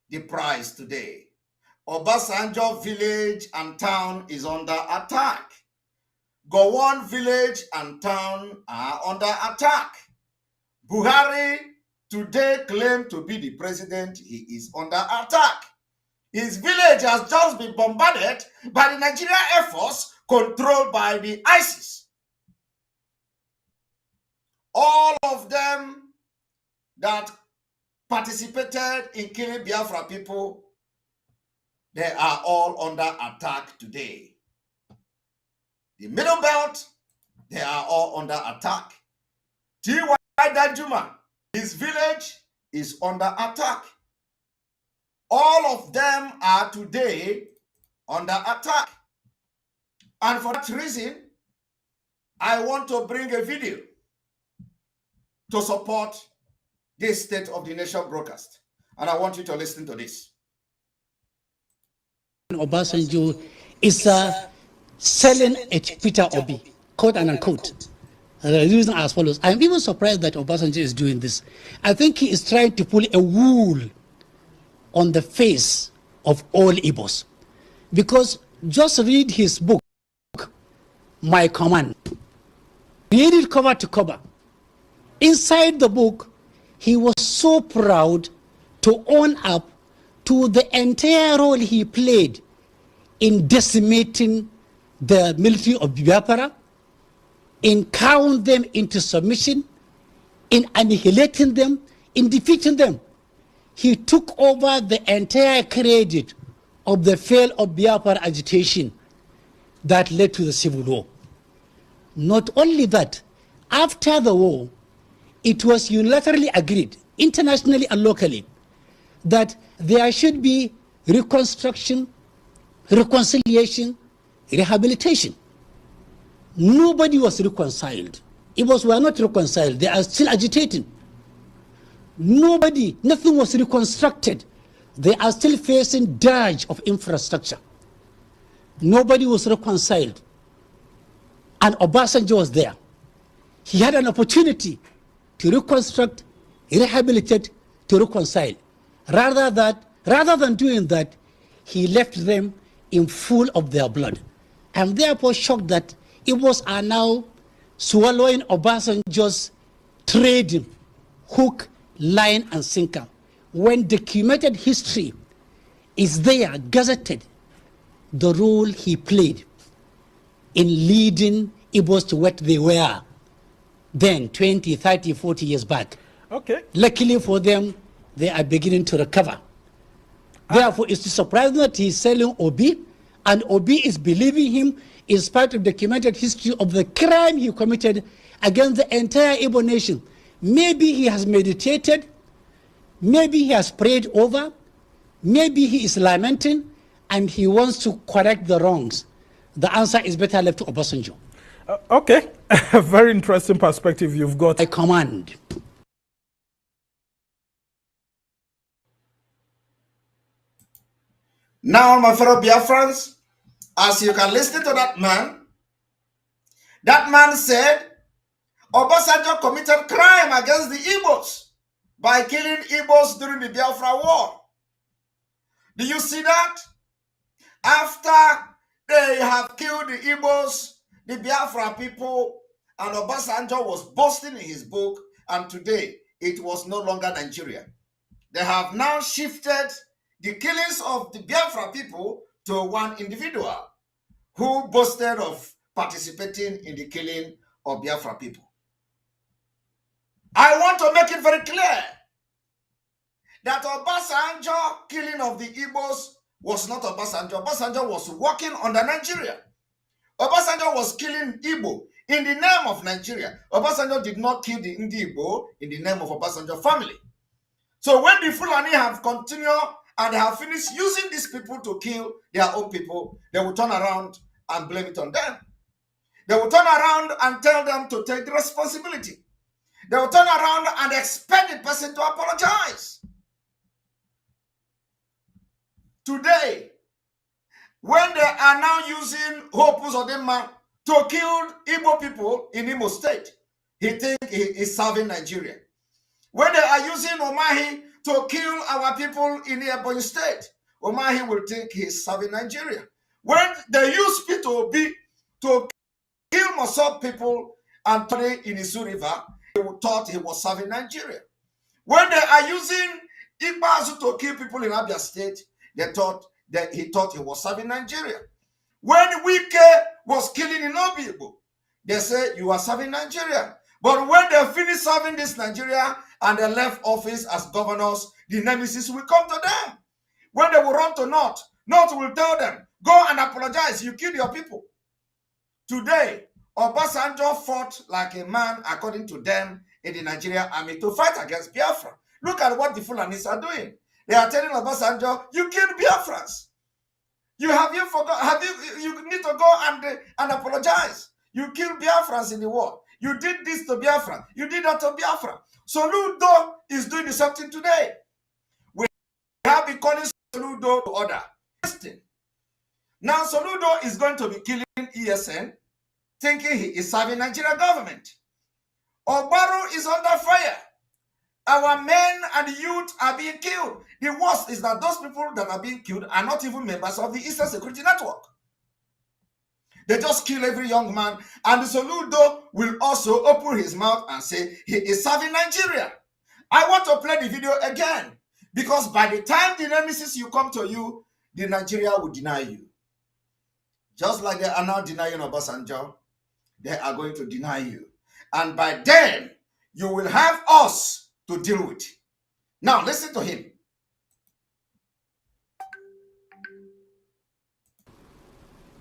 the price today. Obasanjo village and town is under attack. Gowon village and town are under attack. Buhari today claimed to be the president. He is under attack. His village has just been bombarded by the Nigeria Air Force controlled by the ISIS. All of them that participated in killing Biafra people, they are all under attack today. The Middle Belt, they are all under attack. T.Y. Danjuma, his village is under attack. All of them are today under attack. And for that reason, I want to bring a video to support this State of the Nation broadcast. And I want you to listen to this. Obasanjo is selling at Peter Obi, quote and unquote. The reason as follows. I'm even surprised that Obasanjo is doing this. I think he is trying to pull a wool on the face of all Igbos. Because just read his book, My Command. Read it cover to cover. Inside the book, he was so proud to own up to the entire role he played in decimating the military of Biafra, in cowing them into submission, in annihilating them, in defeating them. He took over the entire credit of the fail of Biafra agitation that led to the civil war. Not only that, after the war, it was unilaterally agreed, internationally and locally, that there should be reconstruction, reconciliation, rehabilitation. Nobody was reconciled. Igbos were not reconciled. They are still agitating. Nothing was reconstructed. They are still facing dirge of infrastructure. Nobody was reconciled. And Obasanjo was there. He had an opportunity to reconstruct, rehabilitate, to reconcile. Rather than doing that, he left them in full of their blood. I'm therefore shocked that Igbos are now swallowing Obasanjo's trading, hook, line, and sinker. When documented history is there, gazetted, the role he played in leading Igbos to what they were then, 20, 30, 40 years back. Okay. Luckily for them, they are beginning to recover. Therefore, it's surprising that he's selling Obi, and Obi is believing him in spite of documented history of the crime he committed against the entire Igbo nation. Maybe he has meditated, maybe he has prayed over, maybe he is lamenting, and he wants to correct the wrongs. The answer is better left to Obasanjo. Okay, a very interesting perspective you've got. I command. Now, my fellow Biafrans, as you can listen to that man said Obasanjo committed crime against the Igbos by killing Igbos during the Biafra War. Do you see that? After they have killed the Igbos, the Biafra people, and Obasanjo was boasting in his book, and today it was no longer Nigeria. They have now shifted the killings of the Biafra people to one individual who boasted of participating in the killing of Biafra people. I want to make it very clear that Obasanjo killing of the Igbos was not Obasanjo. Obasanjo was working under Nigeria. Obasanjo was killing Igbo in the name of Nigeria. Obasanjo did not kill the Igbo in the name of Obasanjo family. So when the Fulani have continued and they have finished using these people to kill their own people, they will turn around and blame it on them. They will turn around and tell them to take the responsibility. They will turn around and expect the person to apologize. Today, when they are now using Hope Uzodinma to kill Igbo people in Imo State, he thinks he is serving Nigeria. When they are using Omahi to kill our people in Ebonyi State, Omahi will think he is serving Nigeria. When they use Peter Obi to kill Mossad people and today in Isu River, they thought he was serving Nigeria. When they are using Ikbazu to kill people in Abia State, they thought that he thought he was serving Nigeria. When Wike was killing in Obibo, they say you are serving Nigeria. But when they finish serving this Nigeria and they left office as governors, the nemesis will come to them. When they will run to North, North will tell them, go and apologize, you killed your people. Today, Obasanjo fought like a man, according to them, in the Nigerian army to fight against Biafra. Look at what the Fulanis are doing. They are telling Obasanjo, you killed Biafrans. You need to go and apologize. You killed Biafrans in the war. You did this to Biafra. You did that to Biafra. Soludo is doing the same thing today. We have been calling Soludo to order. Now Soludo is going to be killing ESN, thinking he is serving Nigerian government. Ogbaro is under fire. Our men and youth are being killed. The worst is that those people that are being killed are not even members of the Eastern Security Network. They just kill every young man, and the Soludo will also open his mouth and say he is serving Nigeria. I want to play the video again, because by the time the nemesis you come to you, the Nigeria will deny you. Just like they are now denying Obasanjo, they are going to deny you. And by then, you will have us to deal with. Now, listen to him.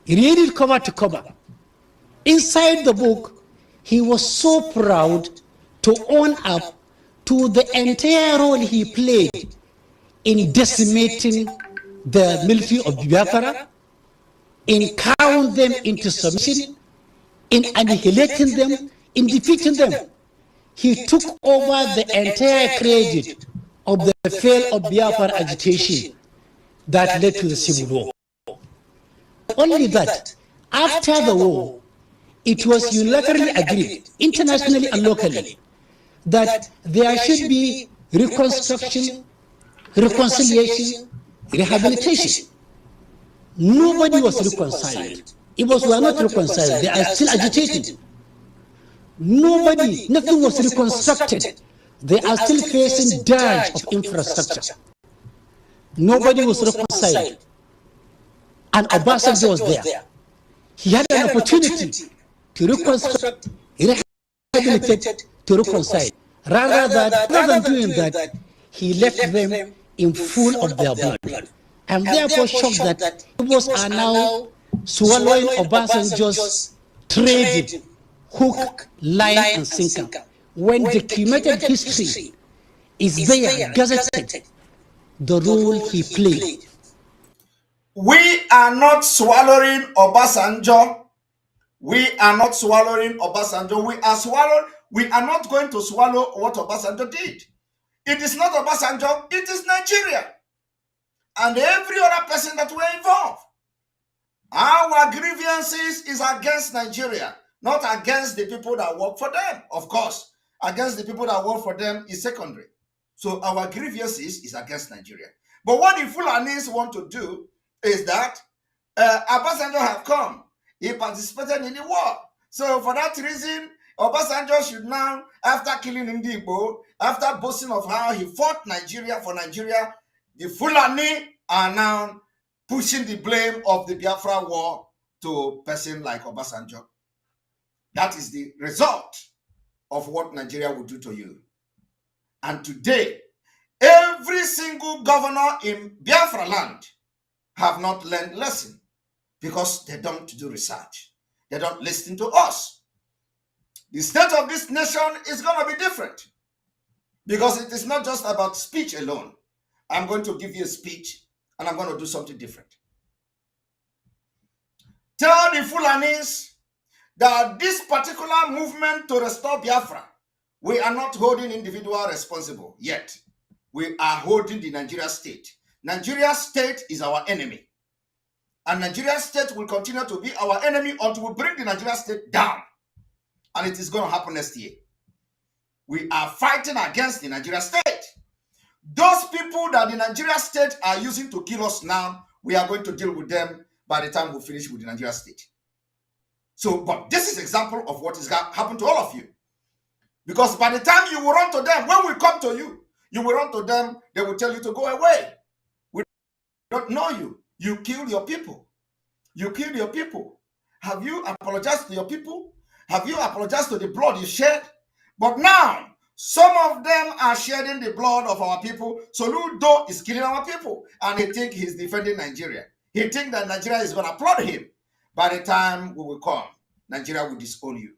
He read it cover to cover. Inside the book, he was so proud to own up to the entire role he played in decimating the military of Biafra, in cowing them into submission, in annihilating them, in defeating them. He took over the entire credit of the fail of Biafra agitation that led to the civil war. Only that, after the war, it was unilaterally agreed, internationally and locally, that there should be reconstruction, reconciliation, rehabilitation. Nobody was reconciled. Igbos were not reconciled. They are still agitating. Nothing was reconstructed. They are still facing dirge of infrastructure. Nobody was reconciled. And Obasanjo was there. He had an opportunity to reconstruct, rehabilitate, to reconcile. Rather than doing that, he left them in full of their blood. I'm therefore shocked that Igbos are now swallowing Obasanjo's trade, hook, line, and sinker. When documented history is there, gazetted, the role he played. We are not swallowing Obasanjo. We are not swallowing Obasanjo. We are not going to swallow what Obasanjo did. It is not Obasanjo, it is Nigeria. And every other person that were involved. Our grievances is against Nigeria, not against the people that work for them. Of course, against the people that work for them is secondary. So our grievances is against Nigeria. But what the Fulanis want to do is that Obasanjo have come. He participated in the war. So for that reason, Obasanjo should now, after killing Igbo, after boasting of how he fought Nigeria for Nigeria, the Fulani are now pushing the blame of the Biafra war to a person like Obasanjo. That is the result of what Nigeria will do to you. And today, every single governor in Biafra land have not learned lesson because they don't do research. They don't listen to us. The state of this nation is going to be different because it is not just about speech alone. I'm going to give you a speech and I'm going to do something different. Tell the Fulanis that this particular movement to restore Biafra, we are not holding individual responsible yet. We are holding the Nigeria state. Nigeria state is our enemy. And Nigeria state will continue to be our enemy until we bring the Nigeria state down. And it is going to happen next year. We are fighting against the Nigeria state. Those people that the Nigeria state are using to kill us now, we are going to deal with them by the time we finish with the Nigeria state. So, but this is an example of what is happened to all of you. Because by the time you will run to them, when we come to you, you will run to them, they will tell you to go away. We don't know you. You killed your people. You killed your people. Have you apologized to your people? Have you apologized to the blood you shed? But now, some of them are shedding the blood of our people. So Ludo is killing our people. And he thinks he's defending Nigeria. He thinks that Nigeria is going to applaud him. By the time we will come, Nigeria will disown you.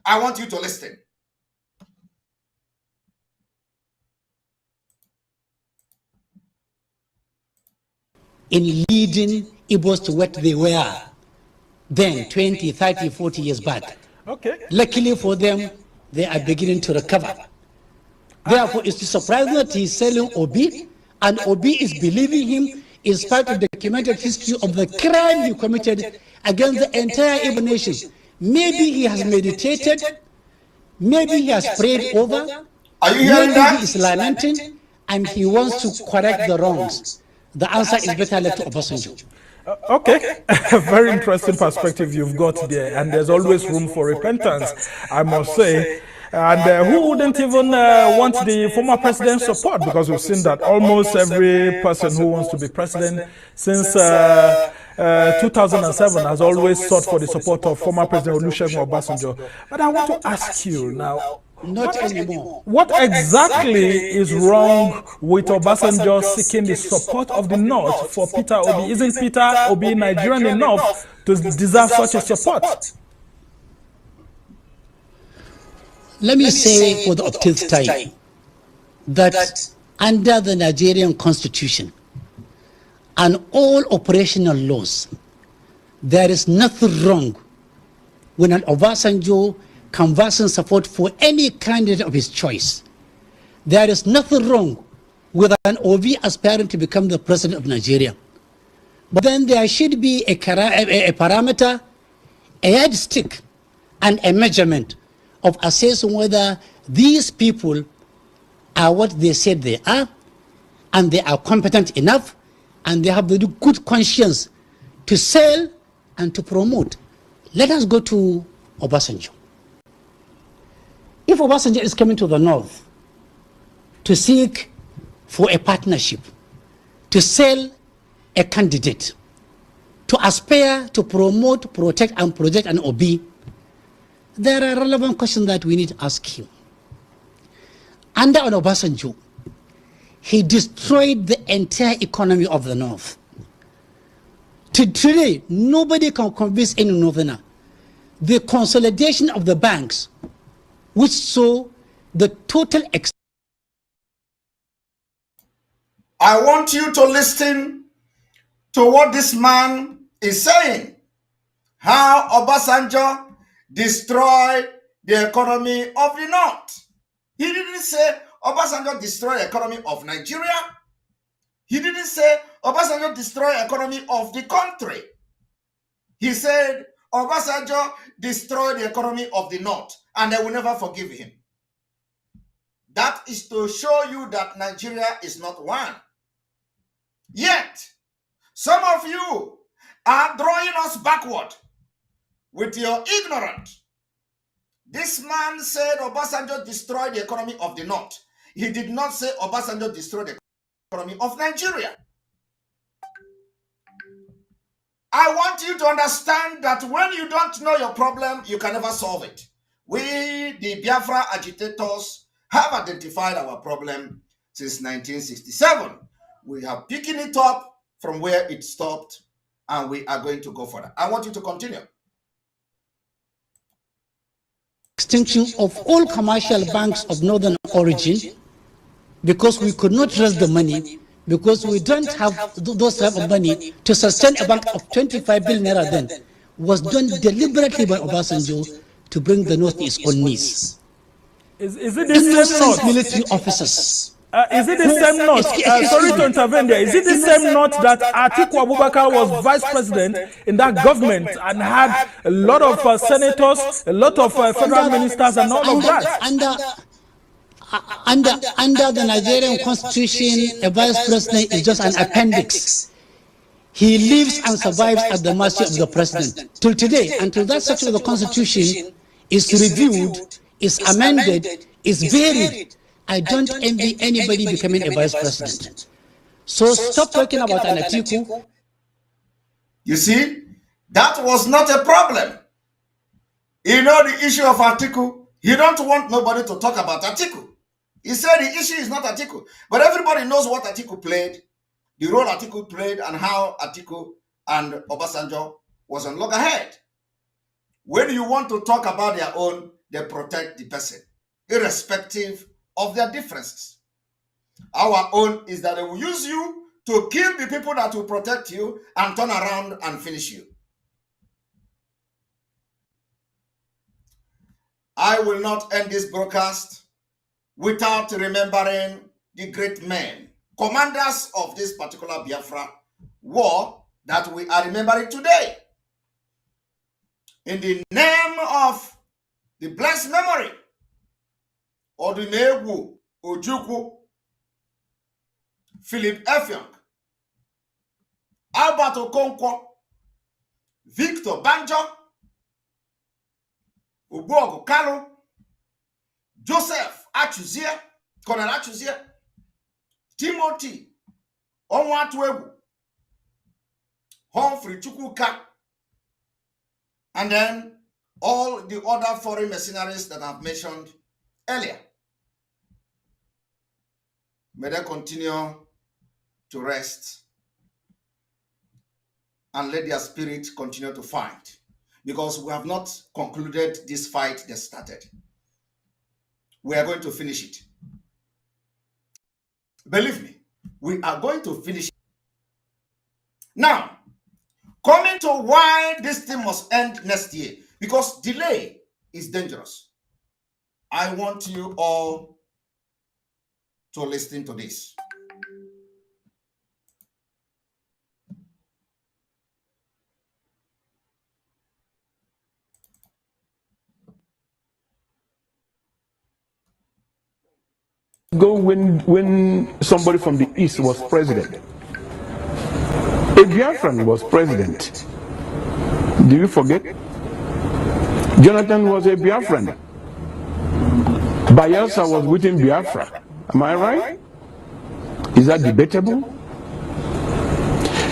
I want you to listen. In leading Igbos to what they were then 20, 30, 40 years back. Okay. Luckily for them, they are beginning to recover. Therefore, it's surprising that he's selling Obi, and Obi is believing him in spite of the documented history of the crime he committed against the entire Igbo nation. Maybe he has meditated, maybe he has prayed over, Are you hearing maybe that? he is lamenting, and he wants to correct the wrongs. The answer is better left to Obasanjo. Okay, very interesting perspective you've got there, and there's always room for repentance, I must say. And who wouldn't even want the former president's support? Because we've seen that almost every person who wants to be president since 2007 has always sought for the support of former President Olusegun Obasanjo. But I want to ask you now, Not anymore. what exactly is wrong with Obasanjo seeking the support of the North for Peter Obi? Isn't Peter Obi Nigerian enough to deserve such a support? Let me say for the uptake time that under the Nigerian constitution and all operational laws, there is nothing wrong when an Obasanjo canvassing support for any candidate of his choice. There is nothing wrong with an Obi aspiring to become the president of Nigeria. But then there should be a parameter, a yardstick, and a measurement of assessing whether these people are what they said they are, and they are competent enough, and they have the good conscience to sell and to promote. Let us go to Obasanjo. If Obasanjo is coming to the North to seek for a partnership, to sell a candidate, to aspire to promote, protect, and project an Obi, there are relevant questions that we need to ask him. Under Obasanjo, he destroyed the entire economy of the North. Today, nobody can convince any Northerner. The consolidation of the banks, which saw the total I want you to listen to what this man is saying. How Obasanjo destroyed the economy of the North. He didn't say Obasanjo destroyed the economy of Nigeria. He didn't say Obasanjo destroyed the economy of the country. He said Obasanjo destroyed the economy of the North, and they will never forgive him. That is to show you that Nigeria is not one. Yet, some of you are drawing us backward with your ignorance. This man said Obasanjo destroyed the economy of the North. He did not say Obasanjo destroyed the economy of Nigeria. I want you to understand that when you don't know your problem, you can never solve it. We, the Biafra agitators, have identified our problem since 1967. We have picking it up from where it stopped, and we are going to go further. I want you to continue. extinction of all commercial banks of northern origin, because we could not raise the money, because we don't have those type of money to sustain a bank of 25 billion naira then, was done deliberately by Obasanjo to bring the North to its own knees. Is it the same North? Military officers. Is it the same North? Sorry to intervene there. Is it the same North that Atiku Abubakar was vice president in that government and had a lot of senators, a lot of federal ministers and all of that? Under the Nigerian constitution, a vice president is just an appendix. He lives and survives at the mercy of the president. Till today, until that section of the constitution is reviewed, is amended, is varied, I don't envy anybody becoming a vice president. So stop talking about an Atiku. You see, that was not a problem. You know the issue of Atiku, he don't want nobody to talk about Atiku. He said the issue is not Atiku, but everybody knows what Atiku played, the role Atiku played, and how Atiku and Obasanjo was on loggerhead. When you want to talk about their own, they protect the person, irrespective of their differences. Our own is that they will use you to kill the people that will protect you and turn around and finish you. I will not end this broadcast without remembering the great men, commanders of this particular Biafra war that we are remembering today. In the name of the blessed memory Odumegwu Ojukwu, Philip Effiong, Albert Okonkwo, Victor Banjo, Ogbuogu Kalu, Joseph Achuzie, Colonel Achuzie, Timothy Onwatuegwu, Humphrey Chukwuka, and then all the other foreign mercenaries that I've mentioned earlier. May they continue to rest and let their spirit continue to fight, because we have not concluded this fight that started. We are going to finish it. Believe me, we are going to finish it. Now, coming to why this thing must end next year, because delay is dangerous. I want you all to listen to this. Go when somebody from the east was president. A Biafran was president. Do you forget? Jonathan was a Biafran. Bayelsa was within Biafra. Am I right? Is that debatable?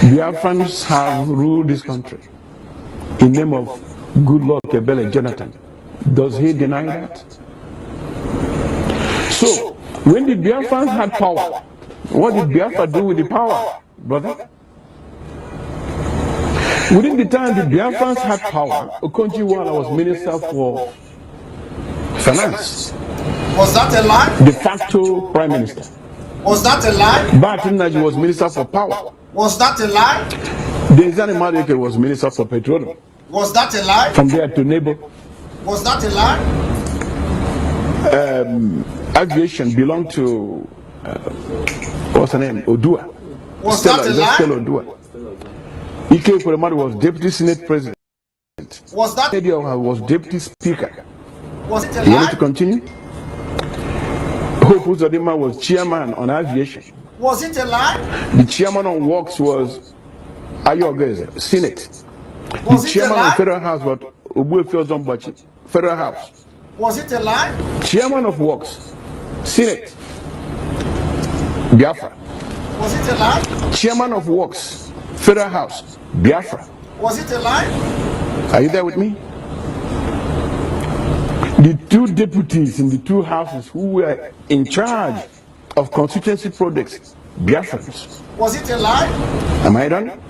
Biafrans have ruled this country in name of good Lord Kebele Jonathan. Does he deny that? So, when the Biafrans had power, what did Biafra do with the power, brother? Within the time the Biafrans had power, Okonjo-Iweala was Minister for Finance. Was that a lie? De facto Prime Minister. Was that a lie? Batinaji was Minister for Power. Was that a lie? Denzani Madike was Minister for Petroleum. Was that a lie? From there to neighbor. Was that a lie? Aviation belonged to, what's her name? Odua. Was Stella, that a lie? Stella Odua. Ike Kuremadu was Deputy Senate President. Was that was Deputy Speaker. Was it a You want me lie? to continue? Hope Uzodinma was Chairman on Aviation. Was it a lie? The Chairman on Works was Ayogeze, Senate. Was The it a Chairman lie? of Federal House was Obuefi Ozombachi, Federal House. Was it a lie? Chairman of Works, Senate, Biafra. Was it a lie? Chairman of Works, Federal House, Biafra. Was it a lie? Are you there with me? The two deputies in the two houses who were in charge of constituency projects, Biafrans. Was it a lie? Am I done?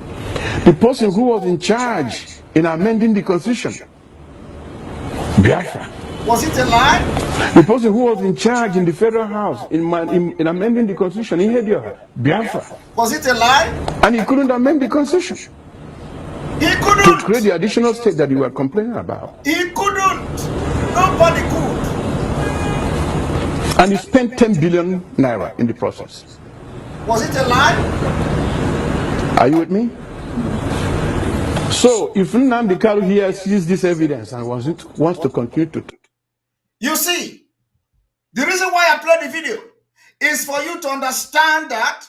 The person who was in charge in amending the constitution, Biafra. Was it a lie? The person who was in charge in the federal house in amending the constitution, in Hedio, Biafra. Was it a lie? And he couldn't amend the constitution. He couldn't. To create the additional state that you were complaining about. He couldn't. Nobody could. And he spent 10 billion naira in the process. Was it a lie? Are you with me? So, if Nnamdi Kanu here sees this evidence and wants to continue to... You see, the reason why I played the video is for you to understand that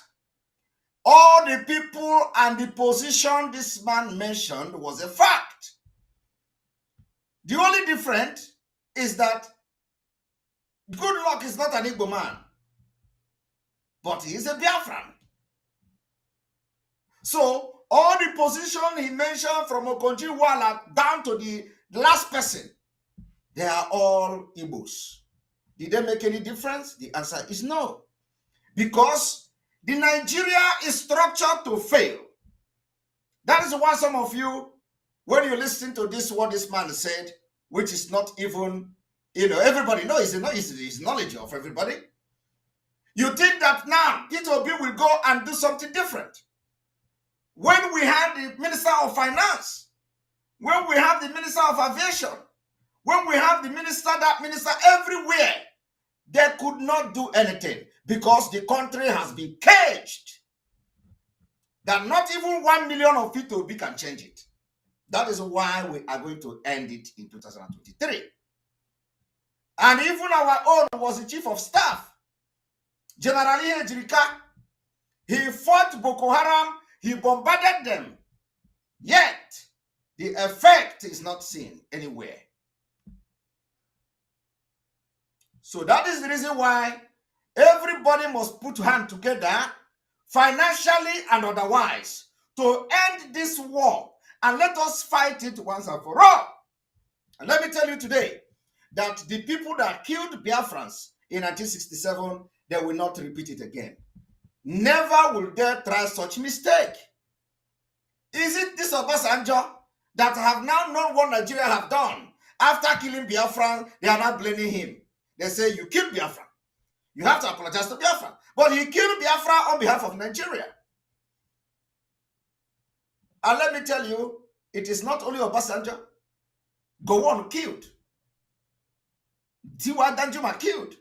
all the people and the position this man mentioned was a fact. The only difference is that Good Luck is not an Igbo man, but he is a Biafran. So, all the position he mentioned from Okonjo-Iweala down to the last person, they are all Igbos. Did they make any difference? The answer is no. Because the Nigeria is structured to fail. That is why some of you, when you listen to this, what this man said, which is not even, everybody knows, it's knowledge of everybody. You think that now Ipob will go and do something different. When we had the Minister of Finance, when we have the Minister of Aviation, when we have the minister, that minister, everywhere, they could not do anything because the country has been caged. that not even 1 million of P2B can change it. That is why we are going to end it in 2023. And even our own was the chief of staff, General Ejirika. He fought Boko Haram, he bombarded them. Yet, the effect is not seen anywhere. So that is the reason why everybody must put hands together, financially and otherwise, to end this war. And let us fight it once and for all. And let me tell you today that the people that killed Biafrans in 1967, they will not repeat it again. Never will they try such mistake. Is it this Obasanjo that have now known what Nigeria have done? After killing Biafran, they are not blaming him. They say, you killed Biafra. You have to apologize to Biafra. But he killed Biafra on behalf of Nigeria. And let me tell you, it is not only Obasanjo. Gowon killed. Tiwa Danjuma killed.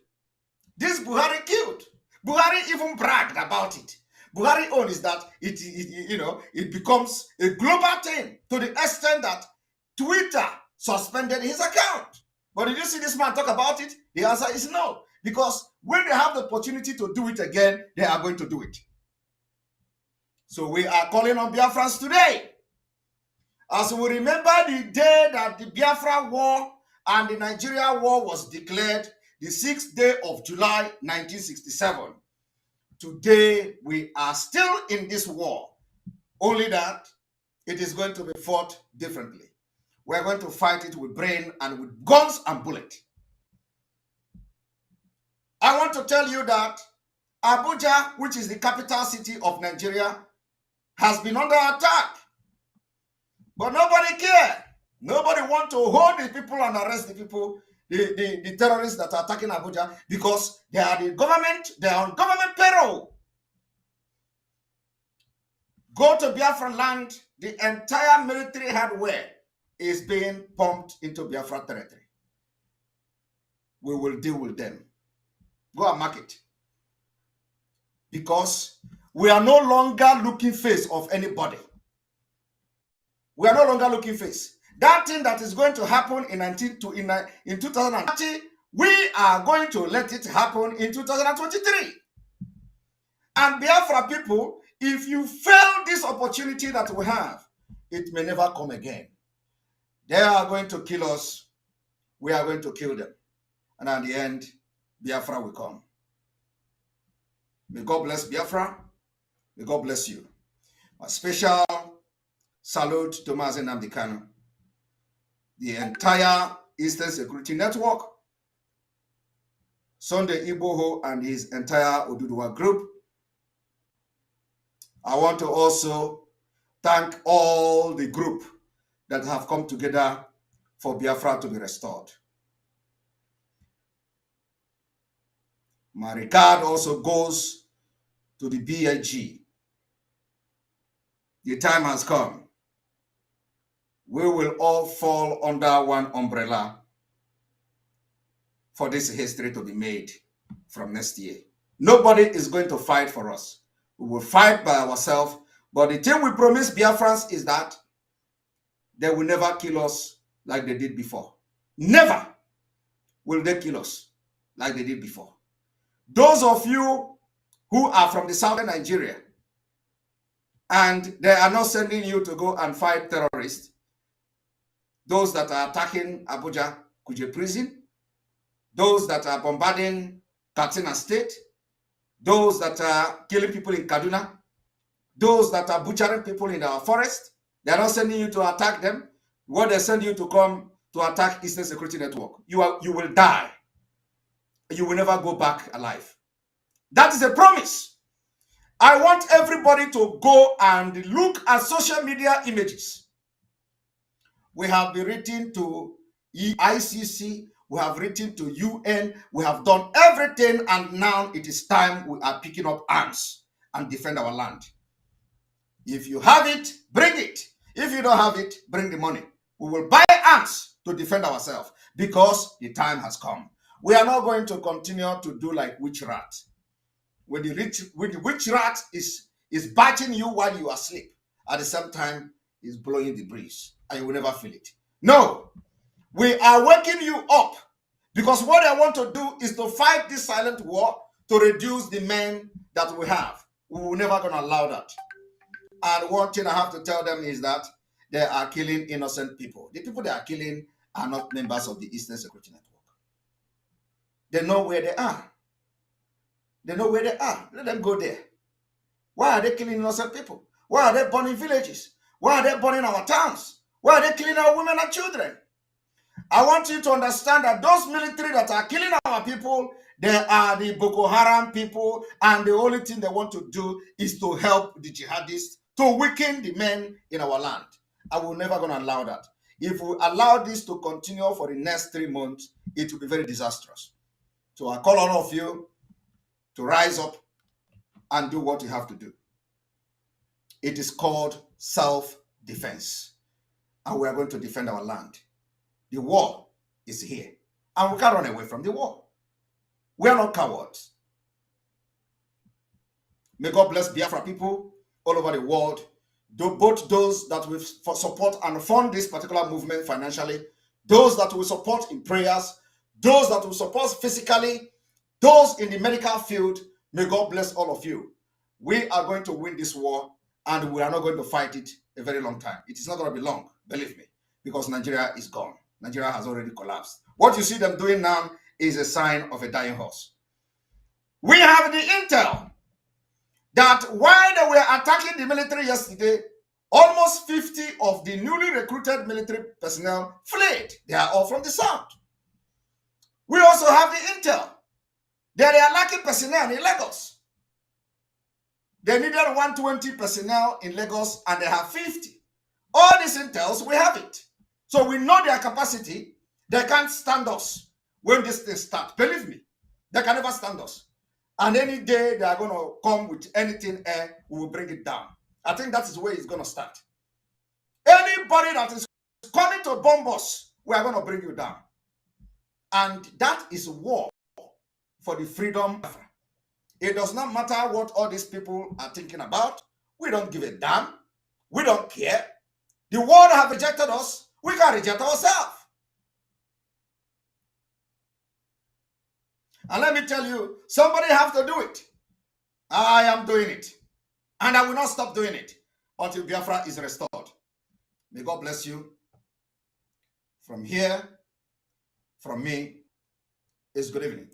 This Buhari killed. Buhari even bragged about it. Buhari own is that it becomes a global thing to the extent that Twitter suspended his account. But did you see this man talk about it? The answer is no. Because when they have the opportunity to do it again, they are going to do it. So we are calling on Biafrans today. As we remember the day that the Biafra War and the Nigeria War was declared, the 6th day of July, 1967. Today, we are still in this war, only that it is going to be fought differently. We're going to fight it with brain and with guns and bullets. I want to tell you that Abuja, which is the capital city of Nigeria, has been under attack. But nobody cares. Nobody wants to hold the people and arrest the people, the terrorists that are attacking Abuja, because they are the government, they are on government payroll. Go to Biafra land, the entire military hardware is being pumped into Biafra territory. We will deal with them. Go and mark it. Because we are no longer looking face of anybody. We are no longer looking face. That thing that is going to happen in 2030, we are going to let it happen in 2023. And Biafra people, if you fail this opportunity that we have, it may never come again. They are going to kill us. We are going to kill them. And at the end, Biafra will come. May God bless Biafra. May God bless you. A special salute to Mazen Nnamdi Kanu, the entire Eastern Security Network, Sunday Igboho and his entire Oduduwa group. I want to also thank all the group that have come together for Biafra to be restored. My regard also goes to the BIG. The time has come. We will all fall under one umbrella for this history to be made from next year. Nobody is going to fight for us. We will fight by ourselves. But the thing we promise Biafrans is that they will never kill us like they did before. Never will they kill us like they did before. Those of you who are from the southern Nigeria and they are not sending you to go and fight terrorists, those that are attacking Abuja, Kuje prison, those that are bombarding Katsina State, those that are killing people in Kaduna, those that are butchering people in our forest, they are not sending you to attack them. What they send you to come to attack Eastern Security Network, you will die. You will never go back alive. That is a promise. I want everybody to go and look at social media images. We have been written to ICC, we have written to UN, we have done everything, and now it is time we are picking up arms and defend our land. If you have it, bring it. If you don't have it, bring the money. We will buy arms to defend ourselves because the time has come. We are not going to continue to do like witch rat. When the witch rat is is biting you while you are asleep. At the same time, is blowing the breeze, and you will never feel it. No, we are waking you up, because what I want to do is to fight this silent war to reduce the men that we have. We will never going to allow that. And one thing I have to tell them is that they are killing innocent people. The people they are killing are not members of the Eastern Security Network. They know where they are. They know where they are. Let them go there. Why are they killing innocent people? Why are they burning villages? Why are they burning our towns? Why are they killing our women and children? I want you to understand that those military that are killing our people, they are the Boko Haram people, and the only thing they want to do is to help the jihadists to weaken the men in our land. I will never going to allow that. If we allow this to continue for the next 3 months, it will be very disastrous. So I call on all of you to rise up and do what you have to do. It is called self-defense, and we are going to defend our land. The war is here, and we can't run away from the war. We are not cowards. May God bless Biafra people all over the world. Both those that will support and fund this particular movement financially, those that will support in prayers, those that will support physically, those in the medical field, may God bless all of you. We are going to win this war, and we are not going to fight it a very long time. It is not going to be long, believe me, because Nigeria is gone. Nigeria has already collapsed. What you see them doing now is a sign of a dying horse. We have the intel that while they were attacking the military yesterday, almost 50 of the newly recruited military personnel fled. They are all from the south. We also have the intel that they are lacking personnel in Lagos. They needed 120 personnel in Lagos, and they have 50. All these intels, we have it. So we know their capacity. They can't stand us when this thing starts. Believe me, they can never stand us. And any day they are going to come with anything, we will bring it down. I think that is where it's going to start. Anybody that is coming to bomb us, we are going to bring you down. And that is war for the freedom. It does not matter what all these people are thinking about. We don't give a damn. We don't care. The world have rejected us. We can reject ourselves. And let me tell you, somebody have to do it. I am doing it. And I will not stop doing it until Biafra is restored. May God bless you. From here, from me, is good evening.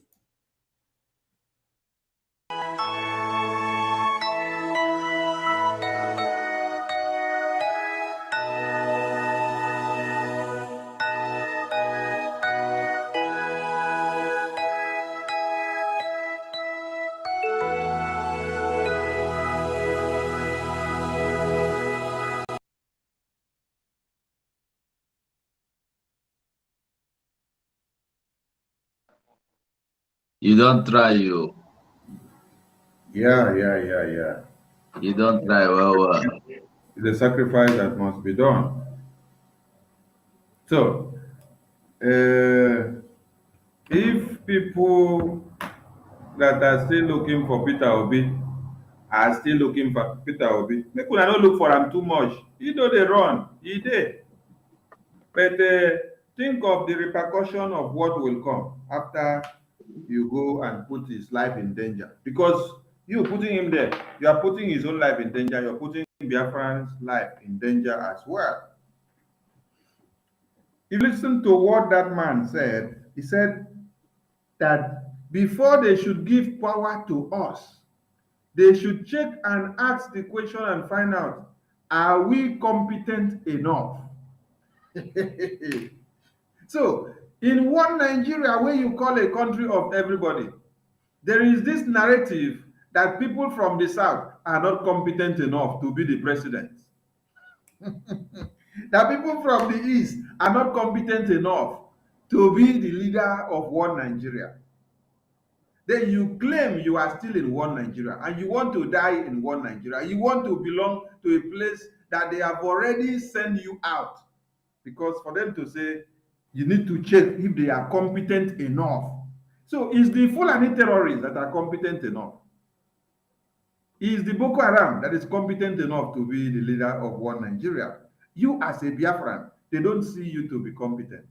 You don't try, you. Yeah. You don't try, well. It's a sacrifice that must be done. So, if people that are still looking for Peter Obi are still looking for Peter Obi, make una no look for him too much. He know they run, he did. But think of the repercussion of what will come after you go and put his life in danger. Because you putting him there, you are putting his own life in danger, you're putting Biafran's life in danger as well. You listen to what that man said. He said that before they should give power to us, they should check and ask the question and find out, are we competent enough? So, in one Nigeria, where you call a country of everybody, there is this narrative that people from the South are not competent enough to be the president. That people from the East are not competent enough to be the leader of one Nigeria. Then you claim you are still in one Nigeria and you want to die in one Nigeria. You want to belong to a place that they have already sent you out. Because for them to say, you need to check if they are competent enough. So it's the Fulani terrorists that are competent enough. Is the Boko Haram that is competent enough to be the leader of one Nigeria. You as a Biafran, they don't see you to be competent.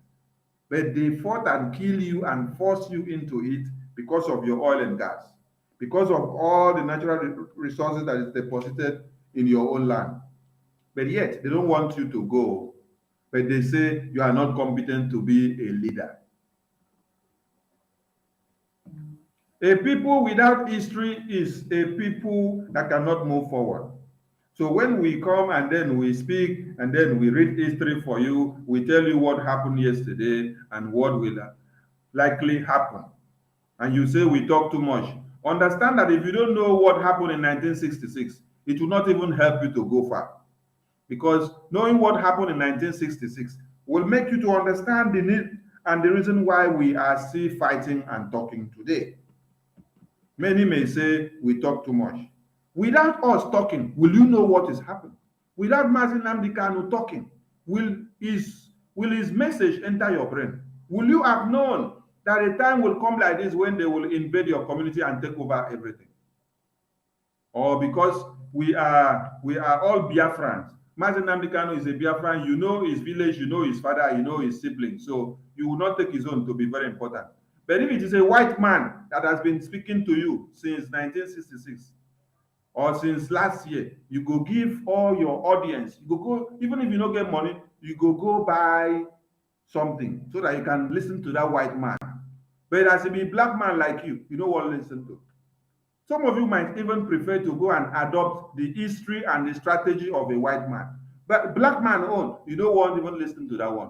But they fought and killed you and forced you into it because of your oil and gas, because of all the natural resources that is deposited in your own land. But yet, they don't want you to go, but they say you are not competent to be a leader. A people without history is a people that cannot move forward. So when we come and then we speak and then we read history for you, we tell you what happened yesterday and what will likely happen. And you say we talk too much. Understand that if you don't know what happened in 1966, it will not even help you to go far. Because knowing what happened in 1966 will make you to understand the need and the reason why we are still fighting and talking today. Many may say we talk too much. Without us talking, will you know what is happening? Without Mazi Nnamdi Kanu talking, will his message enter your brain? Will you have known that a time will come like this when they will invade your community and take over everything? Or because we are all Biafrans. Mazi Nnamdi Kanu is a Biafran, you know his village, you know his father, you know his siblings, so you will not take his own to be very important. But if it is a white man that has been speaking to you since 1966 or since last year, you go give all your audience, you go, even if you don't get money, you go buy something so that you can listen to that white man. But as a black man like you don't want to listen to. Some of you might even prefer to go and adopt the history and the strategy of a white man. But black man own, you don't want to even listen to that one.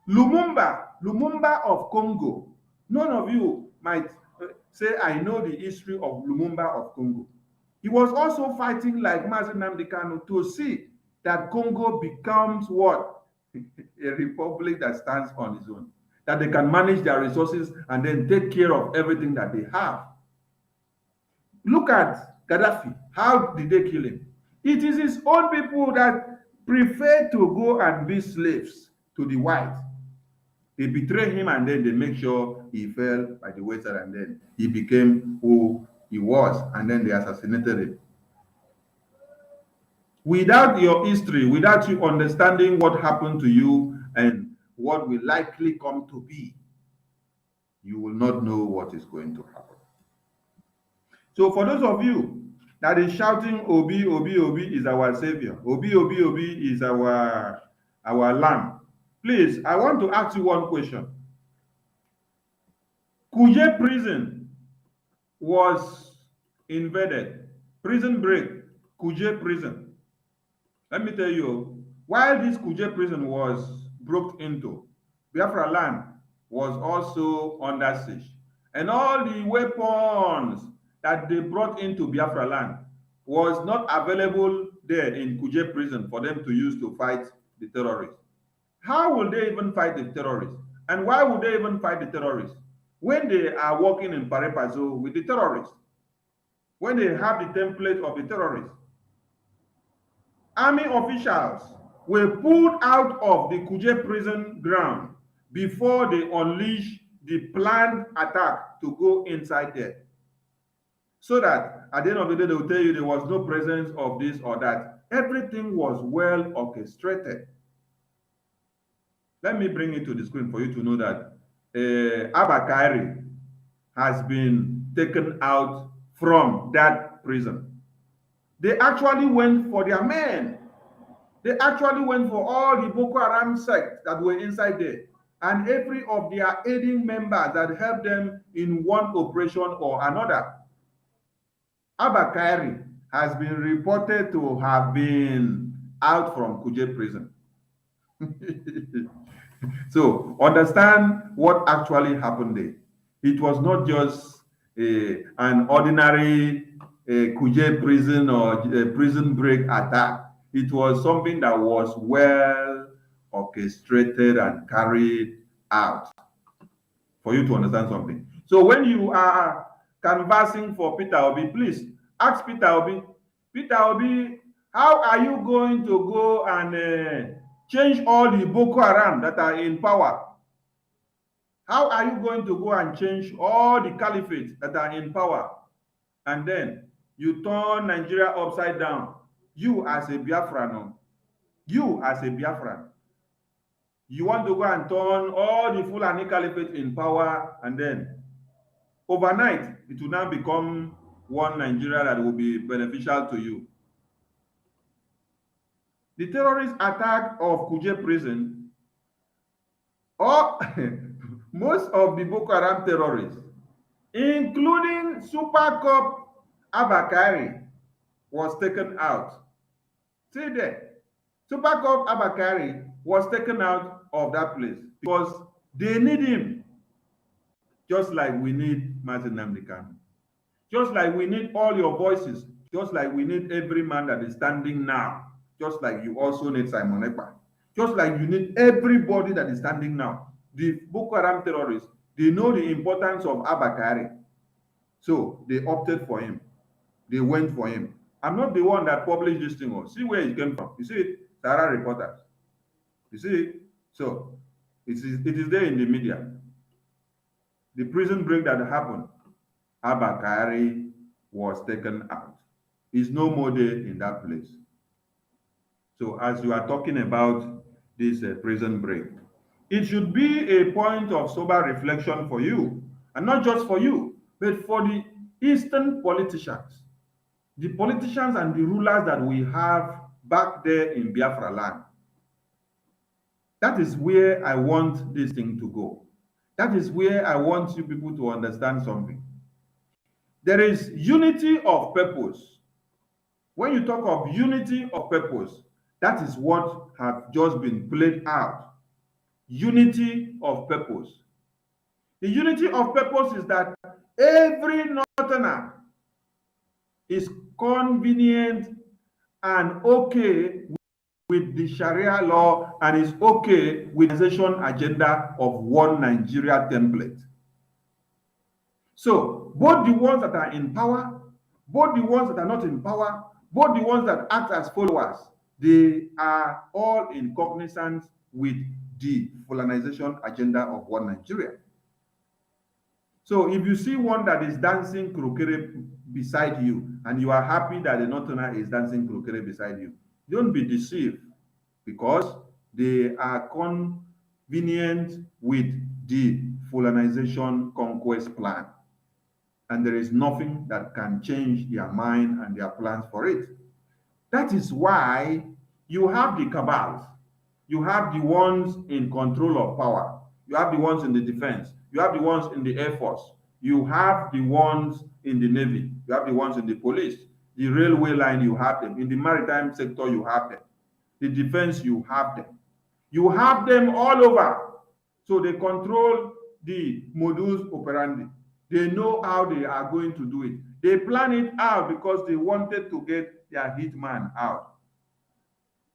Lumumba of Congo. None of you might say, I know the history of Lumumba of Congo. He was also fighting like Mazi Nnamdi Kanu to see that Congo becomes what? A republic that stands on its own. That they can manage their resources and then take care of everything that they have. Look at Gaddafi. How did they kill him? It is his own people that prefer to go and be slaves to the whites. They betray him and then they make sure he fell by the wayside and then he became who he was and then they assassinated him. Without your history, without you understanding what happened to you and what will likely come to be, you will not know what is going to happen. So for those of you that is shouting, Obi, Obi, Obi is our savior, Obi, Obi, Obi is our lamb, please, I want to ask you one question. Kuje prison was invaded. Prison break, Kuje prison. Let me tell you, while this Kuje prison was broke into, Biafra land was also under siege. And all the weapons that they brought into Biafra land was not available there in Kuje prison for them to use to fight the terrorists. How will they even fight the terrorists? And why would they even fight the terrorists? When they are working in Parepazo with the terrorists, when they have the template of the terrorists. Army officials were pulled out of the Kuje prison ground before they unleashed the planned attack to go inside there. So that at the end of the day, they will tell you there was no presence of this or that. Everything was well orchestrated. Let me bring it to the screen for you to know that Abakari has been taken out from that prison. They actually went for their men. They actually went for all the Boko Haram sect that were inside there and every of their aiding members that helped them in one operation or another. Abakari has been reported to have been out from Kuje prison. So understand what actually happened there. It was not just an ordinary Kuje prison or prison break attack. It was something that was well orchestrated and carried out. For you to understand something. So when you are canvassing for Peter Obi, please ask Peter Obi, Peter Obi, how are you going to go and change all the Boko Haram that are in power? How are you going to go and change all the caliphates that are in power? And then You turn Nigeria upside down. You as a Biafran, you as a Biafran, you want to go and turn all the Fulani Caliphate in power, and then overnight it will now become one Nigeria that will be beneficial to you. The terrorist attack of Kuje prison, or most of the Boko Haram terrorists, including Super Cop Abakari, was taken out. See there, Super Cop Abakari was taken out of that place because they need him, just like we need Martin Nnamdi Kanu, just like we need all your voices, just like we need every man that is standing now, just like you also need Simon Ekpa, just like you need everybody that is standing now. The Boko Haram terrorists, they know the importance of Abakari, so they opted for him. They went for him. I'm not the one that published this thing. See where it came from. You see it, Sarah Reporters. You see it? So it is there in the media. The prison break that happened, Abakari was taken out. He's no more there in that place. So as you are talking about this prison break, it should be a point of sober reflection for you, and not just for you, but for the Eastern politicians, the politicians and the rulers that we have back there in Biafra land. That is where I want this thing to go. That is where I want you people to understand something. There is unity of purpose. When you talk of unity of purpose, that is what has just been played out. Unity of purpose. The unity of purpose is that every northerner is convenient and okay with the Sharia law and is okay with the organization agenda of one Nigeria template. So both the ones that are in power, both the ones that are not in power, both the ones that act as followers, they are all in cognizance with the Fulanization agenda of one Nigeria. So if you see one that is dancing krokere beside you and you are happy that the northerner is dancing krokere beside you, don't be deceived, because they are convenient with the Fulanization conquest plan. And there is nothing that can change their mind and their plans for it. That is why you have the cabals. You have the ones in control of power. You have the ones in the defense. You have the ones in the Air Force. You have the ones in the Navy. You have the ones in the police. The railway line, you have them. In the maritime sector, you have them. The defense, you have them. You have them all over. So they control the modus operandi. They know how they are going to do it. They plan it out because they wanted to get their hitman out.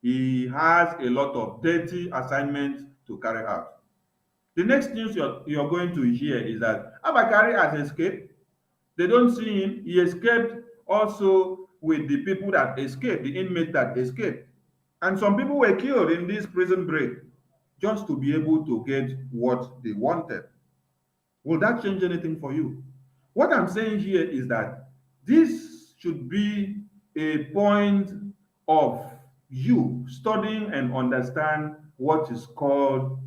He has a lot of dirty assignments to carry out. The next news you're going to hear is that Abakari has escaped. They don't see him. He escaped also with the people that escaped, the inmates that escaped. And some people were killed in this prison break just to be able to get what they wanted. Will that change anything for you? What I'm saying here is that this should be a point of you studying and understand what is called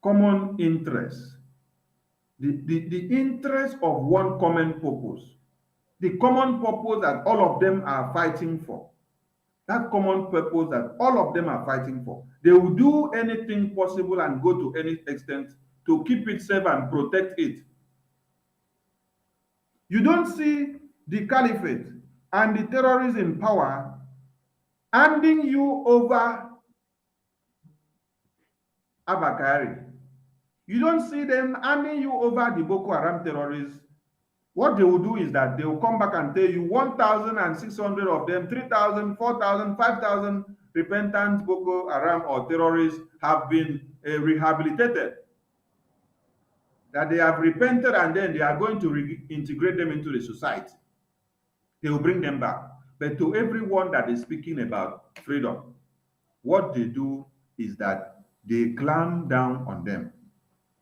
common interest. The interest of one common purpose. The common purpose that all of them are fighting for. That common purpose that all of them are fighting for. They will do anything possible and go to any extent to keep it safe and protect it. You don't see the caliphate and the terrorists in power handing you over Abakari. You don't see them handing you over the Boko Haram terrorists. What they will do is that they will come back and tell you 1,600 of them, 3,000, 4,000, 5,000 repentant Boko Haram or terrorists have been rehabilitated. That they have repented and then they are going to reintegrate them into the society. They will bring them back. But to everyone that is speaking about freedom, what they do is that they clamp down on them.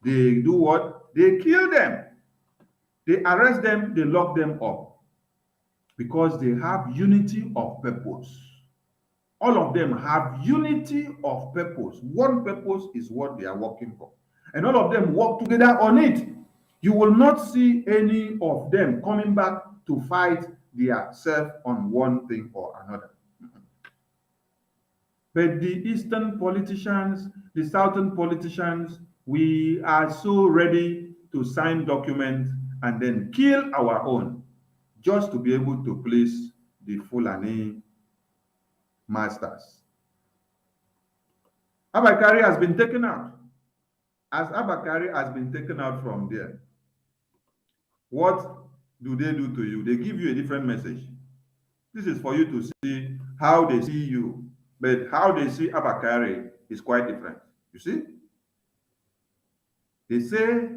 They do what? They kill them. They arrest them, they lock them up. because they have unity of purpose. All of them have unity of purpose. One purpose is what they are working for. And all of them work together on it. You will not see any of them coming back to fight themselves on one thing or another. But the Eastern politicians, the Southern politicians, we are so ready to sign documents and then kill our own just to be able to please the Fulani masters. Abakari has been taken out. As Abakari has been taken out from there, what do they do to you? They give you a different message. This is for you to see how they see you, but how they see Abakari is quite different. You see? They say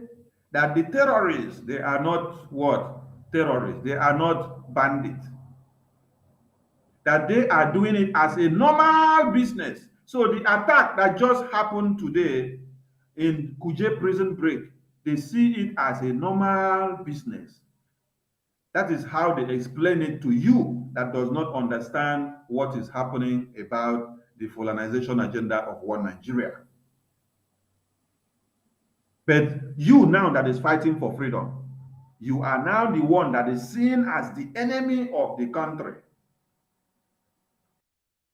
that the terrorists, they are not what? Terrorists. They are not bandits. That they are doing it as a normal business. So the attack that just happened today in Kuje prison break, they see it as a normal business. That is how they explain it to you that does not understand what is happening about the Fulanization agenda of one Nigeria. But you now that is fighting for freedom, you are now the one that is seen as the enemy of the country.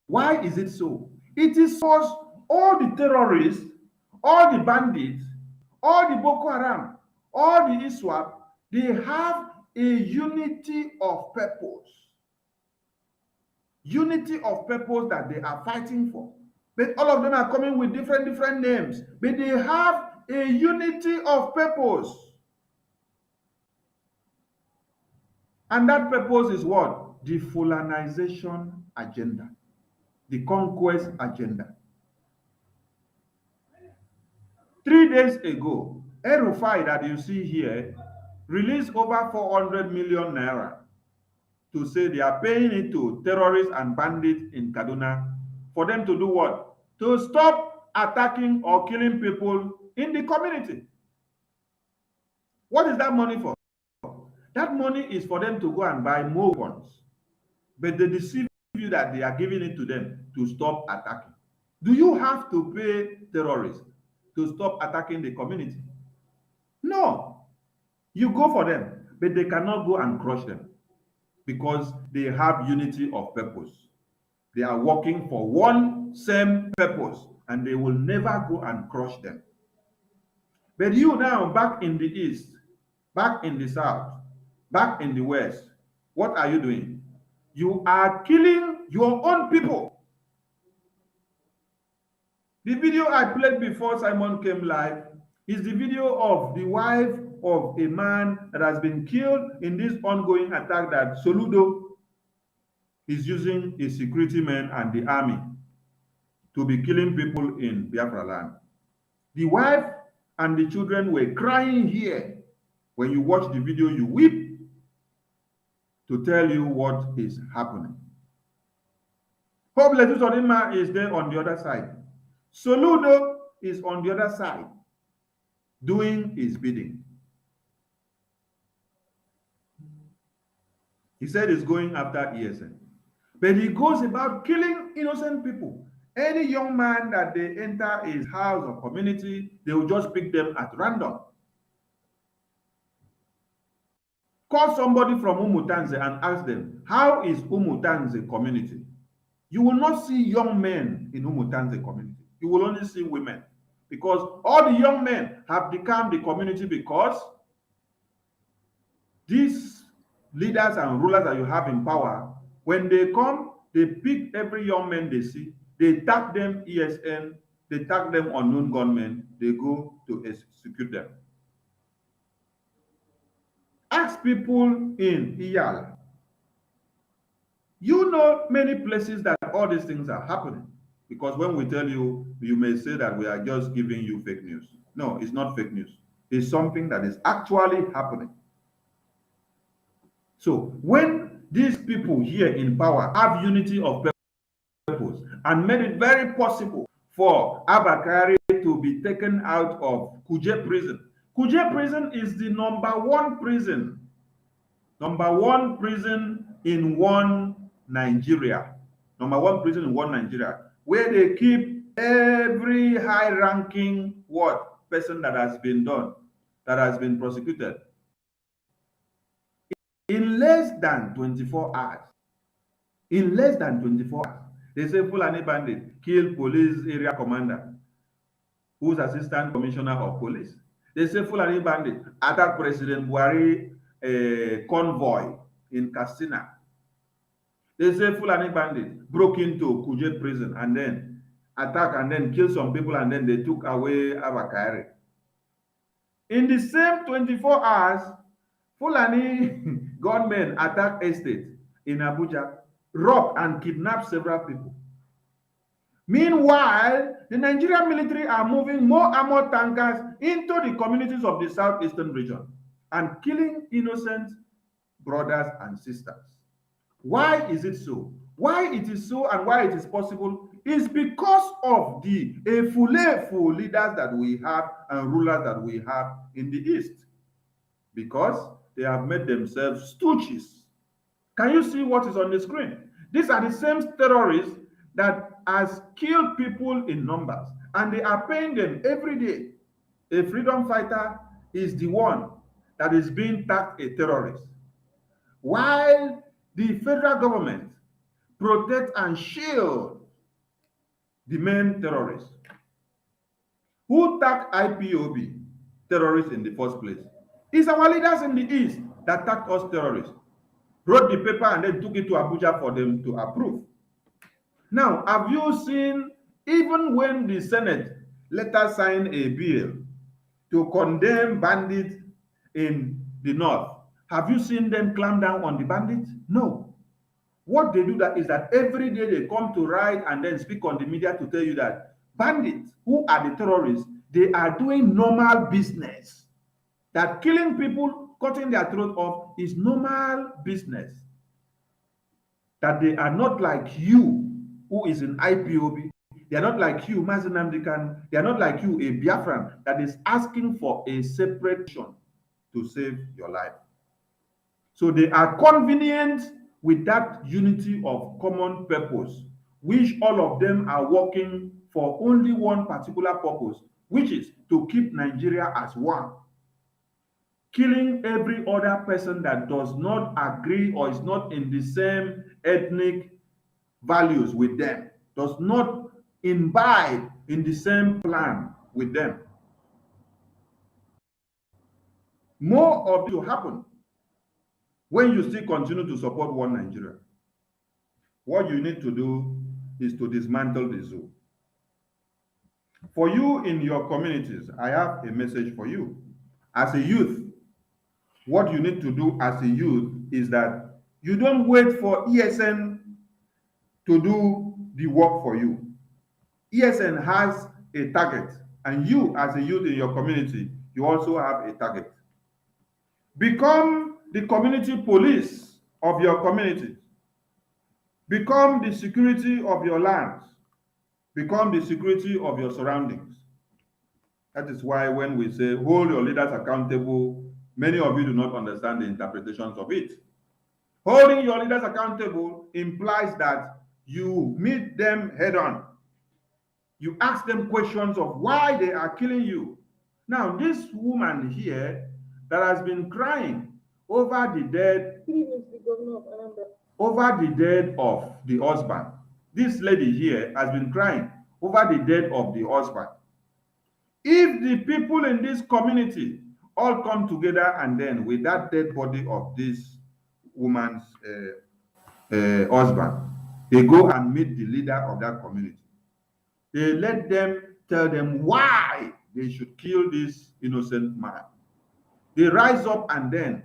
Why is it so? It is because all the terrorists, all the bandits, all the Boko Haram, all the ISWAP, they have a unity of purpose. Unity of purpose that they are fighting for. But all of them are coming with different names. But they have a unity of purpose. And that purpose is what? The Fulanization agenda. The conquest agenda. 3 days ago, El-Rufai that you see here released over 400 million naira to say they are paying it to terrorists and bandits in Kaduna for them to do what? To stop attacking or killing people in the community. What is that money for? That money is for them to go and buy more weapons. But they deceive you that they are giving it to them to stop attacking. Do you have to pay terrorists to stop attacking the community? No. You go for them, but they cannot go and crush them because they have unity of purpose. They are working for one same purpose and they will never go and crush them. But you now back in the east, back in the south, back in the west, what are you doing? You are killing your own people. The video I played before Simon came live is the video of the wife of a man that has been killed in this ongoing attack that Soludo is using his security men and the army to be killing people in Biafra land. The wife and the children were crying here. When you watch the video, you weep to tell you what is happening. Hope Letus Odinma is there on the other side. Soludo is on the other side doing his bidding. He said he's going after ESN. But he goes about killing innocent people. Any young man that they enter his house or community, they will just pick them at random. Call somebody from Umutanze and ask them, how is Umutanze community? You will not see young men in Umutanze community. You will only see women. Because all the young men have become the community because these leaders and rulers that you have in power, when they come, they pick every young man they see, they tag them ESN, they tag them unknown gunmen, they go to execute them. Ask people in Iyala. You know many places that all these things are happening. Because when we tell you, you may say that we are just giving you fake news. No, it's not fake news. It's something that is actually happening. So when these people here in power have unity of purpose and made it very possible for Abakari to be taken out of Kuje prison. Kuje prison is the #1 prison. #1 prison in one Nigeria, number one prison in one Nigeria, where they keep every high-ranking person that has been prosecuted in less than 24 hours. In less than 24 hours, they say Fulani bandit killed police area commander, who's assistant commissioner of police. They say Fulani bandit attacked President Buhari convoy in Katsina. They say Fulani bandit broke into Kuje prison and then attacked and then killed some people and then they took away Abakari. In the same 24 hours, Fulani gunmen attacked estate in Abuja, robbed and kidnapped several people. Meanwhile, the Nigerian military are moving more armored tankers into the communities of the southeastern region and killing innocent brothers and sisters. Why is it so? Why it is so and why it is possible is because of the full leaders that we have and rulers that we have in the East. Because they have made themselves stooges. Can you see what is on the screen? These are the same terrorists that has killed people in numbers, and they are paying them every day. A freedom fighter is the one that is being tagged a terrorist, while the federal government protect and shield the main terrorists. Who tagged IPOB terrorists in the first place? It's our leaders in the East that tagged us terrorists, wrote the paper and then took it to Abuja for them to approve. Now, have you seen, even when the Senate later signed a bill to condemn bandits in the North, have you seen them clamp down on the bandits? No. What they do is that every day they come to write and then speak on the media to tell you that bandits, who are the terrorists, they are doing normal business. That killing people, cutting their throat off is normal business. That they are not like you, who is in IPOB. They are not like you, Mazi Nnamdi Kanu. They are not like you, a Biafran that is asking for a separation to save your life. So they are convenient with that unity of common purpose, which all of them are working for only one particular purpose, which is to keep Nigeria as one. Killing every other person that does not agree or is not in the same ethnic values with them, does not imbibe in the same plan with them. More of it will happen when you still continue to support one Nigeria. What you need to do is to dismantle the zoo. For you in your communities, I have a message for you. As a youth, what you need to do as a youth is that you don't wait for ESN to do the work for you. ESN has a target, and you as a youth in your community, you also have a target. Become the community police of your community. Become the security of your lands. Become the security of your surroundings. That is why when we say hold your leaders accountable, many of you do not understand the interpretations of it. Holding your leaders accountable implies that you meet them head on. You ask them questions of why they are killing you. Now, this woman here that has been crying over the death of the husband. This lady here has been crying over the death of the husband. If the people in this community all come together and then with that dead body of this woman's husband, they go and meet the leader of that community. They let them tell them why they should kill this innocent man. They rise up and then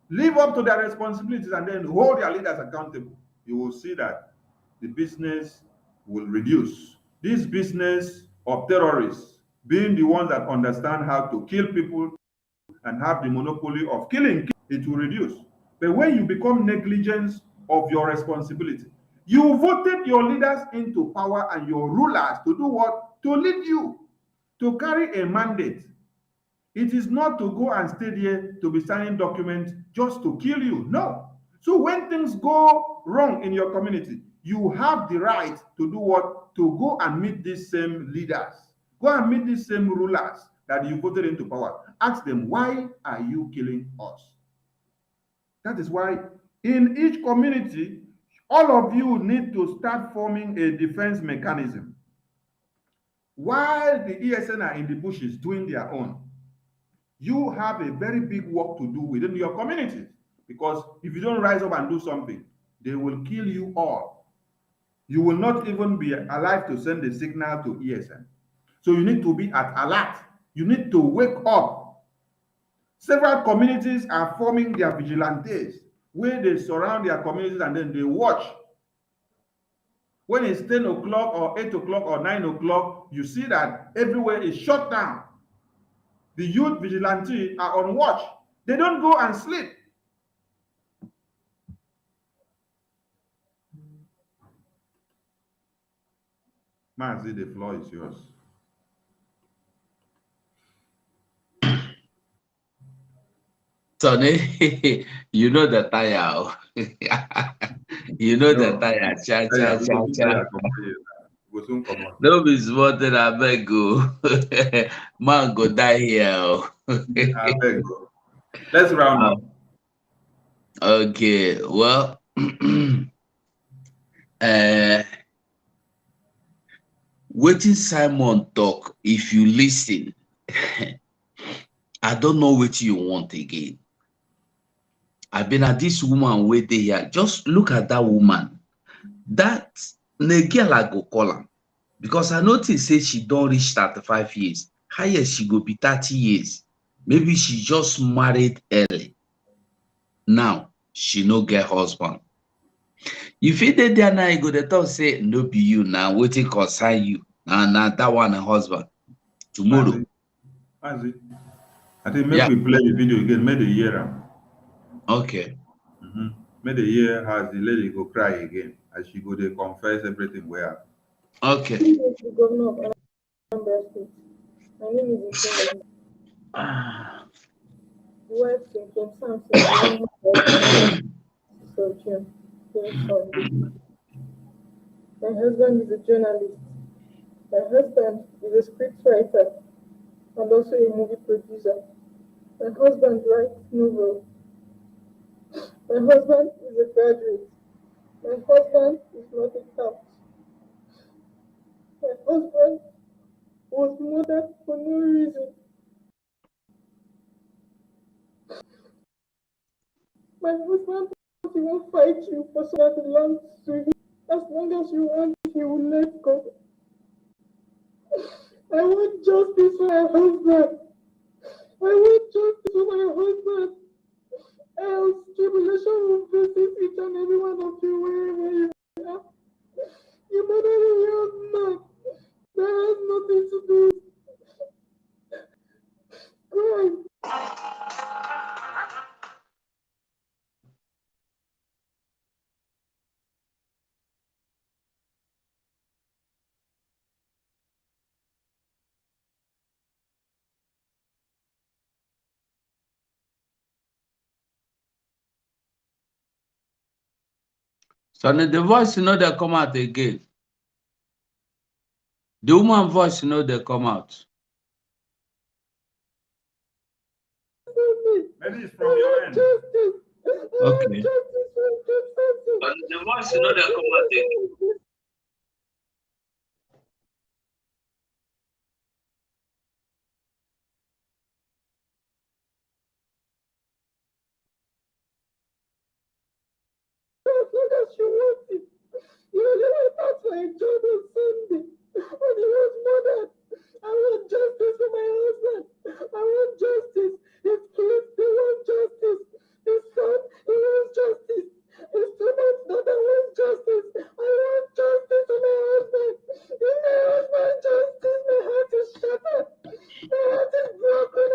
live up to their responsibilities and then hold their leaders accountable. You will see that the business will reduce. This business of terrorists being the ones that understand how to kill people and have the monopoly of killing, it will reduce. But when you become negligent of your responsibility, you voted your leaders into power and your rulers to do what? To lead you, to carry a mandate. It is not to go and stay there to be signing documents just to kill you. No. So when things go wrong in your community, you have the right to do what? To go and meet these same leaders. Go and meet these same rulers that you voted into power. Ask them, why are you killing us? That is why in each community, all of you need to start forming a defense mechanism. While the ESN are in the bushes doing their own, you have a very big work to do within your communities. Because if you don't rise up and do something, they will kill you all. You will not even be alive to send a signal to ESN. So you need to be at alert. You need to wake up. Several communities are forming their vigilantes, where they surround their communities and then they watch. When it's 10 o'clock or 8 o'clock or 9 o'clock, you see that everywhere is shut down. The youth vigilantes are on watch. They don't go and sleep. Mazi, the floor is yours. Sonny, you know the tire. You know the tire. Cha, cha, cha, cha. No be small thing, I beg you. Man go die here. I beg you. Let's round up. Okay, well, wetin Simon talk, if you listen, I don't know what you want again. I've been at this woman waiting here. Just look at that woman. That girl I go call her. Because I notice say she don't reach 35 years. Higher she go be 30 years. Maybe she just married early. Now, she no get husband. You fit dey there now, you go dey talk say, no be you now, wetin concern you. Now that one a husband. Tomorrow. Mazi, I think maybe we play the video again, make the hear. Okay. Make the hear how the lady go cry again as she go dey confess everything we have. Okay. The governor of Anambra State. My name is Ipob. The wife came Samson June. My husband is a journalist. My husband is a scriptwriter and also a movie producer. My husband writes novels. My husband is a graduate. My husband is not a tout. My husband was murdered for no reason. My husband won't fight you for so that belongs to him. As long as you want, he will let go. I want justice for my husband. I want justice for my husband. Else tribulation will visit each and every one of you wherever you are. You murdered a young man. That has nothing to do with crime. So the voice they come out again. The woman voice they come out. Maybe it's from your end. Okay. But the voice they come out again. As long as you want it. You never thought my job on Sunday when he was murdered. I want justice for my husband. I want justice. His kids, they want justice. His son, he wants justice. His 2 months daughter wants justice. I want justice for my husband. If my husband justice, my heart is shattered. My heart is broken.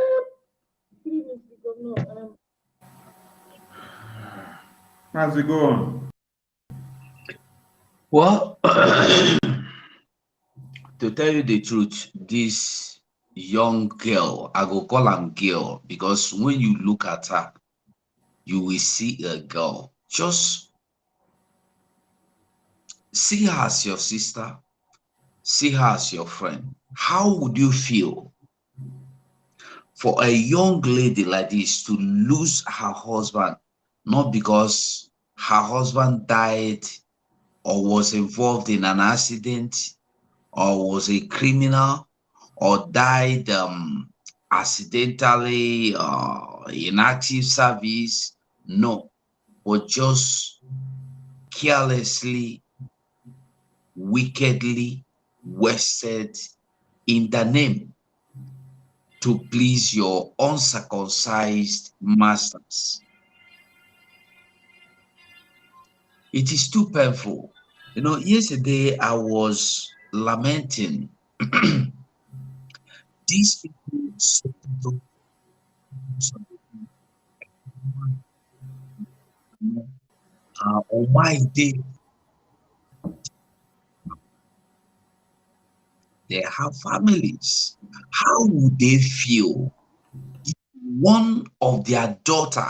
Please, the governor. How's it going? Well, to tell you the truth, this young girl, I go call her girl because when you look at her, you will see a girl. Just see her as your sister, see her as your friend. How would you feel for a young lady like this to lose her husband, not because her husband died or was involved in an accident or was a criminal or died accidentally in active service? No, but just carelessly, wickedly wasted in the name to please your uncircumcised masters. It is too painful. You know, yesterday I was lamenting these people on my day. They have families. How would they feel if one of their daughter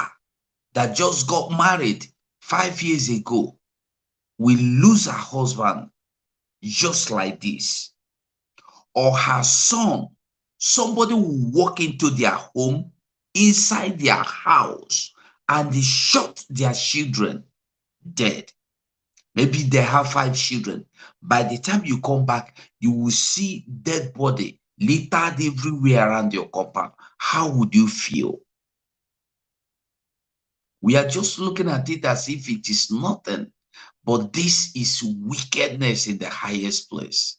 that just got married 5 years ago will lose her husband just like this? Or her son, somebody will walk into their home, inside their house, and they shot their children dead. Maybe they have 5 children. By the time you come back, you will see dead body littered everywhere around your compound. How would you feel? We are just looking at it as if it is nothing, but this is wickedness in the highest place.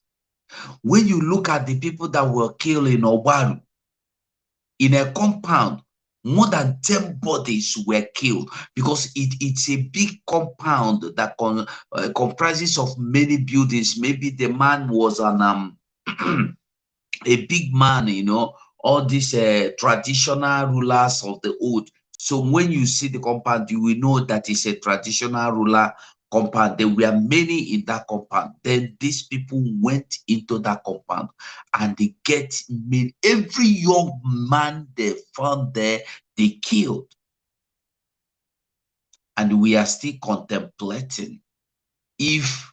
When you look at the people that were killed in Obaru, in a compound, more than 10 bodies were killed because it's a big compound that comprises of many buildings. Maybe the man was an a big man, you know, all these traditional rulers of the old. So when you see the compound, you will know that it's a traditional ruler compound. There were many in that compound. Then these people went into that compound and they every young man they found there, they killed. And we are still contemplating if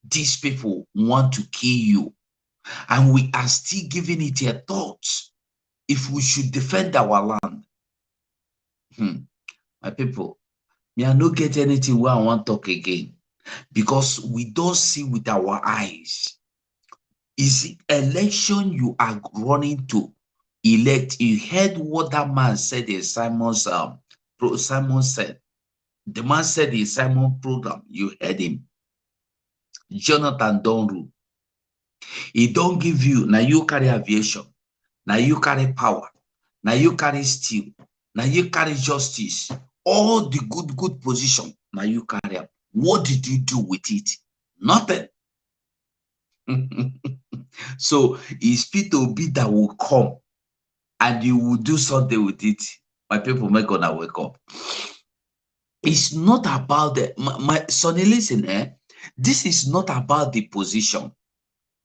these people want to kill you. And we are still giving it a thought if we should defend our land. My people, me I no get anything where I want to talk again because we don't see with our eyes. Is it election you are running to elect? You heard what that man said in Simon's Simon said. The man said in Simon program, you heard him. Jonathan Donru. He don't give you, now you carry aviation, now you carry power, now you carry steel, now you carry justice, all the good position, now you carry up. What did you do with it? Nothing. So it's Peter Obi that will come and you will do something with it. My people, make gonna wake up. It's not about the my Sonny, listen, this is not about the position.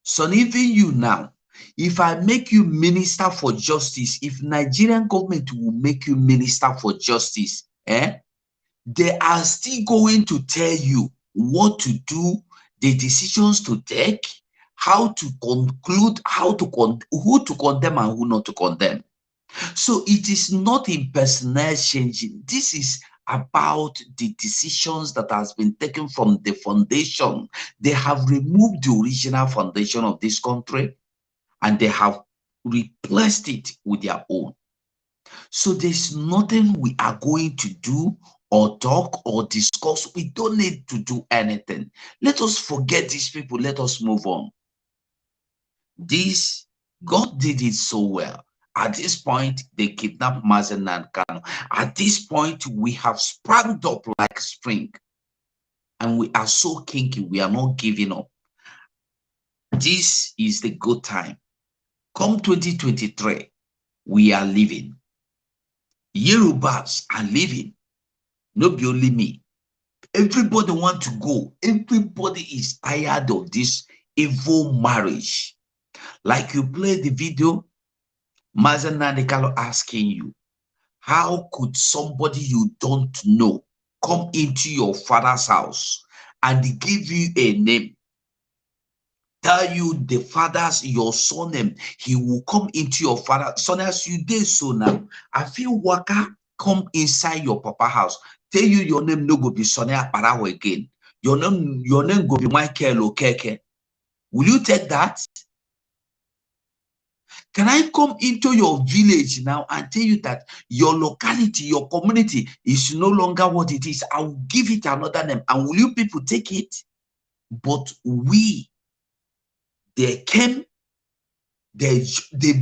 Son, even you now, if I make you minister for justice, if Nigerian government will make you minister for justice, they are still going to tell you what to do, the decisions to take, how to conclude, who to condemn and who not to condemn. So it is not in personnel changing. This is about the decisions that has been taken from the foundation. They have removed the original foundation of this country and they have replaced it with their own. So there's nothing we are going to do or talk or discuss. We don't need to do anything. Let us forget these people. Let us move on. This, God did it so well. At this point, they kidnapped Mazen and Kano. At this point, we have sprung up like spring. And we are so kinky, we are not giving up. This is the good time. Come 2023, we are living. Yorubas are living. Not be only me. Everybody want to go. Everybody is tired of this evil marriage. Like you play the video, Mazen Nandekalo asking you, how could somebody you don't know come into your father's house and give you a name, tell you the father's your son name, he will come into your father. Son as you did so now. I feel waka come inside your papa house, tell you your name no go be Sonia Paraho again. Your name go be Michael Okeke. Will you take that? Can I come into your village now and tell you that your locality, your community is no longer what it is? I will give it another name. And will you people take it? But they came, they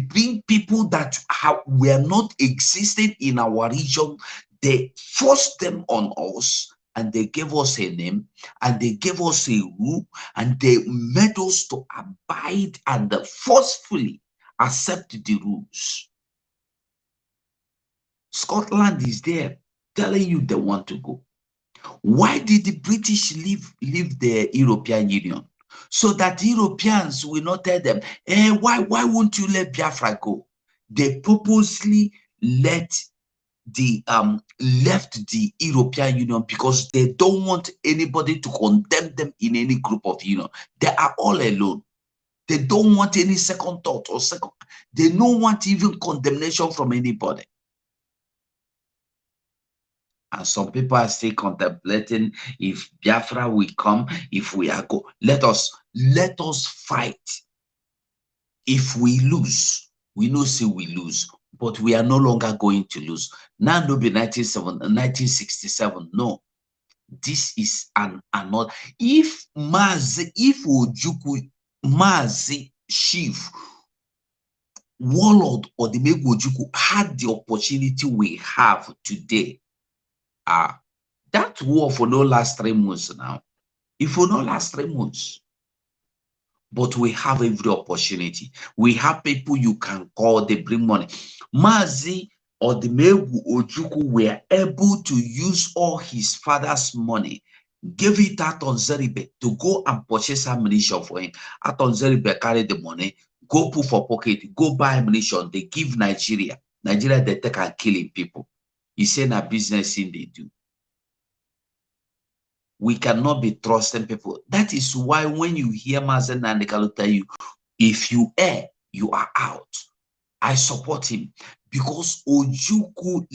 bring people that were not existing in our region. They forced them on us and they gave us a name and they gave us a rule and they made us to abide and forcefully accept the rules. Scotland is there telling you they want to go. Why did the British leave the European Union? So that Europeans will not tell them, why won't you let Biafra go? They purposely left the European Union because they don't want anybody to condemn them in any group of union. They are all alone. They don't want any second thought or second. They don't want even condemnation from anybody. And some people are still contemplating if Biafra will come, if we are go. Let us fight. If we lose, we know say we lose, but we are no longer going to lose. Now no be 1967. No. This is another. If Ojukwu, Mazi, Chief, Warlord or the Ojukwu had the opportunity we have today, that war for no last 3 months now. It will not last 3 months. But we have every opportunity. We have people you can call, they bring money. Mazi or the Ojukwu were able to use all his father's money, gave it out on Zeribe to go and purchase ammunition for him. Out on Zeribe carry the money, go put for pocket, go buy ammunition. They give Nigeria. Nigeria, they take and killing people. He said a business thing they do. We cannot be trusting people. That is why when you hear Mazen and Nandekalo tell you, if you err, you are out. I support him because Ojukwu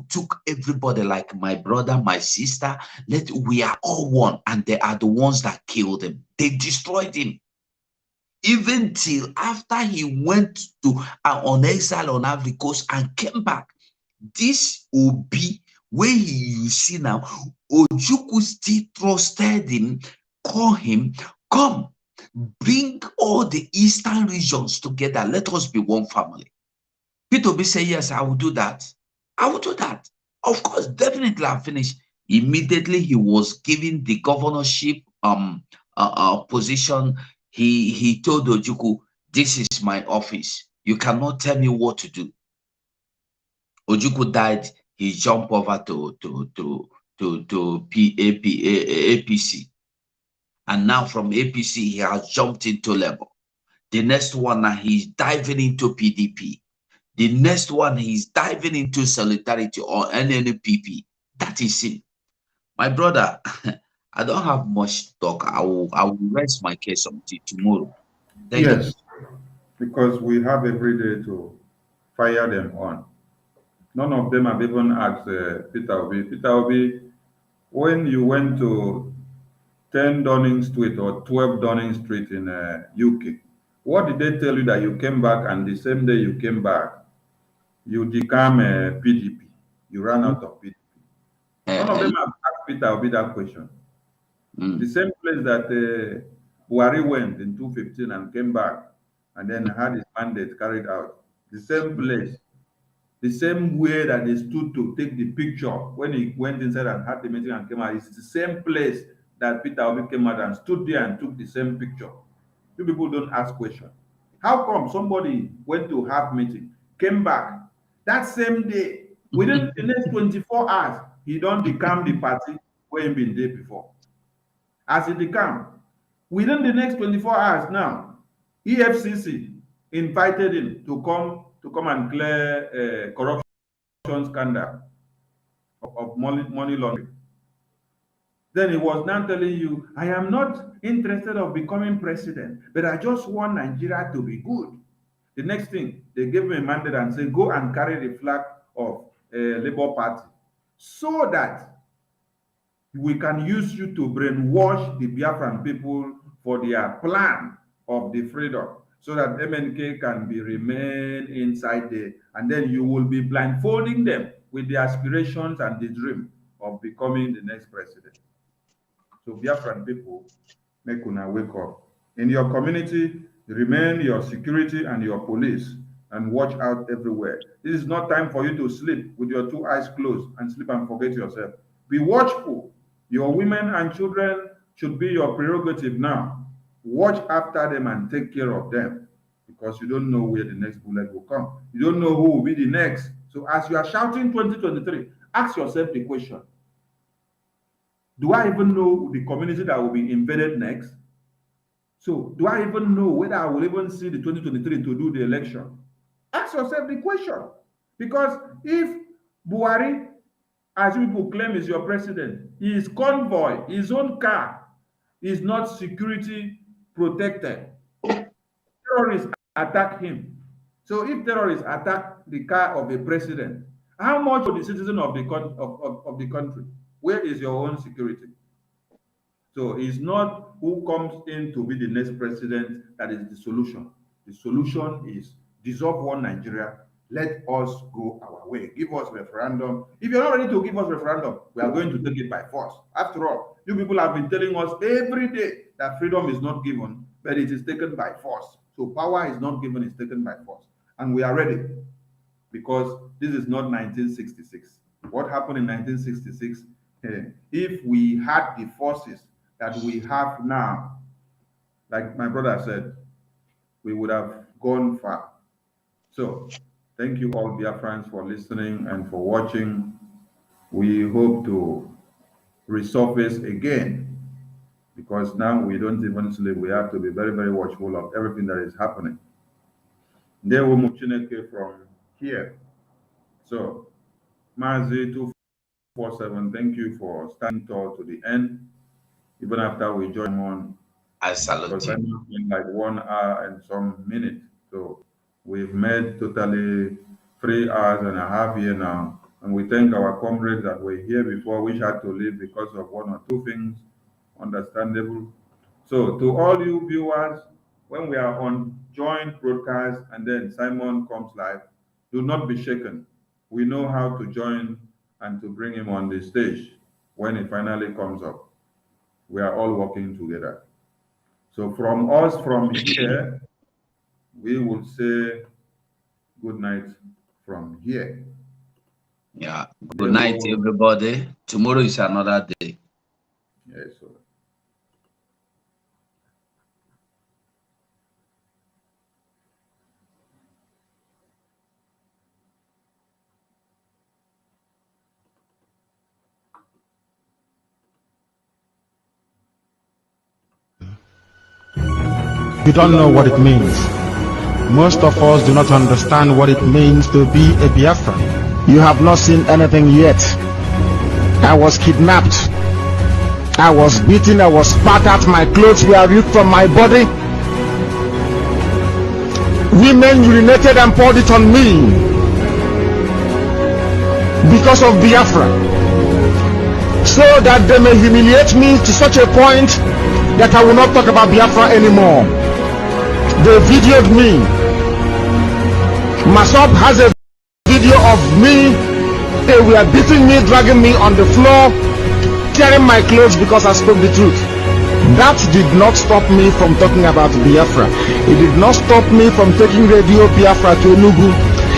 took everybody like my brother, my sister. We are all one, and they are the ones that killed him. They destroyed him. Even till after he went to on exile on Ivory Coast and came back. This will be where you see now, Ojukwu still trusted him, call him, come, bring all the eastern regions together. Let us be one family. Peter Obi say, yes, I will do that. I will do that. Of course, definitely I'll finish. Immediately he was given the governorship position. He told Ojukwu, this is my office. You cannot tell me what to do. Ojukwu died. He jumped over to APC, and now from APC he has jumped into Labour. The next one now he's diving into PDP. The next one he's diving into Solidarity or NNPP. That is him, my brother. I don't have much to talk. I will rest my case until tomorrow. Thank you. Yes, because we have every day to fire them on. None of them have even asked Peter Obi. Peter Obi, when you went to 10 Downing Street or 12 Downing Street in UK, what did they tell you that you came back and the same day you came back, you became PDP? You ran out of PDP. None of them have asked Peter Obi that question. The same place that Buhari went in 2015 and came back and then had his mandate carried out. The same place. The same way that they stood to take the picture when he went inside and had the meeting and came out, it's the same place that Peter Obi came out and stood there and took the same picture. You people don't ask questions. How come somebody went to have meeting, came back, that same day, within the next 24 hours, he don't become the party where he been there before. As he become, within the next 24 hours now, EFCC invited him to come and clear corruption scandal of money laundering. Then he was now telling you, I am not interested of becoming president, but I just want Nigeria to be good. The next thing, they gave him a mandate and said, go and carry the flag of Labour Party so that we can use you to brainwash the Biafran people for their plan of the freedom, so that MNK can be remain inside there, and then you will be blindfolding them with the aspirations and the dream of becoming the next president. So Biafran people, make una wake up. In your community, remain your security and your police and watch out everywhere. This is not time for you to sleep with your two eyes closed and sleep and forget yourself. Be watchful. Your women and children should be your prerogative now. Watch after them and take care of them, because you don't know where the next bullet will come. You don't know who will be the next. So as you are shouting 2023, ask yourself the question, do I even know the community that will be invaded next? So do I even know whether I will even see the 2023 to do the election? Ask yourself the question. Because if Buhari, as people claim, is your president, his convoy, his own car, is not security protected, terrorists attack him. So if terrorists attack the car of a president, how much of the citizen of the country? Where is your own security? So it's not who comes in to be the next president that is the solution. The solution is dissolve one Nigeria. Let us go our way. Give us referendum. If you're not ready to give us referendum, we are going to take it by force. After all, you people have been telling us every day that freedom is not given, but it is taken by force. So power is not given, it's taken by force. And we are ready, because this is not 1966. What happened in 1966, if we had the forces that we have now, like my brother said, we would have gone far. So thank you all, Biafrans, for listening and for watching. We hope to resurface again, because now we don't even sleep. We have to be very, very watchful of everything that is happening. There will Muchineke from here. So Mazi 247, thank you for standing tall to the end, even after we join on. I salute you. In like 1 hour and some minutes. So we've made totally 3 hours and a half here now. And we thank our comrades that were here before, which had to leave because of 1 or 2 things. Understandable. So to all you viewers, when we are on joint broadcast and then Simon comes live, do not be shaken. We know how to join and to bring him on the stage when it finally comes up. We are all working together. So from us from here, we will say good night from here. Yeah. Good night, everybody. Tomorrow is another day. Yes, sir. You don't know what it means. Most of us do not understand what it means to be a Biafran. You have not seen anything yet. I was kidnapped. I was beaten. I was spat at. My clothes were ripped from my body. Women urinated and poured it on me because of Biafra, so that they may humiliate me to such a point that I will not talk about Biafra anymore. They videoed me. Masob has a video of me. They were beating me, dragging me on the floor, tearing my clothes because I spoke the truth. That did not stop me from talking about Biafra. It did not stop me from taking Radio Biafra to Enugu.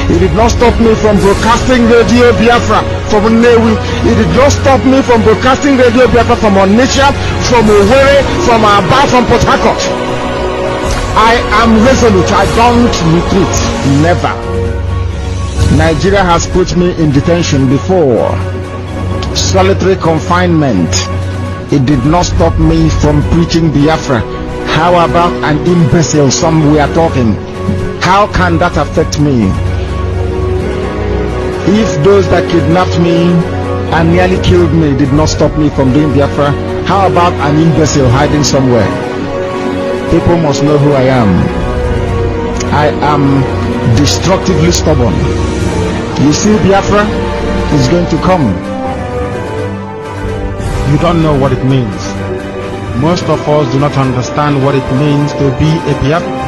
It did not stop me from broadcasting Radio Biafra from Nnewi. It did not stop me from broadcasting Radio Biafra from Onitsha, from Owerri, from Aba, from Port Harcourt. I am resolute. I don't retreat. Never. Nigeria has put me in detention before. Solitary confinement. It did not stop me from preaching Biafra. How about an imbecile somewhere talking? How can that affect me? If those that kidnapped me and nearly killed me did not stop me from doing Biafra, how about an imbecile hiding somewhere? People must know who I am. I am destructively stubborn. You see, Biafra is going to come. You don't know what it means. Most of us do not understand what it means to be a Biafra.